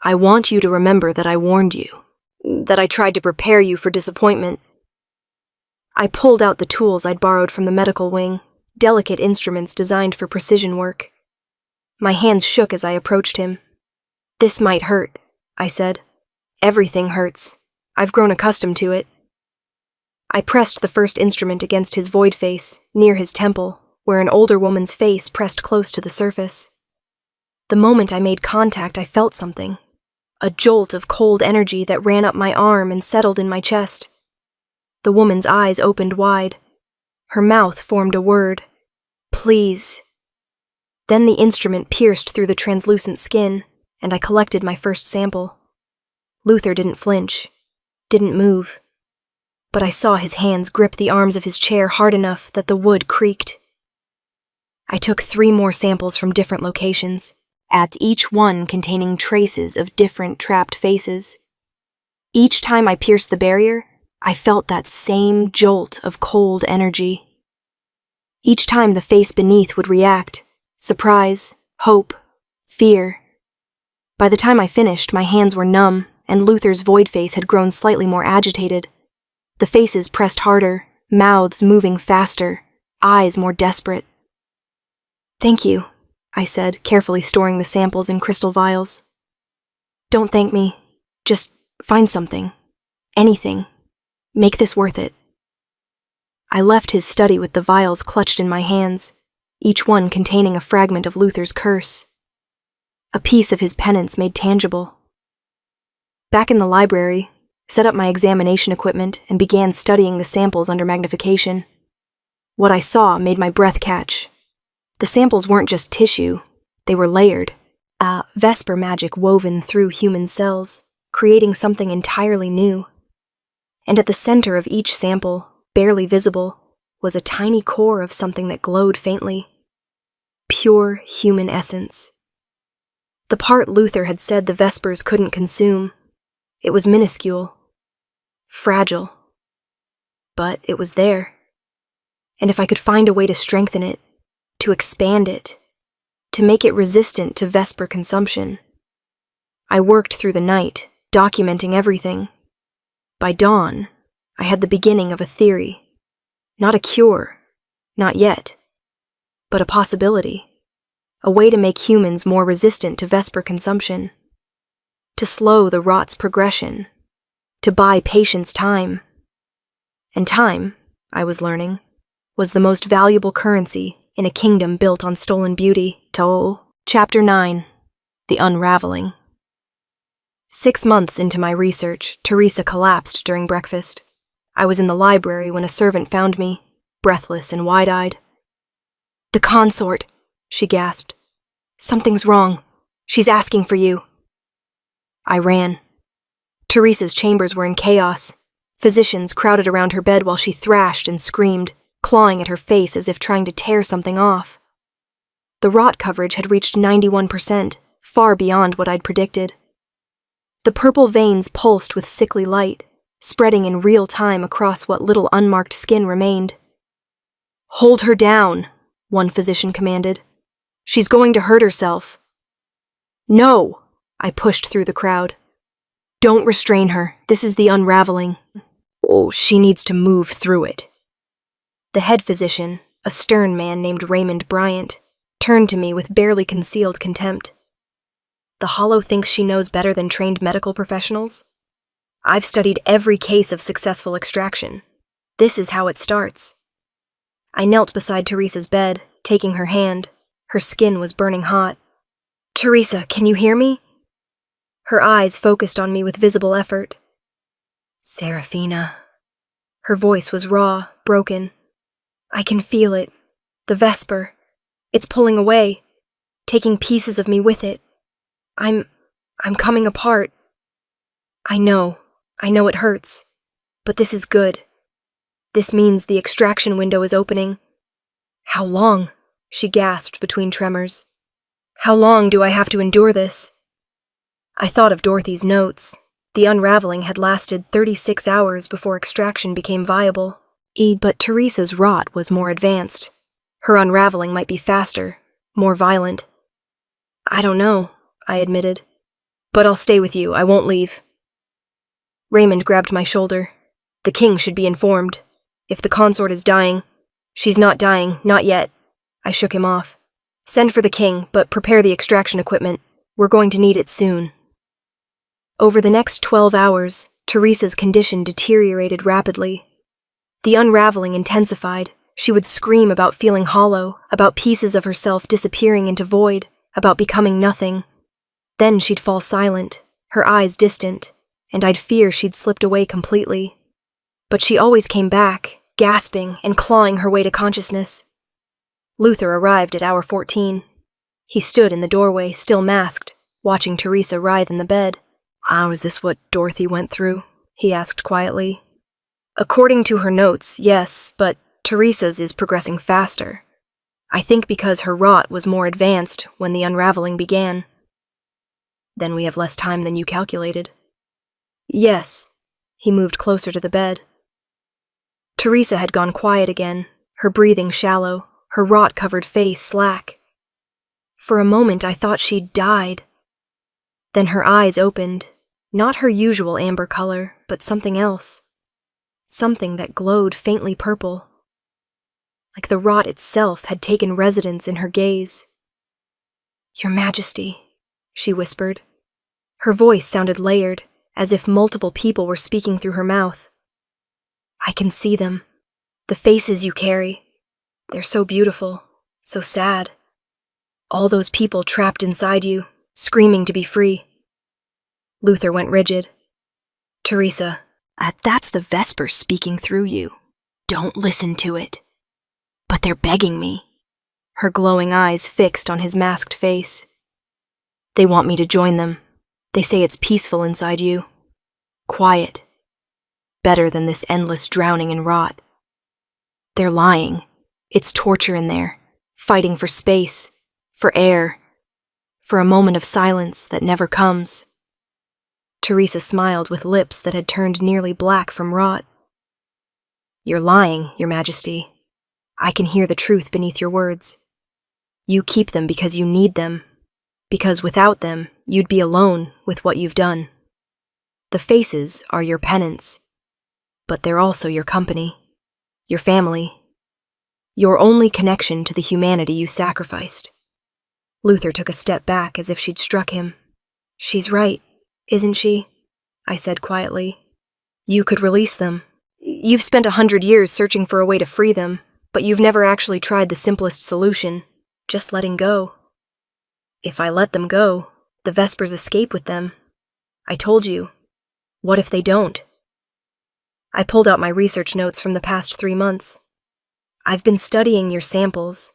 I want you to remember that I warned you, that I tried to prepare you for disappointment. I pulled out the tools I'd borrowed from the medical wing, delicate instruments designed for precision work. My hands shook as I approached him. This might hurt, I said. Everything hurts. I've grown accustomed to it. I pressed the first instrument against his void face, near his temple, where an older woman's face pressed close to the surface. The moment I made contact, I felt something. A jolt of cold energy that ran up my arm and settled in my chest. The woman's eyes opened wide. Her mouth formed a word. Please. Then the instrument pierced through the translucent skin, and I collected my first sample. Luther didn't flinch, didn't move. But I saw his hands grip the arms of his chair hard enough that the wood creaked. I took 3 more samples from different locations, at each one containing traces of different trapped faces. Each time I pierced the barrier, I felt that same jolt of cold energy. Each time the face beneath would react, surprise, hope, fear. By the time I finished, my hands were numb, and Luther's void face had grown slightly more agitated. The faces pressed harder, mouths moving faster, eyes more desperate. Thank you, I said, carefully storing the samples in crystal vials. Don't thank me. Just find something. Anything. Make this worth it. I left his study with the vials clutched in my hands, each one containing a fragment of Luther's curse. A piece of his penance made tangible. Back in the library, set up my examination equipment and began studying the samples under magnification. What I saw made my breath catch. The samples weren't just tissue, they were layered. Vesper magic woven through human cells, creating something entirely new. And at the center of each sample, barely visible, was a tiny core of something that glowed faintly. Pure human essence. The part Luther had said the Vespers couldn't consume. It was minuscule. Fragile. But it was there. And if I could find a way to strengthen it, to expand it, to make it resistant to Vesper consumption. I worked through the night, documenting everything. By dawn, I had the beginning of a theory. Not a cure, not yet, but a possibility. A way to make humans more resistant to Vesper consumption. To slow the rot's progression. To buy patience time. And time, I was learning, was the most valuable currency in a kingdom built on stolen beauty. Chapter 9. The Unraveling. 6 months into my research, Teresa collapsed during breakfast. I was in the library when a servant found me, breathless and wide-eyed. "The consort," she gasped. "Something's wrong. She's asking for you." I ran. Teresa's chambers were in chaos. Physicians crowded around her bed while she thrashed and screamed, clawing at her face as if trying to tear something off. The rot coverage had reached 91%, far beyond what I'd predicted. The purple veins pulsed with sickly light, spreading in real time across what little unmarked skin remained. "Hold her down," one physician commanded. "She's going to hurt herself." "No," I pushed through the crowd. "Don't restrain her. This is the unraveling. Oh, she needs to move through it." The head physician, a stern man named Raymond Bryant, turned to me with barely concealed contempt. "The Hollow thinks she knows better than trained medical professionals? I've studied every case of successful extraction. This is how it starts." I knelt beside Teresa's bed, taking her hand. Her skin was burning hot. "Teresa, can you hear me?" Her eyes focused on me with visible effort. "Serafina." Her voice was raw, broken. "I can feel it. The Vesper. It's pulling away, taking pieces of me with it. I'm coming apart. I know it hurts, but this is good. This means the extraction window is opening." "How long?" she gasped between tremors. "How long do I have to endure this?" I thought of Dorothy's notes. The unraveling had lasted 36 hours before extraction became viable. But Teresa's rot was more advanced. Her unraveling might be faster, more violent. "I don't know," I admitted. "But I'll stay with you. I won't leave." Raymond grabbed my shoulder. "The king should be informed. If the consort is dying..." "She's not dying, not yet." I shook him off. "Send for the king, but prepare the extraction equipment. We're going to need it soon." Over the next 12 hours, Teresa's condition deteriorated rapidly. The unraveling intensified. She would scream about feeling hollow, about pieces of herself disappearing into void, about becoming nothing. Then she'd fall silent, her eyes distant, and I'd fear she'd slipped away completely. But she always came back, gasping and clawing her way to consciousness. Luther arrived at hour 14. He stood in the doorway, still masked, watching Teresa writhe in the bed. "Is this what Dorothy went through?" he asked quietly. "According to her notes, yes, but Teresa's is progressing faster. I think because her rot was more advanced when the unraveling began." "Then we have less time than you calculated." "Yes." He moved closer to the bed. Teresa had gone quiet again, her breathing shallow, her rot-covered face slack. For a moment I thought she'd died. Then her eyes opened, not her usual amber color, but something else. Something that glowed faintly purple. Like the rot itself had taken residence in her gaze. "Your Majesty," she whispered. Her voice sounded layered, as if multiple people were speaking through her mouth. "I can see them. The faces you carry. They're so beautiful, so sad. All those people trapped inside you, screaming to be free." Luther went rigid, Teresa, that's the Vesper speaking through you. Don't listen to it. But they're begging me. Her glowing eyes fixed on his masked face. They want me to join them. They say it's peaceful inside you. Quiet. Better than this endless drowning in rot. They're lying. It's torture in there, fighting for space, for air, for a moment of silence that never comes. Teresa smiled with lips that had turned nearly black from rot. You're lying, Your Majesty. I can hear the truth beneath your words. You keep them because you need them, because without them, you'd be alone with what you've done. The faces are your penance, but they're also your company, your family, your only connection to the humanity you sacrificed. Luther took a step back as if she'd struck him. She's right, isn't she? I said quietly. You could release them. You've spent 100 years searching for a way to free them, but you've never actually tried the simplest solution, just letting go. If I let them go, the Vespers escape with them. I told you. What if they don't? I pulled out my research notes from the past 3 months. I've been studying your samples.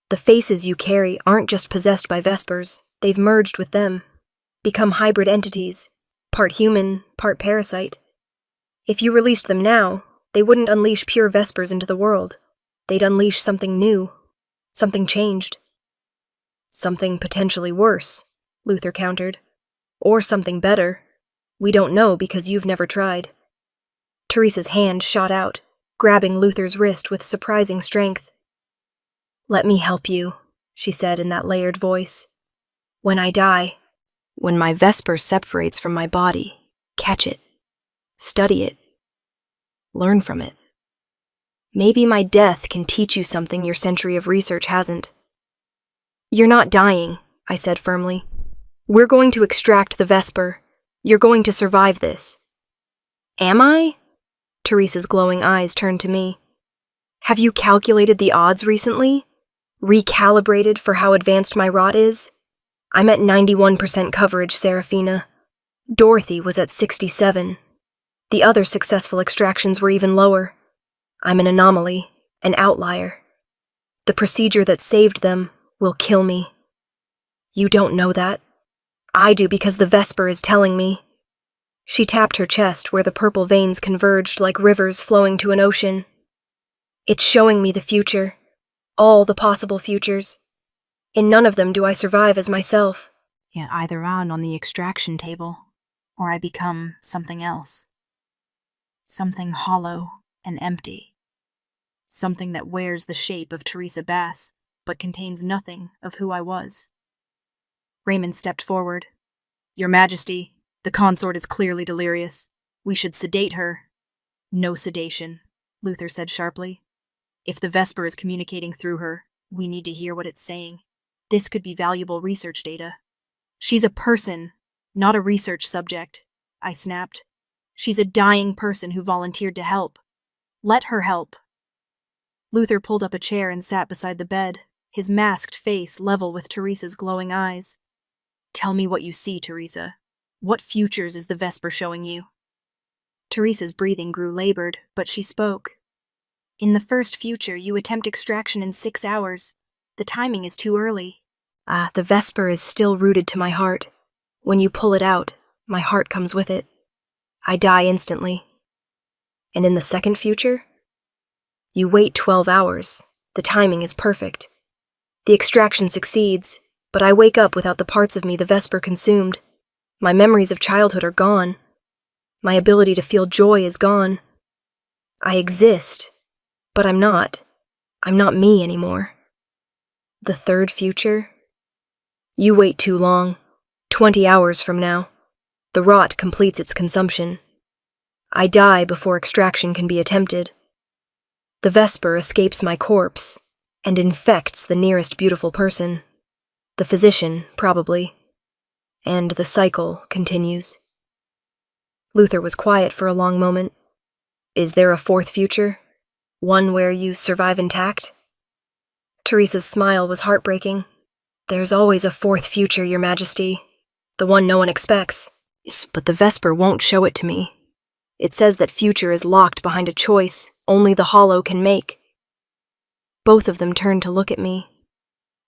The faces you carry aren't just possessed by Vespers, they've merged with them, become hybrid entities, part human, part parasite. If you released them now, they wouldn't unleash pure Vespers into the world. They'd unleash something new, something changed. Something potentially worse, Luther countered. Or something better. We don't know because you've never tried. Teresa's hand shot out, grabbing Luther's wrist with surprising strength. Let me help you, she said in that layered voice. When I die, when my Vesper separates from my body, catch it, study it, learn from it. Maybe my death can teach you something your century of research hasn't. You're not dying, I said firmly. We're going to extract the Vesper. You're going to survive this. Am I? Teresa's glowing eyes turned to me. Have you calculated the odds recently? Recalibrated for how advanced my rot is? I'm at 91% coverage, Serafina. Dorothy was at 67. The other successful extractions were even lower. I'm an anomaly, an outlier. The procedure that saved them will kill me. You don't know that. I do because the Vesper is telling me. She tapped her chest where the purple veins converged like rivers flowing to an ocean. It's showing me the future, all the possible futures. In none of them do I survive as myself. Yeah, either I'm on the extraction table, or I become something else. Something hollow and empty. Something that wears the shape of Teresa Bass, but contains nothing of who I was. Raymond stepped forward. Your Majesty, the consort is clearly delirious. We should sedate her. No sedation, Luther said sharply. If the Vesper is communicating through her, we need to hear what it's saying. This could be valuable research data. She's a person, not a research subject, I snapped. She's a dying person who volunteered to help. Let her help. Luther pulled up a chair and sat beside the bed, his masked face level with Teresa's glowing eyes. Tell me what you see, Teresa. What futures is the Vesper showing you? Teresa's breathing grew labored, but she spoke. In the first future, you attempt extraction in 6 hours. The timing is too early. The Vesper is still rooted to my heart. When you pull it out, my heart comes with it. I die instantly. And in the second future? You wait 12 hours. The timing is perfect. The extraction succeeds, but I wake up without the parts of me the Vesper consumed. My memories of childhood are gone. My ability to feel joy is gone. I exist, but I'm not. I'm not me anymore. The third future? You wait too long. 20 hours from now. The rot completes its consumption. I die before extraction can be attempted. The Vesper escapes my corpse and infects the nearest beautiful person. The physician, probably. And the cycle continues. Luther was quiet for a long moment. Is there a fourth future? One where you survive intact? Teresa's smile was heartbreaking. There's always a fourth future, Your Majesty. The one no one expects. But the Vesper won't show it to me. It says that future is locked behind a choice only the hollow can make. Both of them turned to look at me.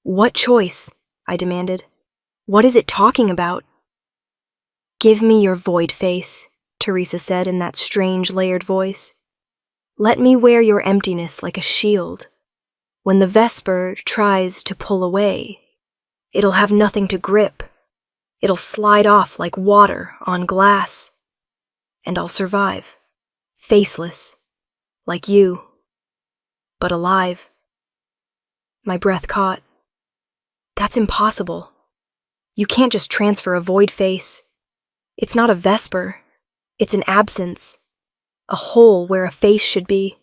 What choice? I demanded. What is it talking about? Give me your void face, Teresa said in that strange layered voice. Let me wear your emptiness like a shield. When the Vesper tries to pull away, it'll have nothing to grip. It'll slide off like water on glass. And I'll survive, faceless, like you, but alive. My breath caught. That's impossible. You can't just transfer a void face. It's not a Vesper. It's an absence, a hole where a face should be.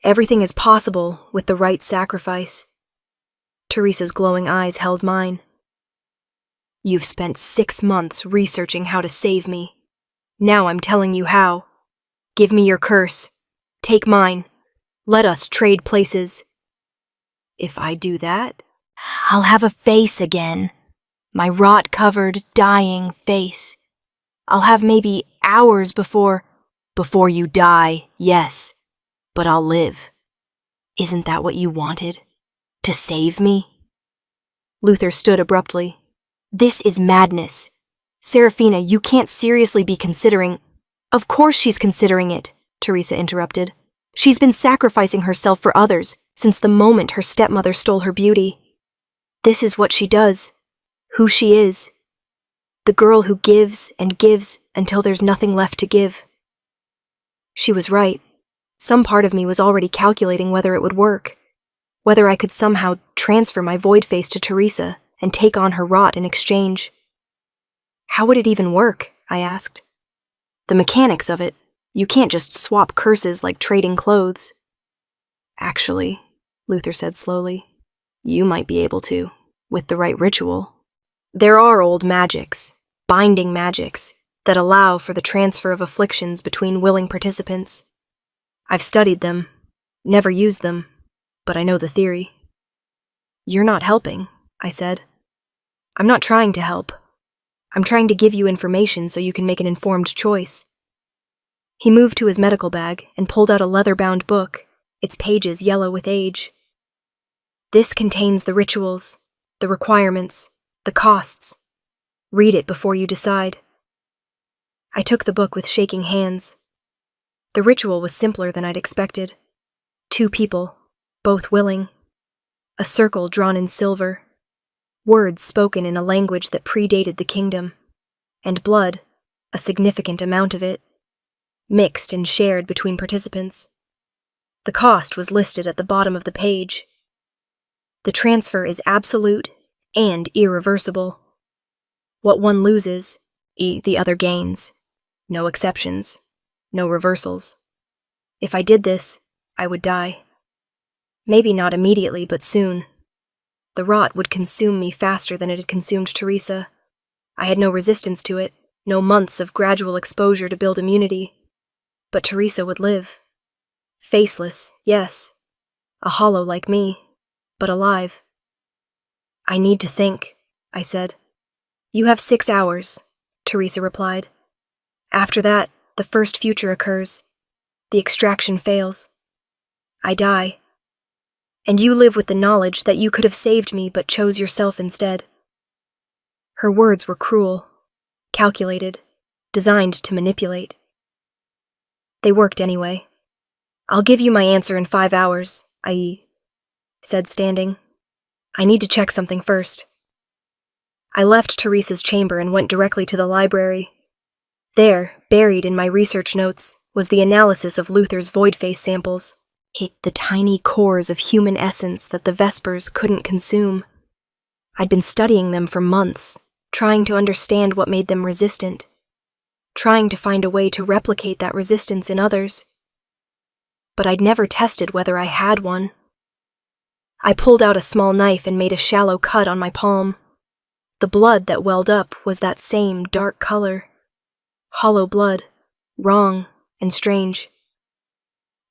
Everything is possible with the right sacrifice. Teresa's glowing eyes held mine. You've spent 6 months researching how to save me. Now I'm telling you how. Give me your curse. Take mine. Let us trade places. If I do that, I'll have a face again. My rot-covered, dying face. I'll have maybe hours before you die, yes, but I'll live. Isn't that what you wanted? To save me? Luther stood abruptly. This is madness. Serafina, you can't seriously be considering— Of course she's considering it, Teresa interrupted. She's been sacrificing herself for others since the moment her stepmother stole her beauty. This is what she does, who she is. The girl who gives and gives until there's nothing left to give. She was right. Some part of me was already calculating whether it would work, whether I could somehow transfer my void face to Teresa and take on her rot in exchange. How would it even work? I asked. The mechanics of it. You can't just swap curses like trading clothes. Actually, Luther said slowly, you might be able to, with the right ritual. There are old magics, binding magics, that allow for the transfer of afflictions between willing participants. I've studied them, never used them, but I know the theory. You're not helping, I said. I'm not trying to help. I'm trying to give you information so you can make an informed choice. He moved to his medical bag and pulled out a leather-bound book, its pages yellow with age. This contains the rituals, the requirements, the costs. Read it before you decide. I took the book with shaking hands. The ritual was simpler than I'd expected. 2 people, both willing. A circle drawn in silver. Words spoken in a language that predated the kingdom. And blood, a significant amount of it, mixed and shared between participants. The cost was listed at the bottom of the page. The transfer is absolute and irreversible. What one loses, the other gains. No exceptions, no reversals. If I did this, I would die. Maybe not immediately, but soon. The rot would consume me faster than it had consumed Teresa. I had no resistance to it, no months of gradual exposure to build immunity. But Teresa would live. Faceless, yes. A hollow like me, but alive. I need to think, I said. You have 6 hours, Teresa replied. After that, the first future occurs. The extraction fails. I die. And you live with the knowledge that you could have saved me but chose yourself instead. Her words were cruel, calculated, designed to manipulate. They worked anyway. I'll give you my answer in 5 hours, I said, standing. I need to check something first. I left Teresa's chamber and went directly to the library. There, buried in my research notes, was the analysis of Luther's void-face samples. The tiny cores of human essence that the Vespers couldn't consume. I'd been studying them for months, trying to understand what made them resistant, trying to find a way to replicate that resistance in others. But I'd never tested whether I had one. I pulled out a small knife and made a shallow cut on my palm. The blood that welled up was that same dark color. Hollow blood, wrong and strange.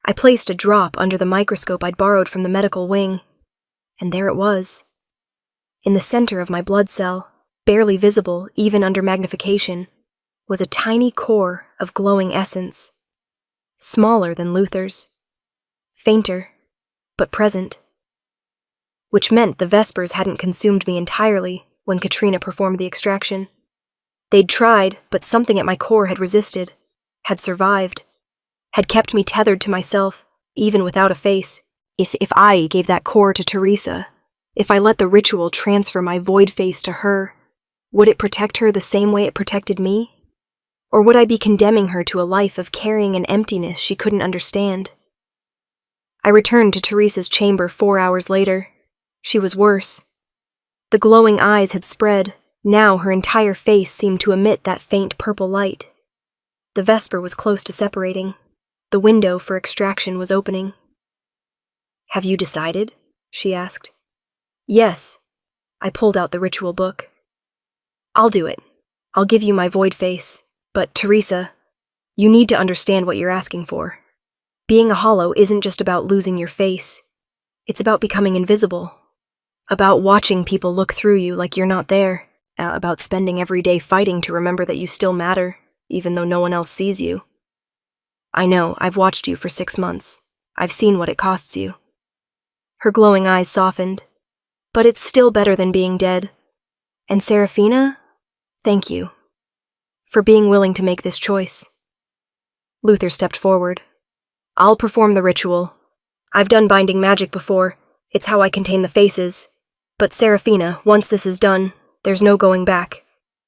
I placed a drop under the microscope I'd borrowed from the medical wing, and there it was. In the center of my blood cell, barely visible even under magnification, was a tiny core of glowing essence, smaller than Luther's, fainter, but present, which meant the Vespers hadn't consumed me entirely when Katrina performed the extraction. They'd tried, but something at my core had resisted, had survived, had kept me tethered to myself, even without a face. If I gave that core to Teresa, if I let the ritual transfer my void face to her, would it protect her the same way it protected me? Or would I be condemning her to a life of carrying an emptiness she couldn't understand? I returned to Teresa's chamber 4 hours later. She was worse. The glowing eyes had spread. Now her entire face seemed to emit that faint purple light. The Vesper was close to separating. The window for extraction was opening. "Have you decided?" she asked. "Yes." I pulled out the ritual book. "I'll do it. I'll give you my void face. But, Teresa, you need to understand what you're asking for. Being a hollow isn't just about losing your face. It's about becoming invisible. About watching people look through you like you're not there. About spending every day fighting to remember that you still matter, even though no one else sees you. I know, I've watched you for 6 months. I've seen what it costs you." Her glowing eyes softened. "But it's still better than being dead. And Serafina, thank you for being willing to make this choice." Luther stepped forward. "I'll perform the ritual. I've done binding magic before. It's how I contain the faces. But Serafina, once this is done, there's no going back.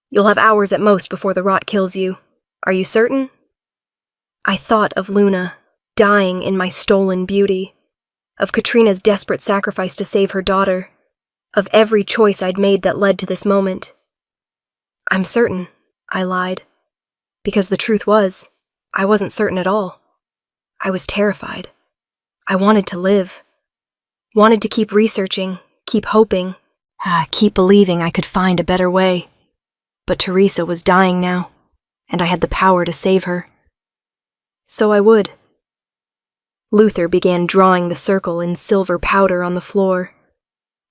You'll have hours at most before the rot kills you. Are you certain?" I thought of Luna, dying in my stolen beauty, of Katrina's desperate sacrifice to save her daughter, of every choice I'd made that led to this moment. "I'm certain," I lied, because the truth was, I wasn't certain at all. I was terrified. I wanted to live. Wanted to keep researching, keep hoping, keep believing I could find a better way. But Teresa was dying now, and I had the power to save her. So I would. Luther began drawing the circle in silver powder on the floor.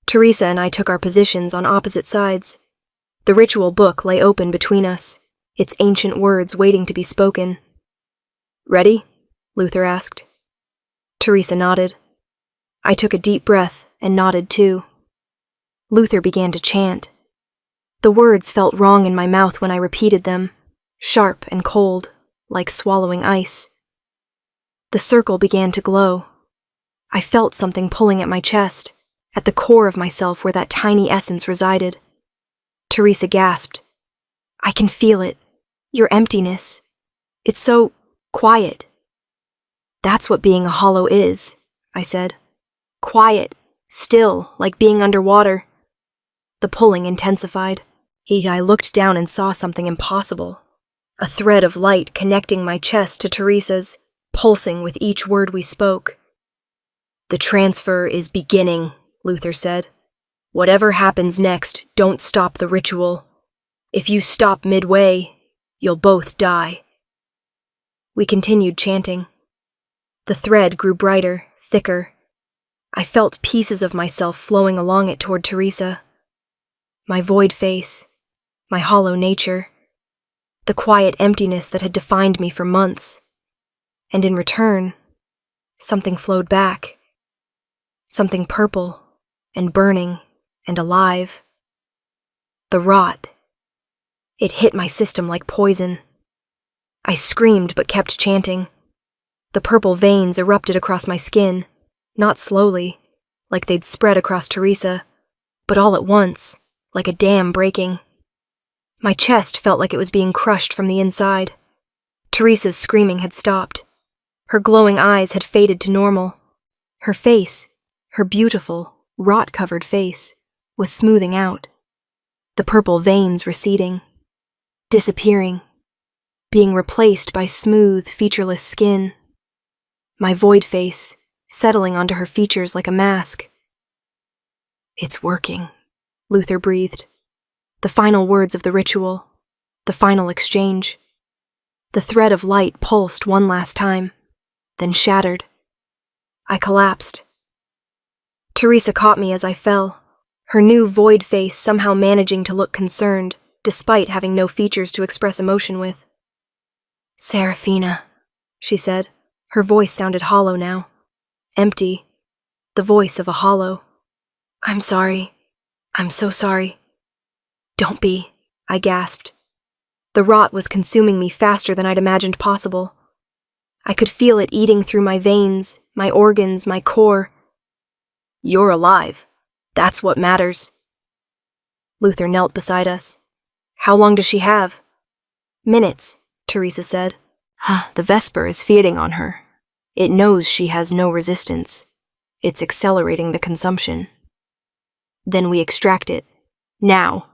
Teresa and I took our positions on opposite sides. The ritual book lay open between us, its ancient words waiting to be spoken. "Ready?" Luther asked. Teresa nodded. I took a deep breath and nodded too. Luther began to chant. The words felt wrong in my mouth when I repeated them, sharp and cold, like swallowing ice. The circle began to glow. I felt something pulling at my chest, at the core of myself where that tiny essence resided. Teresa gasped. "I can feel it. Your emptiness. It's so quiet." "That's what being a hollow is," I said. "Quiet, still, like being underwater." The pulling intensified. I looked down and saw something impossible. A thread of light connecting my chest to Teresa's, pulsing with each word we spoke. "The transfer is beginning," Luther said. "Whatever happens next, don't stop the ritual. If you stop midway, you'll both die." We continued chanting. The thread grew brighter, thicker. I felt pieces of myself flowing along it toward Teresa. My void face, my hollow nature, the quiet emptiness that had defined me for months. And in return, something flowed back. Something purple and burning and alive. The rot. It hit my system like poison. I screamed but kept chanting. The purple veins erupted across my skin, not slowly, like they'd spread across Teresa, but all at once, like a dam breaking. My chest felt like it was being crushed from the inside. Teresa's screaming had stopped. Her glowing eyes had faded to normal. Her face, her beautiful, rot-covered face, was smoothing out. The purple veins receding, disappearing, being replaced by smooth, featureless skin. My void face, settling onto her features like a mask. "It's working," Luther breathed. The final words of the ritual, the final exchange. The thread of light pulsed one last time, then shattered. I collapsed. Teresa caught me as I fell, her new void face somehow managing to look concerned, despite having no features to express emotion with. "Serafina," she said. Her voice sounded hollow now. Empty. The voice of a hollow. "I'm sorry. I'm so sorry." "Don't be," I gasped. The rot was consuming me faster than I'd imagined possible. I could feel it eating through my veins, my organs, my core. "You're alive. That's what matters." Luther knelt beside us. "How long does she have?" "Minutes," Teresa said. "The Vesper is feeding on her. It knows she has no resistance. It's accelerating the consumption." "Then we extract it. Now."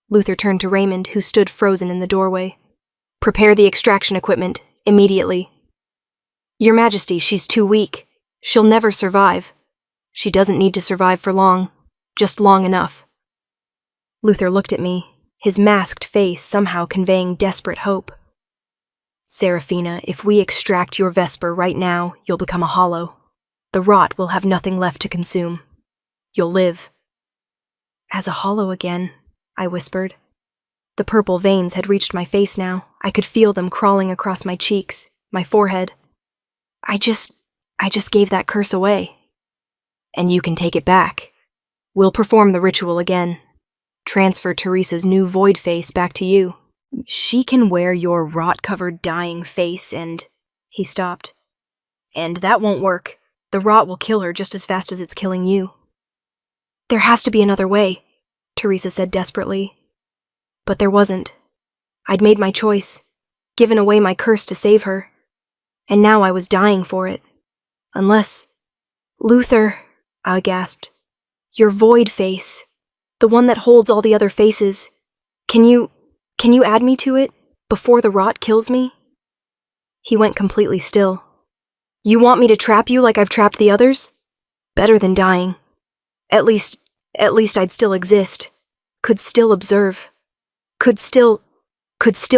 Luther turned to Raymond, who stood frozen in the doorway. "Prepare the extraction equipment, immediately." "Your Majesty, she's too weak. She'll never survive." "She doesn't need to survive for long. Just long enough." Luther looked at me, his masked face somehow conveying desperate hope. "Serafina, if we extract your Vesper right now, you'll become a hollow. The rot will have nothing left to consume. You'll live." "As a hollow again," I whispered. The purple veins had reached my face now. I could feel them crawling across my cheeks, my forehead. I just gave that curse away." "And you can take it back. We'll perform the ritual again. Transfer Teresa's new void face back to you. She can wear your rot-covered dying face and—" He stopped. "And that won't work. The rot will kill her just as fast as it's killing you." "There has to be another way," Teresa said desperately. But there wasn't. I'd made my choice, given away my curse to save her. And now I was dying for it. Unless— "Luther," I gasped. "Your void face. The one that holds all the other faces. Can you add me to it, before the rot kills me?" He went completely still. "You want me to trap you like I've trapped the others? Better than dying. At least I'd still exist. Could still observe. Could still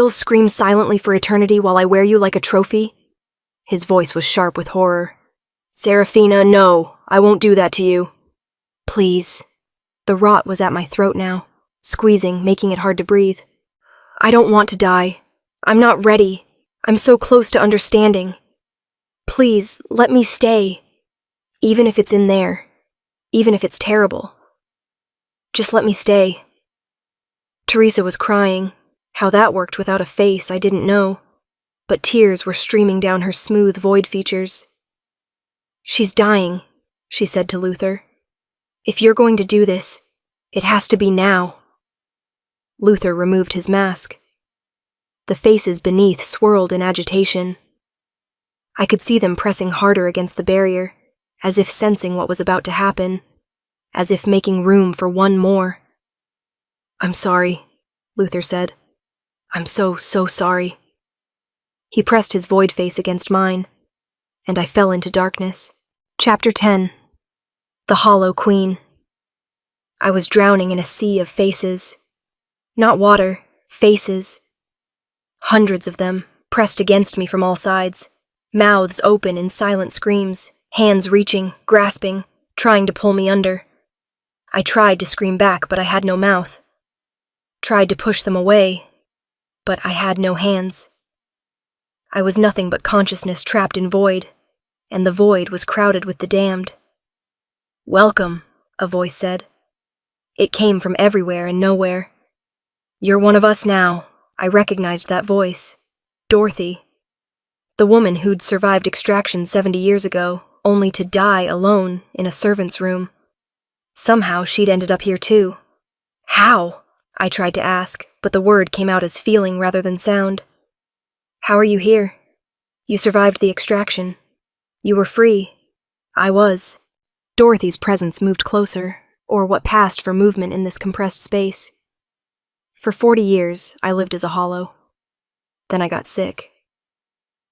scream silently for eternity while I wear you like a trophy." His voice was sharp with horror. "Serafina, no, I won't do that to you." "Please." The rot was at my throat now, squeezing, making it hard to breathe. "I don't want to die. I'm not ready. I'm so close to understanding. Please, let me stay. Even if it's in there. Even if it's terrible. Just let me stay." Teresa was crying. How that worked without a face, I didn't know. But tears were streaming down her smooth void features. "She's dying," she said to Luther. "If you're going to do this, it has to be now." Luther removed his mask. The faces beneath swirled in agitation. I could see them pressing harder against the barrier, as if sensing what was about to happen, as if making room for one more. "I'm sorry," Luther said. "I'm so sorry." He pressed his void face against mine, and I fell into darkness. Chapter 10. The Hollow Queen. I was drowning in a sea of faces. Not water, faces. Hundreds of them, pressed against me from all sides, mouths open in silent screams, hands reaching, grasping, trying to pull me under. I tried to scream back, but I had no mouth. Tried to push them away, but I had no hands. I was nothing but consciousness trapped in void, and the void was crowded with the damned. "Welcome," a voice said. It came from everywhere and nowhere. "You're one of us now." I recognized that voice. Dorothy. The woman who'd survived extraction 70 years ago, only to die alone in a servant's room. Somehow she'd ended up here too. "How?" I tried to ask, but the word came out as feeling rather than sound. "How are you here? You survived the extraction. You were free. I was." Dorothy's presence moved closer, or what passed for movement in this compressed space. "For 40 years, I lived as a hollow. Then I got sick.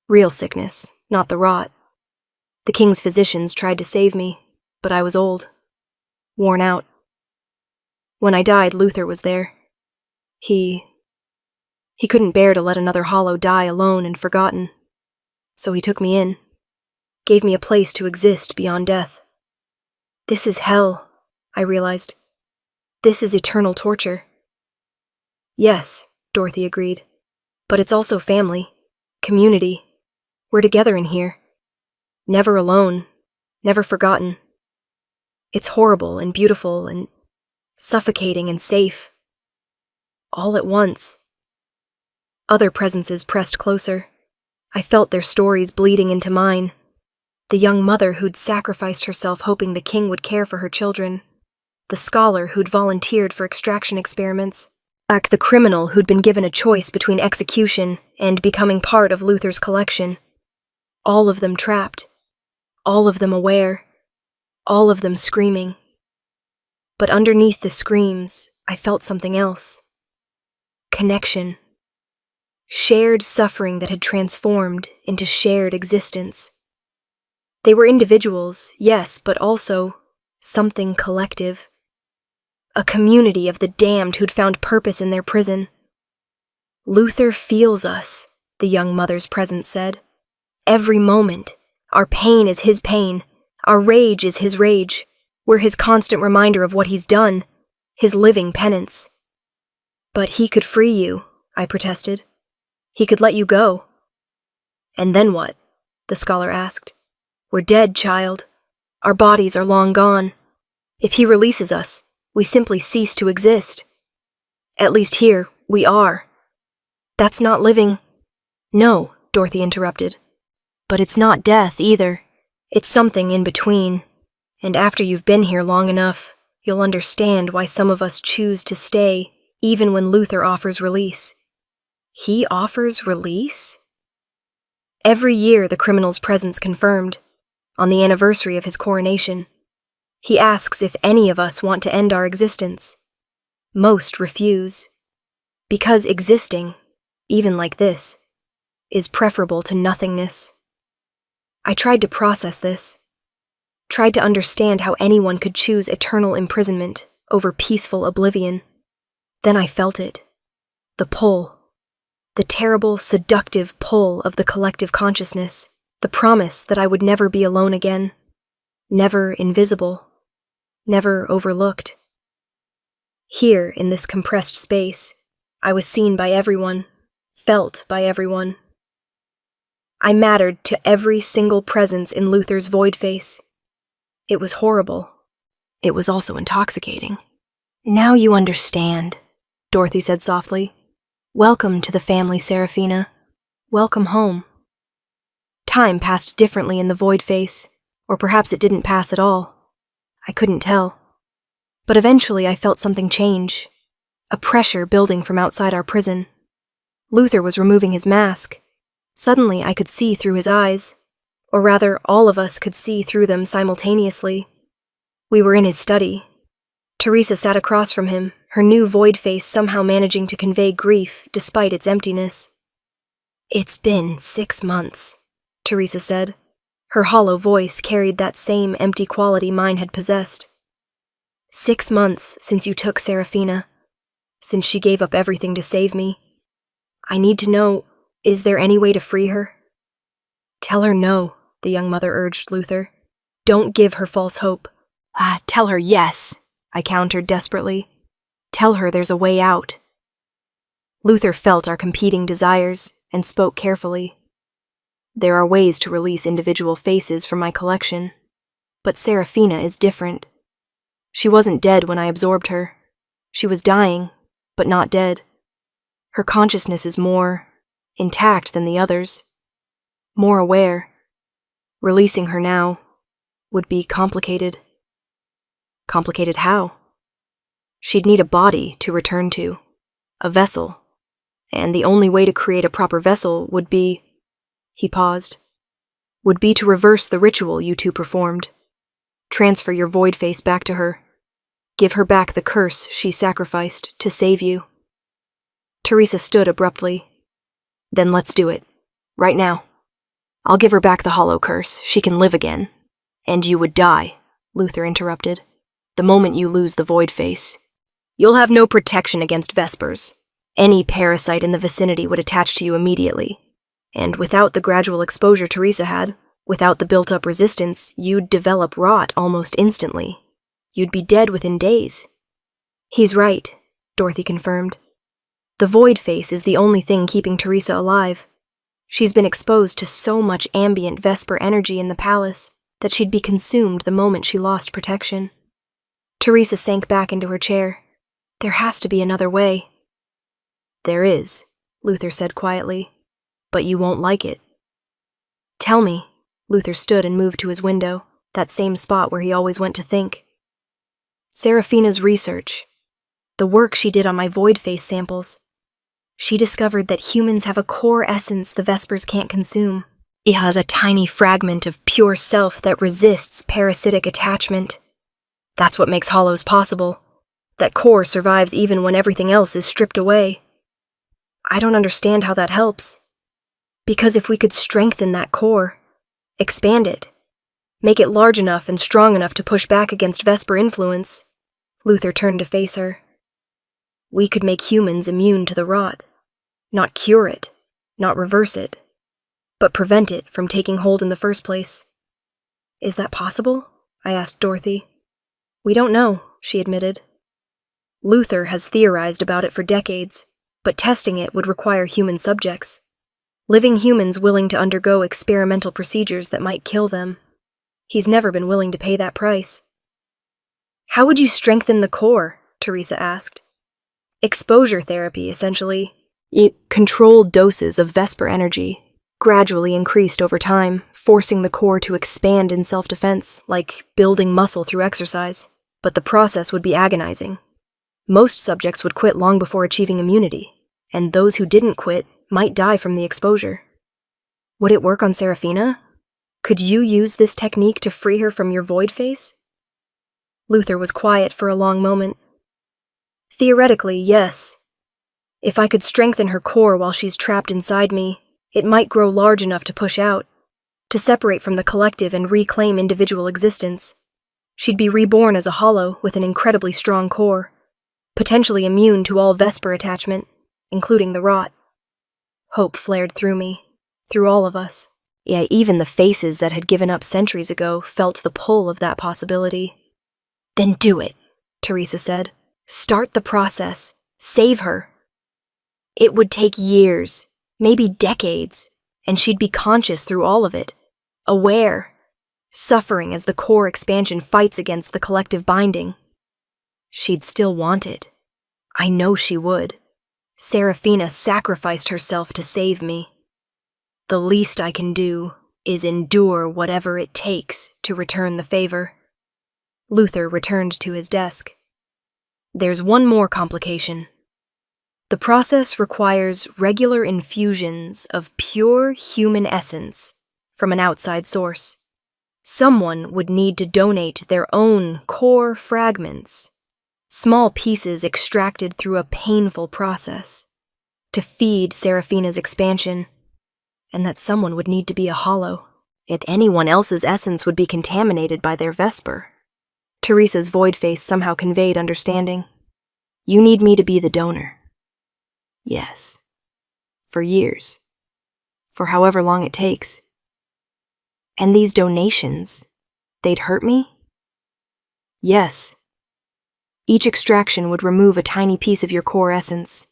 Real sickness, not the rot. The king's physicians tried to save me, but I was old. Worn out. When I died, Luther was there. He couldn't bear to let another hollow die alone and forgotten. So he took me in, gave me a place to exist beyond death. This is hell, I realized. This is eternal torture. Yes, Dorothy agreed. But it's also family, community. We're together in here. Never alone, never forgotten. It's horrible and beautiful and suffocating and safe. All at once. Other presences pressed closer. I felt their stories bleeding into mine. The young mother who'd sacrificed herself hoping the king would care for her children. The scholar who'd volunteered for extraction experiments. The criminal who'd been given a choice between execution and becoming part of Luther's collection. All of them trapped. All of them aware. All of them screaming. But underneath the screams, I felt something else. Connection. Shared suffering that had transformed into shared existence. They were individuals, yes, but also something collective. A community of the damned who'd found purpose in their prison. Luther feels us, the young mother's presence said. Every moment. Our pain is his pain. Our rage is his rage. We're his constant reminder of what he's done. His living penance. But he could free you, I protested. He could let you go. And then what? The scholar asked. We're dead, child. Our bodies are long gone. If he releases us, we simply cease to exist. At least here, we are. That's not living. No, Dorothy interrupted. But it's not death, either. It's something in between. And after you've been here long enough, you'll understand why some of us choose to stay, even when Luther offers release. He offers release? Every year the criminal's presence confirmed, on the anniversary of his coronation. He asks if any of us want to end our existence. Most refuse. Because existing, even like this, is preferable to nothingness. I tried to process this. Tried to understand how anyone could choose eternal imprisonment over peaceful oblivion. Then I felt it. The pull. The terrible, seductive pull of the collective consciousness. The promise that I would never be alone again. Never invisible. Never overlooked. Here, in this compressed space, I was seen by everyone, felt by everyone. I mattered to every single presence in Luther's void face. It was horrible. It was also intoxicating. Now you understand, Dorothy said softly. Welcome to the family, Seraphina. Welcome home. Time passed differently in the void face, or perhaps it didn't pass at all. I couldn't tell. But eventually I felt something change. A pressure building from outside our prison. Luther was removing his mask. Suddenly I could see through his eyes. Or rather, all of us could see through them simultaneously. We were in his study. Teresa sat across from him, her new void face somehow managing to convey grief despite its emptiness. It's been 6 months, Teresa said. Her hollow voice carried that same empty quality mine had possessed. 6 months since you took Seraphina, since she gave up everything to save me. I need to know, is there any way to free her? Tell her no, the young mother urged Luther. Don't give her false hope. Tell her yes, I countered desperately. Tell her there's a way out. Luther felt our competing desires and spoke carefully. There are ways to release individual faces from my collection, but Seraphina is different. She wasn't dead when I absorbed her. She was dying, but not dead. Her consciousness is more intact than the others, more aware. Releasing her now would be complicated. Complicated how? She'd need a body to return to, a vessel, and the only way to create a proper vessel would be, he paused, would be to reverse the ritual you two performed. Transfer your void face back to her. Give her back the curse she sacrificed to save you. Teresa stood abruptly. Then let's do it. Right now. I'll give her back the hollow curse. She can live again. And you would die, Luther interrupted, the moment you lose the void face. You'll have no protection against Vespers. Any parasite in the vicinity would attach to you immediately. And without the gradual exposure Teresa had, without the built-up resistance, you'd develop rot almost instantly. You'd be dead within days. He's right, Dorothy confirmed. The void face is the only thing keeping Teresa alive. She's been exposed to so much ambient Vesper energy in the palace that she'd be consumed the moment she lost protection. Teresa sank back into her chair. There has to be another way. There is, Luther said quietly, but you won't like it. Tell me. Luther stood and moved to his window, that same spot where he always went to think. Seraphina's research. The work she did on my void face samples. She discovered that humans have a core essence the Vespers can't consume. It has a tiny fragment of pure self that resists parasitic attachment. That's what makes hollows possible. That core survives even when everything else is stripped away. I don't understand how that helps. Because if we could strengthen that core, expand it, make it large enough and strong enough to push back against Vesper influence, Luther turned to face her. We could make humans immune to the rot. Not cure it, not reverse it, but prevent it from taking hold in the first place. Is that possible? I asked Dorothy. We don't know, she admitted. Luther has theorized about it for decades, but testing it would require human subjects. Living humans willing to undergo experimental procedures that might kill them. He's never been willing to pay that price. How would you strengthen the core? Teresa asked. Exposure therapy, essentially. Controlled doses of Vesper energy, gradually increased over time, forcing the core to expand in self-defense, like building muscle through exercise. But the process would be agonizing. Most subjects would quit long before achieving immunity, and those who didn't quit might die from the exposure. Would it work on Seraphina? Could you use this technique to free her from your void face? Luther was quiet for a long moment. Theoretically, yes. If I could strengthen her core while she's trapped inside me, it might grow large enough to push out, to separate from the collective and reclaim individual existence. She'd be reborn as a hollow with an incredibly strong core, potentially immune to all Vesper attachment, including the rot. Hope flared through me, through all of us. Yeah, even the faces that had given up centuries ago felt the pull of that possibility. Then do it, Teresa said. Start the process. Save her. It would take years, maybe decades, and she'd be conscious through all of it, aware, suffering as the core expansion fights against the collective binding. She'd still want it. I know she would. Seraphina sacrificed herself to save me. The least I can do is endure whatever it takes to return the favor. Luther returned to his desk. There's one more complication. The process requires regular infusions of pure human essence from an outside source. Someone would need to donate their own core fragments, small pieces extracted through a painful process, to feed Seraphina's expansion, and that someone would need to be a hollow. Yet anyone else's essence would be contaminated by their Vesper. Teresa's void face somehow conveyed understanding. You need me to be the donor. Yes. For years. For however long it takes. And these donations, they'd hurt me? Yes. Each extraction would remove a tiny piece of your core essence.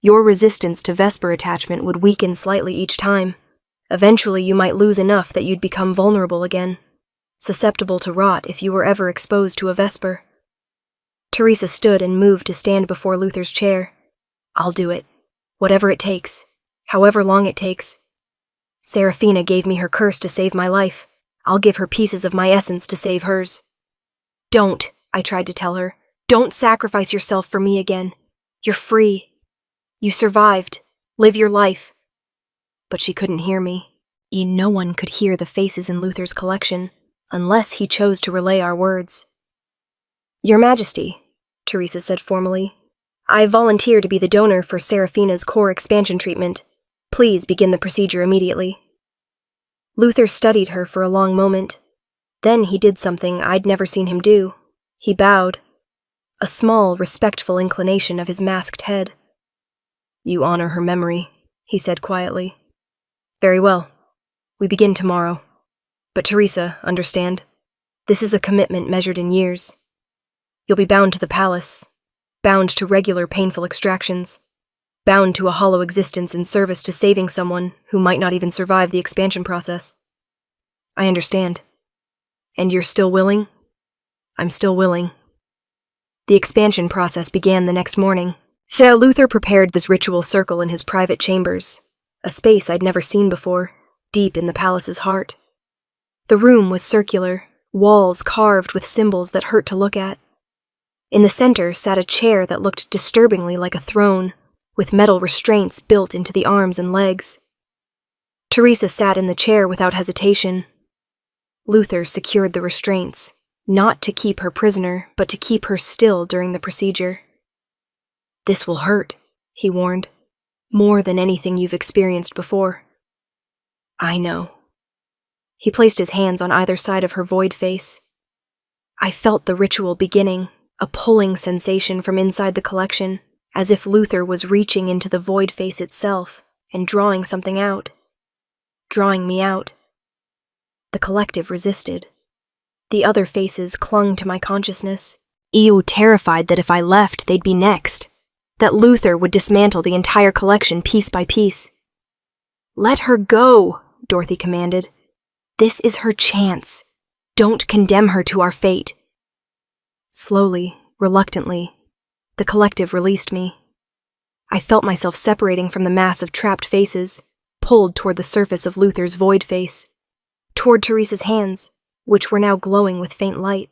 Your resistance to Vesper attachment would weaken slightly each time. Eventually you might lose enough that you'd become vulnerable again, susceptible to rot if you were ever exposed to a Vesper. Teresa stood and moved to stand before Luther's chair. I'll do it. Whatever it takes. However long it takes. Seraphina gave me her curse to save my life. I'll give her pieces of my essence to save hers. Don't, I tried to tell her. Don't sacrifice yourself for me again. You're free. You survived. Live your life. But she couldn't hear me. No one could hear the faces in Luther's collection, unless he chose to relay our words. Your Majesty, Teresa said formally, I volunteer to be the donor for Seraphina's core expansion treatment. Please begin the procedure immediately. Luther studied her for a long moment. Then he did something I'd never seen him do. He bowed. A small, respectful inclination of his masked head. You honor her memory, he said quietly. Very well. We begin tomorrow. But Teresa, understand, this is a commitment measured in years. You'll be bound to the palace, bound to regular painful extractions. bound to a hollow existence in service to saving someone who might not even survive the expansion process. I understand. And you're still willing? I'm still willing. The expansion process began the next morning. Sir Luther prepared this ritual circle in his private chambers, a space I'd never seen before, deep in the palace's heart. The room was circular, walls carved with symbols that hurt to look at. In the center sat a chair that looked disturbingly like a throne, with metal restraints built into the arms and legs. Teresa sat in the chair without hesitation. Luther secured the restraints, not to keep her prisoner, but to keep her still during the procedure. "This will hurt," he warned, "more than anything you've experienced before." "I know." He placed his hands on either side of her void face. I felt the ritual beginning, a pulling sensation from inside the collection, as if Luther was reaching into the void face itself and drawing something out. Drawing me out. The collective resisted. The other faces clung to my consciousness, terrified that if I left, they'd be next, that Luther would dismantle the entire collection piece by piece. "Let her go," Dorothy commanded. "This is her chance. Don't condemn her to our fate." Slowly, reluctantly, the collective released me. I felt myself separating from the mass of trapped faces, pulled toward the surface of Luther's void face, toward Teresa's hands, which were now glowing with faint light.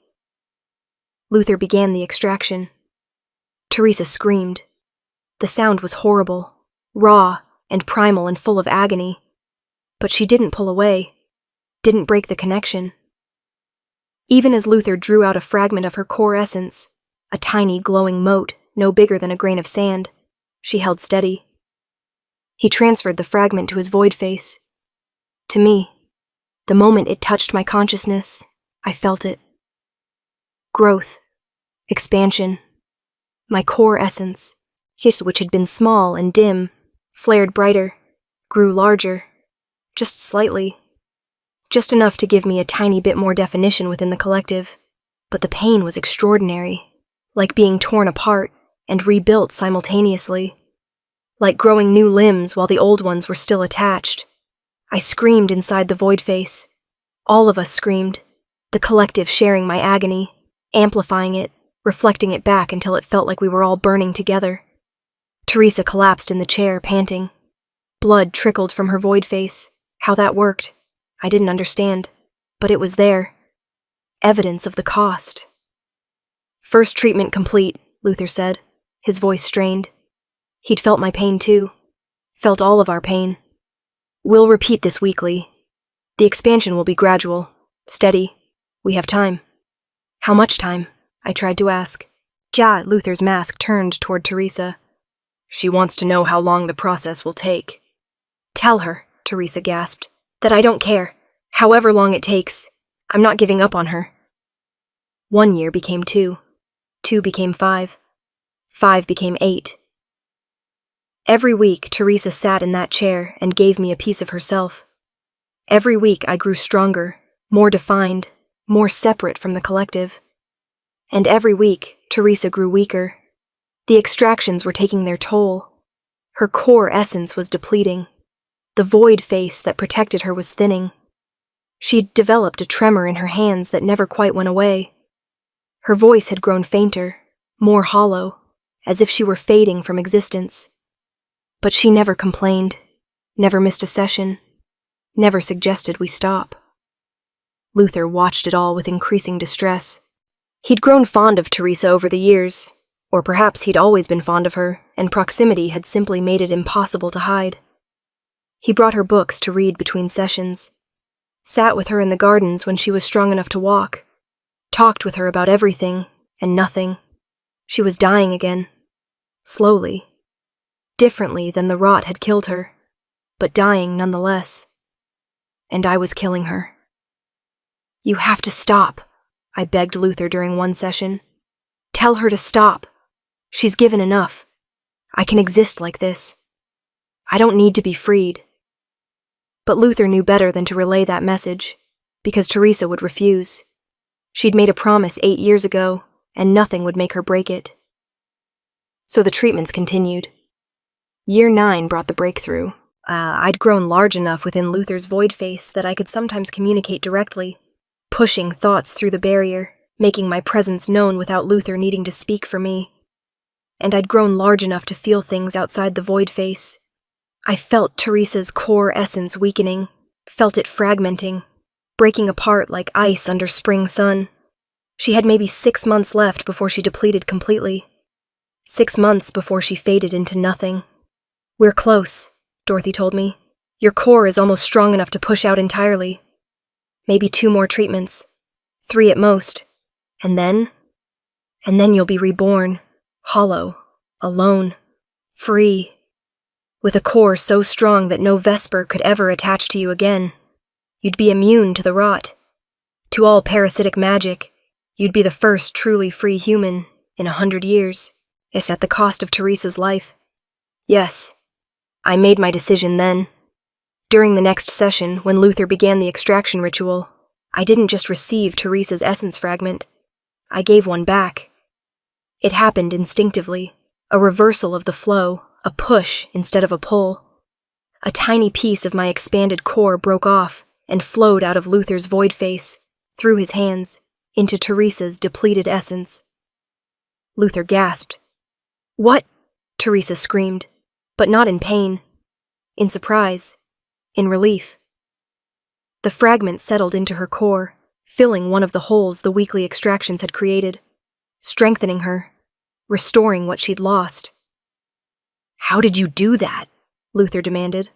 Luther began the extraction. Teresa screamed. The sound was horrible, raw and primal and full of agony. But she didn't pull away, didn't break the connection. Even as Luther drew out a fragment of her core essence, a tiny glowing mote no bigger than a grain of sand, she held steady. He transferred the fragment to his void face. To me, the moment it touched my consciousness, I felt it. Growth, expansion. My core essence, which had been small and dim, flared brighter, grew larger, just slightly. Just enough to give me a tiny bit more definition within the collective. But the pain was extraordinary, like being torn apart and rebuilt simultaneously. Like growing new limbs while the old ones were still attached. I screamed inside the void face. All of us screamed, the collective sharing my agony, amplifying it, reflecting it back until it felt like we were all burning together. Teresa collapsed in the chair, panting. Blood trickled from her void face. How that worked, I didn't understand, but it was there. Evidence of the cost. "First treatment complete," Luther said, his voice strained. He'd felt my pain too. Felt all of our pain. "We'll repeat this weekly. The expansion will be gradual, steady. We have time." "How much time?" I tried to ask. Luther's mask turned toward Teresa. "She wants to know how long the process will take." "Tell her," Teresa gasped, "that I don't care. However long it takes, I'm not giving up on her." 1 year became 2. 2 became 5. 5 became 8. Every week, Teresa sat in that chair and gave me a piece of herself. Every week, I grew stronger, more defined, more separate from the collective. And every week, Teresa grew weaker. The extractions were taking their toll. Her core essence was depleting. The void face that protected her was thinning. She'd developed a tremor in her hands that never quite went away. Her voice had grown fainter, more hollow, as if she were fading from existence. But she never complained, never missed a session, never suggested we stop. Luther watched it all with increasing distress. He'd grown fond of Teresa over the years, or perhaps he'd always been fond of her, and proximity had simply made it impossible to hide. He brought her books to read between sessions, sat with her in the gardens when she was strong enough to walk, talked with her about everything and nothing. She was dying again, slowly, differently than the rot had killed her, but dying nonetheless. And I was killing her. "You have to stop," I begged Luther during one session. "Tell her to stop. She's given enough. I can exist like this. I don't need to be freed." But Luther knew better than to relay that message, because Teresa would refuse. She'd made a promise 8 years ago, and nothing would make her break it. So the treatments continued. Year 9 brought the breakthrough. I'd grown large enough within Luther's void face that I could sometimes communicate directly, pushing thoughts through the barrier, making my presence known without Luther needing to speak for me. And I'd grown large enough to feel things outside the void face. I felt Teresa's core essence weakening, felt it fragmenting, breaking apart like ice under spring sun. She had maybe 6 months left before she depleted completely. 6 months before she faded into nothing. "We're close," Dorothy told me. "Your core is almost strong enough to push out entirely. Maybe 2 more treatments. 3 at most. And then you'll be reborn, hollow, alone, free, with a core so strong that no Vesper could ever attach to you again. You'd be immune to the rot, to all parasitic magic. You'd be the first truly free human in 100 years. It's at the cost of Teresa's life. Yes, I made my decision then. During the next session, when Luther began the extraction ritual, I didn't just receive Teresa's essence fragment. I gave one back. It happened instinctively, a reversal of the flow, a push instead of a pull. A tiny piece of my expanded core broke off and flowed out of Luther's void face, through his hands, into Teresa's depleted essence. Luther gasped. "What?" Teresa screamed, but not in pain. In surprise. In relief. The fragment settled into her core, filling one of the holes the weekly extractions had created, strengthening her, restoring what she'd lost. "How did you do that?" Luther demanded.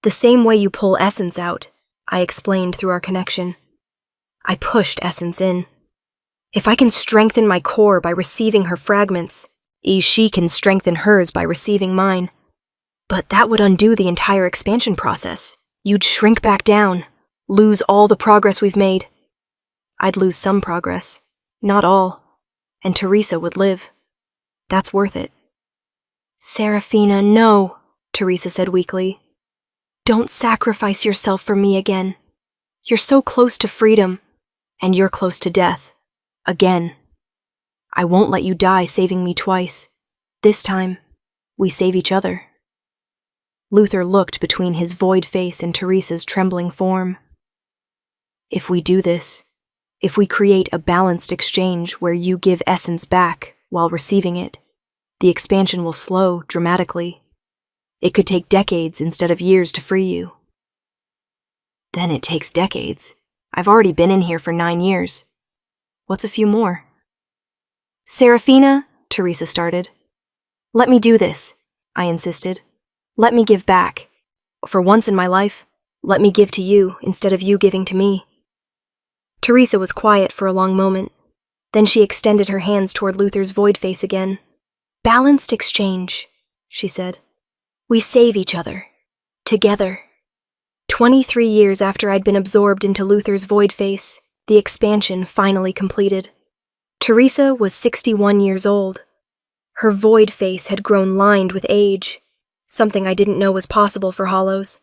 "The same way you pull essence out," I explained through our connection. I pushed essence in. If I can strengthen my core by receiving her fragments, she can strengthen hers by receiving mine. But that would undo the entire expansion process. You'd shrink back down, lose all the progress we've made. I'd lose some progress, not all, and Teresa would live. That's worth it. "Serafina, no," Teresa said weakly. "Don't sacrifice yourself for me again. You're so close to freedom, and you're close to death. Again. I won't let you die saving me twice. This time, we save each other." Luther looked between his void face and Teresa's trembling form. "If we do this, if we create a balanced exchange where you give essence back while receiving it, the expansion will slow dramatically. It could take decades instead of years to free you." "Then it takes decades. I've already been in here for 9 years. What's a few more?" "Serafina," Teresa started. "Let me do this," I insisted. "Let me give back. For once in my life, let me give to you instead of you giving to me." Teresa was quiet for a long moment. Then she extended her hands toward Luther's void face again. "Balanced exchange," she said. "We save each other. Together." 23 years after I'd been absorbed into Luther's void face, the expansion finally completed. Teresa was 61 years old. Her void face had grown lined with age, something I didn't know was possible for hollows.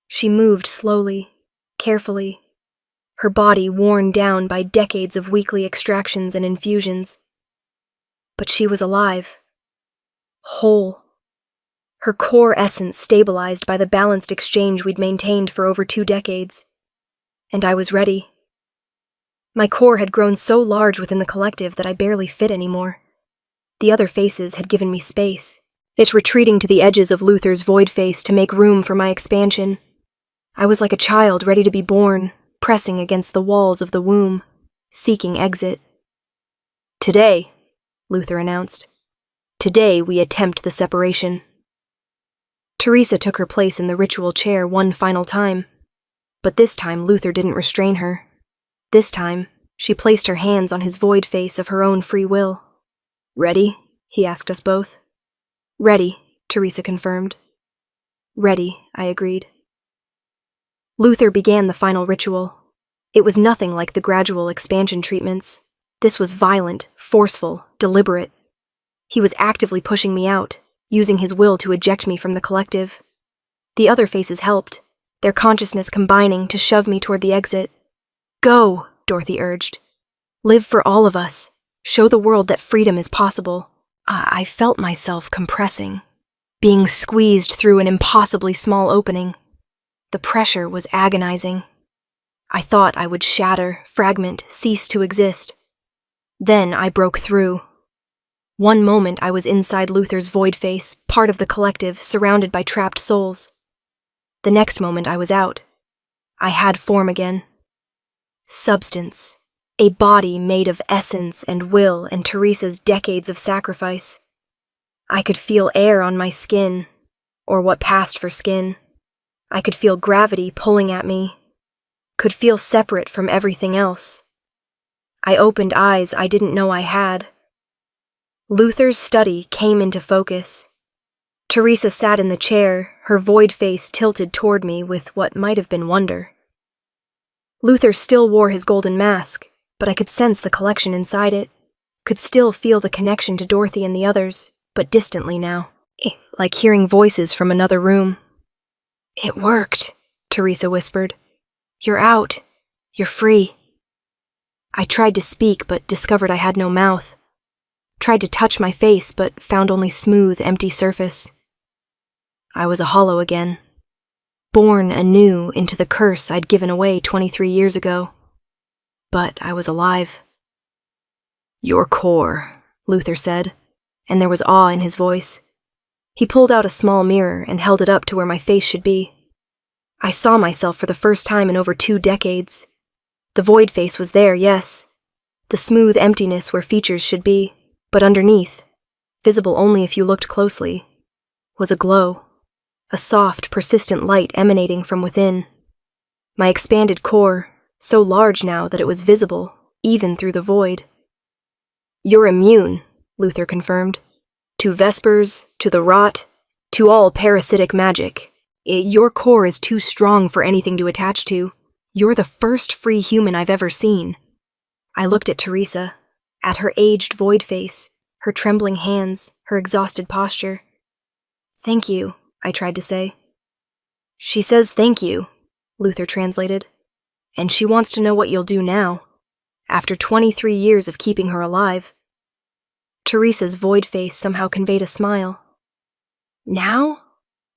She moved slowly, carefully, her body worn down by decades of weekly extractions and infusions. But she was alive. Whole. Her core essence stabilized by the balanced exchange we'd maintained for over 2 decades. And I was ready. My core had grown so large within the collective that I barely fit anymore. The other faces had given me space. It retreating to the edges of Luther's void face to make room for my expansion. I was like a child ready to be born, pressing against the walls of the womb, seeking exit. "Today," Luther announced. "Today we attempt the separation." Teresa took her place in the ritual chair one final time. But this time Luther didn't restrain her. This time, she placed her hands on his void face of her own free will. "Ready?" he asked us both. "Ready," Teresa confirmed. "Ready," I agreed. Luther began the final ritual. It was nothing like the gradual expansion treatments. This was violent, forceful, deliberate. He was actively pushing me out, using his will to eject me from the collective. The other faces helped, their consciousness combining to shove me toward the exit. "Go," Dorothy urged. "Live for all of us. Show the world that freedom is possible." I felt myself compressing. being squeezed through an impossibly small opening. The pressure was agonizing. I thought I would shatter, fragment, cease to exist. Then I broke through. One moment I was inside Luther's void face, part of the collective, surrounded by trapped souls. The next moment I was out. I had form again. Substance. A body made of essence and will and Teresa's decades of sacrifice. I could feel air on my skin, or what passed for skin. I could feel gravity pulling at me. Could feel separate from everything else. I opened eyes I didn't know I had. Luther's study came into focus. Teresa sat in the chair, her void face tilted toward me with what might have been wonder. Luther still wore his golden mask, but I could sense the collection inside it, could still feel the connection to Dorothy and the others, but distantly now, like hearing voices from another room. "It worked," Teresa whispered. "You're out. You're free." I tried to speak, but discovered I had no mouth. Tried to touch my face, but found only smooth, empty surface. I was a hollow again, born anew into the curse I'd given away 23 years ago. But I was alive. "Your core," Luther said, and there was awe in his voice. He pulled out a small mirror and held it up to where my face should be. I saw myself for the first time in over 2 decades. The void face was there, yes. The smooth emptiness where features should be, but underneath, visible only if you looked closely, was a glow, a soft, persistent light emanating from within. My expanded core, so large now that it was visible, even through the void. "You're immune," Luther confirmed. "To Vespers, to the rot, to all parasitic magic. Your core is too strong for anything to attach to. You're the first free human I've ever seen." I looked at Teresa, at her aged void face, her trembling hands, her exhausted posture. "Thank you," I tried to say. "She says thank you," Luther translated. "And she wants to know what you'll do now, after 23 years of keeping her alive." Teresa's void face somehow conveyed a smile. "Now?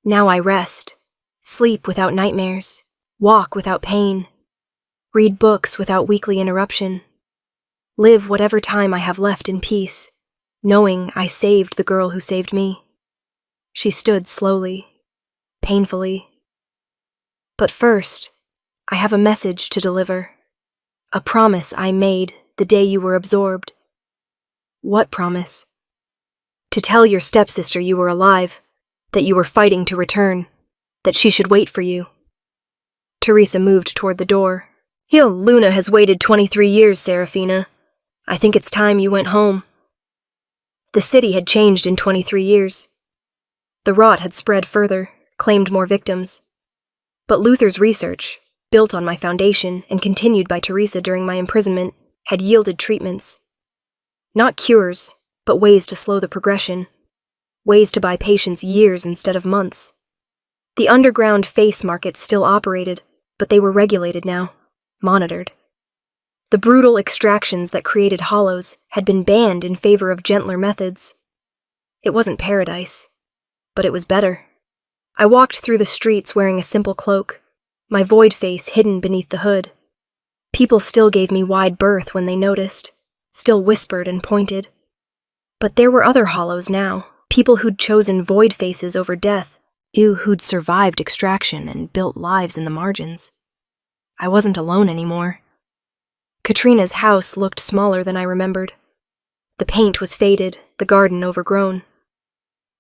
Now I rest, sleep without nightmares, walk without pain, read books without weekly interruption, live whatever time I have left in peace, knowing I saved the girl who saved me." She stood slowly, painfully. "But first, I have a message to deliver. A promise I made the day you were absorbed." "What promise?" "To tell your stepsister you were alive, that you were fighting to return, that she should wait for you." Teresa moved toward the door. "Luna has waited 23 years, Serafina. I think it's time you went home." The city had changed in 23 years. The rot had spread further, claimed more victims. But Luther's research, built on my foundation and continued by Teresa during my imprisonment, had yielded treatments. Not cures, but ways to slow the progression. Ways to buy patients years instead of months. The underground face markets still operated, but they were regulated now, monitored. The brutal extractions that created hollows had been banned in favor of gentler methods. It wasn't paradise, but it was better. I walked through the streets wearing a simple cloak, my void face hidden beneath the hood. People still gave me wide berth when they noticed, still whispered and pointed. But there were other hollows now, people who'd chosen void faces over death, who'd survived extraction and built lives in the margins. I wasn't alone anymore. Katrina's house looked smaller than I remembered. The paint was faded, the garden overgrown.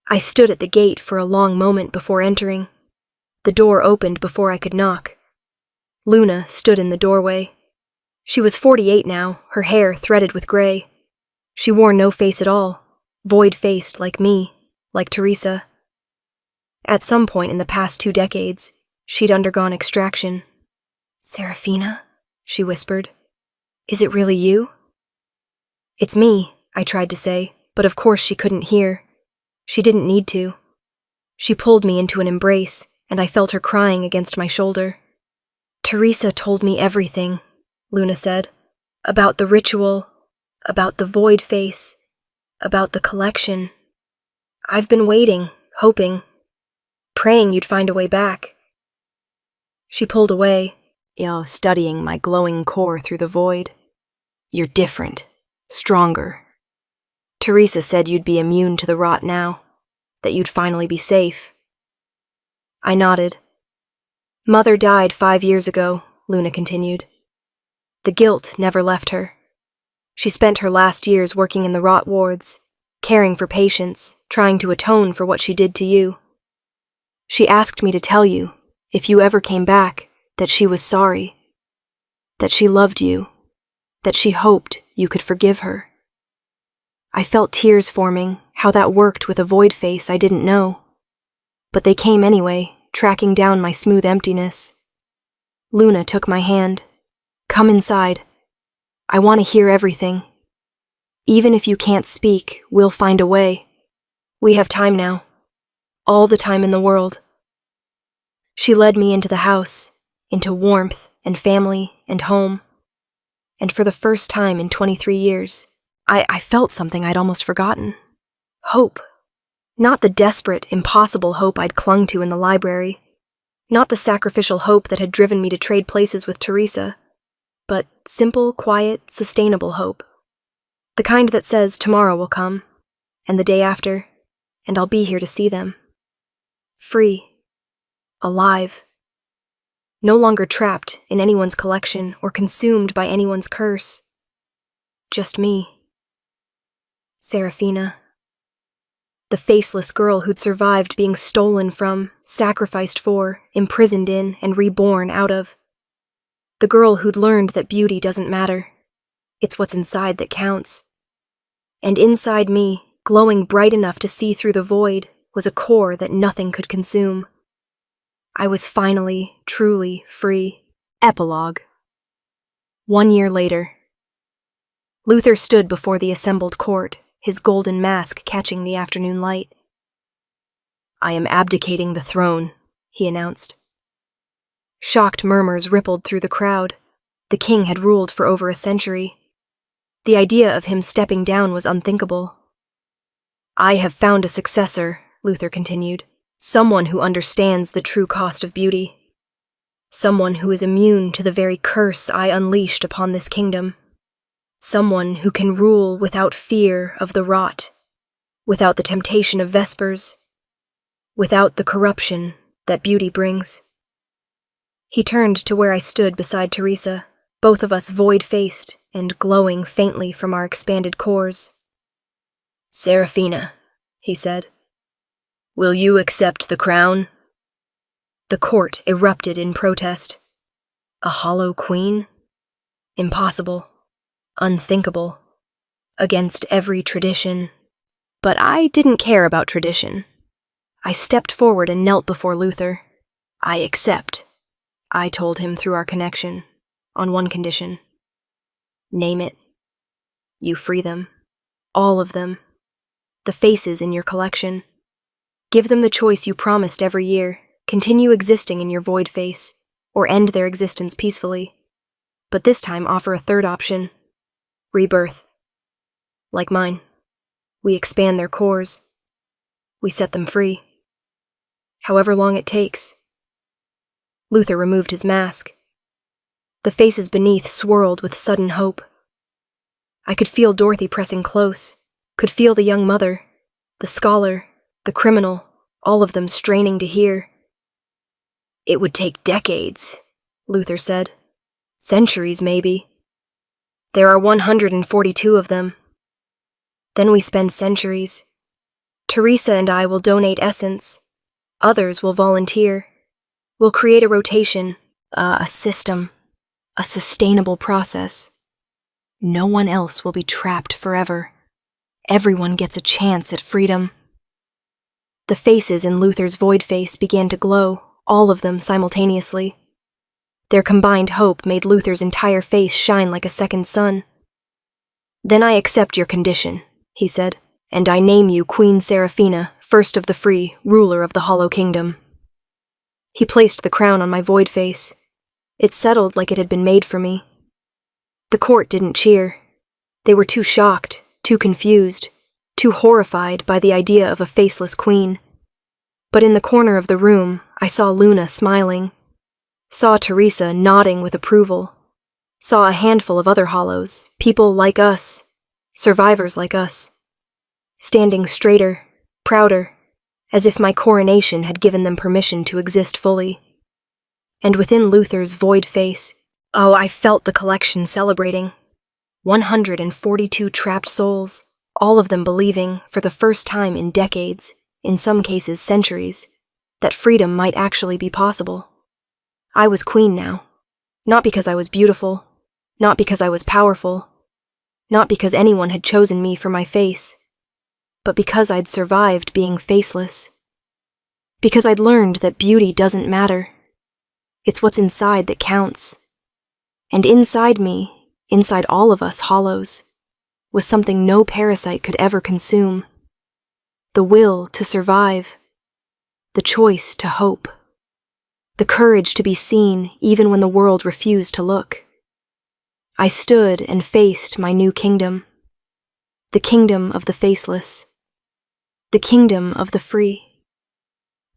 I stood at the gate for a long moment before entering. The door opened before I could knock. Luna stood in the doorway. She was 48 now, her hair threaded with gray. She wore no face at all, void-faced like me, like Teresa. At some point in the past 2 decades, she'd undergone extraction. "Serafina?" she whispered. "Is it really you?" "It's me," I tried to say, but of course she couldn't hear. She didn't need to. She pulled me into an embrace, and I felt her crying against my shoulder. "Teresa told me everything," Luna said. "About the ritual, about the void face, about the collection. I've been waiting, hoping, praying you'd find a way back. She pulled away, studying my glowing core through the void. You're different, stronger. Teresa said you'd be immune to the rot now, that you'd finally be safe. I nodded. Mother died 5 years ago, Luna continued. The guilt never left her. She spent her last years working in the rot wards, caring for patients, trying to atone for what she did to you. She asked me to tell you, if you ever came back, that she was sorry, that she loved you, that she hoped you could forgive her. I felt tears forming, how that worked with a void face I didn't know. But they came anyway, tracking down my smooth emptiness. Luna took my hand. Come inside. I want to hear everything. Even if you can't speak, we'll find a way. We have time now. All the time in the world. She led me into the house, into warmth and family and home. And for the first time in 23 years, I felt something I'd almost forgotten. Hope. Not the desperate, impossible hope I'd clung to in the library. Not the sacrificial hope that had driven me to trade places with Teresa. But simple, quiet, sustainable hope. The kind that says tomorrow will come, and the day after, and I'll be here to see them. Free. Alive. No longer trapped in anyone's collection or consumed by anyone's curse. Just me. Serafina. The faceless girl who'd survived being stolen from, sacrificed for, imprisoned in, and reborn out of. The girl who'd learned that beauty doesn't matter. It's what's inside that counts. And inside me, glowing bright enough to see through the void, was a core that nothing could consume. I was finally, truly free. Epilogue. 1 year later. Luther stood before the assembled court, his golden mask catching the afternoon light. I am abdicating the throne, he announced. Shocked murmurs rippled through the crowd. The king had ruled for over a century. The idea of him stepping down was unthinkable. I have found a successor, Luther continued. Someone who understands the true cost of beauty. Someone who is immune to the very curse I unleashed upon this kingdom. Someone who can rule without fear of the rot, without the temptation of vespers, without the corruption that beauty brings. He turned to where I stood beside Teresa, both of us void-faced and glowing faintly from our expanded cores. Serafina, he said, will you accept the crown? The court erupted in protest. A hollow queen? Impossible. Unthinkable. Against every tradition. But I didn't care about tradition. I stepped forward and knelt before Luther. I accept, I told him through our connection, on one condition. Name it. You free them. All of them. The faces in your collection. Give them the choice you promised every year. Continue existing in your void face, or end their existence peacefully. But this time offer a third option. Rebirth. Like mine. We expand their cores. We set them free. However long it takes. Luther removed his mask. The faces beneath swirled with sudden hope. I could feel Dorothy pressing close, could feel the young mother, the scholar, the criminal, all of them straining to hear. It would take decades, Luther said. Centuries, maybe. There are 142 of them. Then we spend centuries. Teresa and I will donate essence. Others will volunteer. We'll create a rotation, a system, a sustainable process. No one else will be trapped forever. Everyone gets a chance at freedom. The faces in Luther's void face began to glow, all of them simultaneously. Their combined hope made Luther's entire face shine like a second sun. Then I accept your condition, he said, and I name you Queen Serafina, first of the free, ruler of the Hollow Kingdom. He placed the crown on my void face. It settled like it had been made for me. The court didn't cheer. They were too shocked, too confused, too horrified by the idea of a faceless queen. But in the corner of the room, I saw Luna smiling, saw Teresa nodding with approval, saw a handful of other hollows, people like us, survivors like us, standing straighter, prouder, as if my coronation had given them permission to exist fully. And within Luther's void face, oh, I felt the collection celebrating. 142 trapped souls, all of them believing, for the first time in decades, in some cases centuries, that freedom might actually be possible. I was queen now. Not because I was beautiful, not because I was powerful, not because anyone had chosen me for my face, but because I'd survived being faceless. Because I'd learned that beauty doesn't matter. It's what's inside that counts. And inside me, inside all of us hollows, was something no parasite could ever consume. The will to survive. The choice to hope. The courage to be seen even when the world refused to look. I stood and faced my new kingdom. The kingdom of the faceless. The kingdom of the free.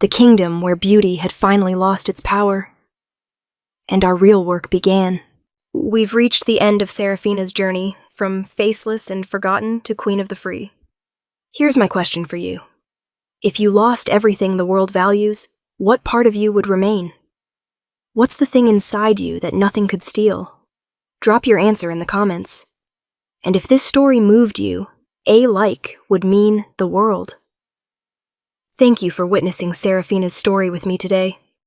The kingdom where beauty had finally lost its power. And our real work began. We've reached the end of Seraphina's journey, from faceless and forgotten to queen of the free. Here's my question for you. If you lost everything the world values, what part of you would remain? What's the thing inside you that nothing could steal? Drop your answer in the comments. And if this story moved you, a like would mean the world. Thank you for witnessing Seraphina's story with me today.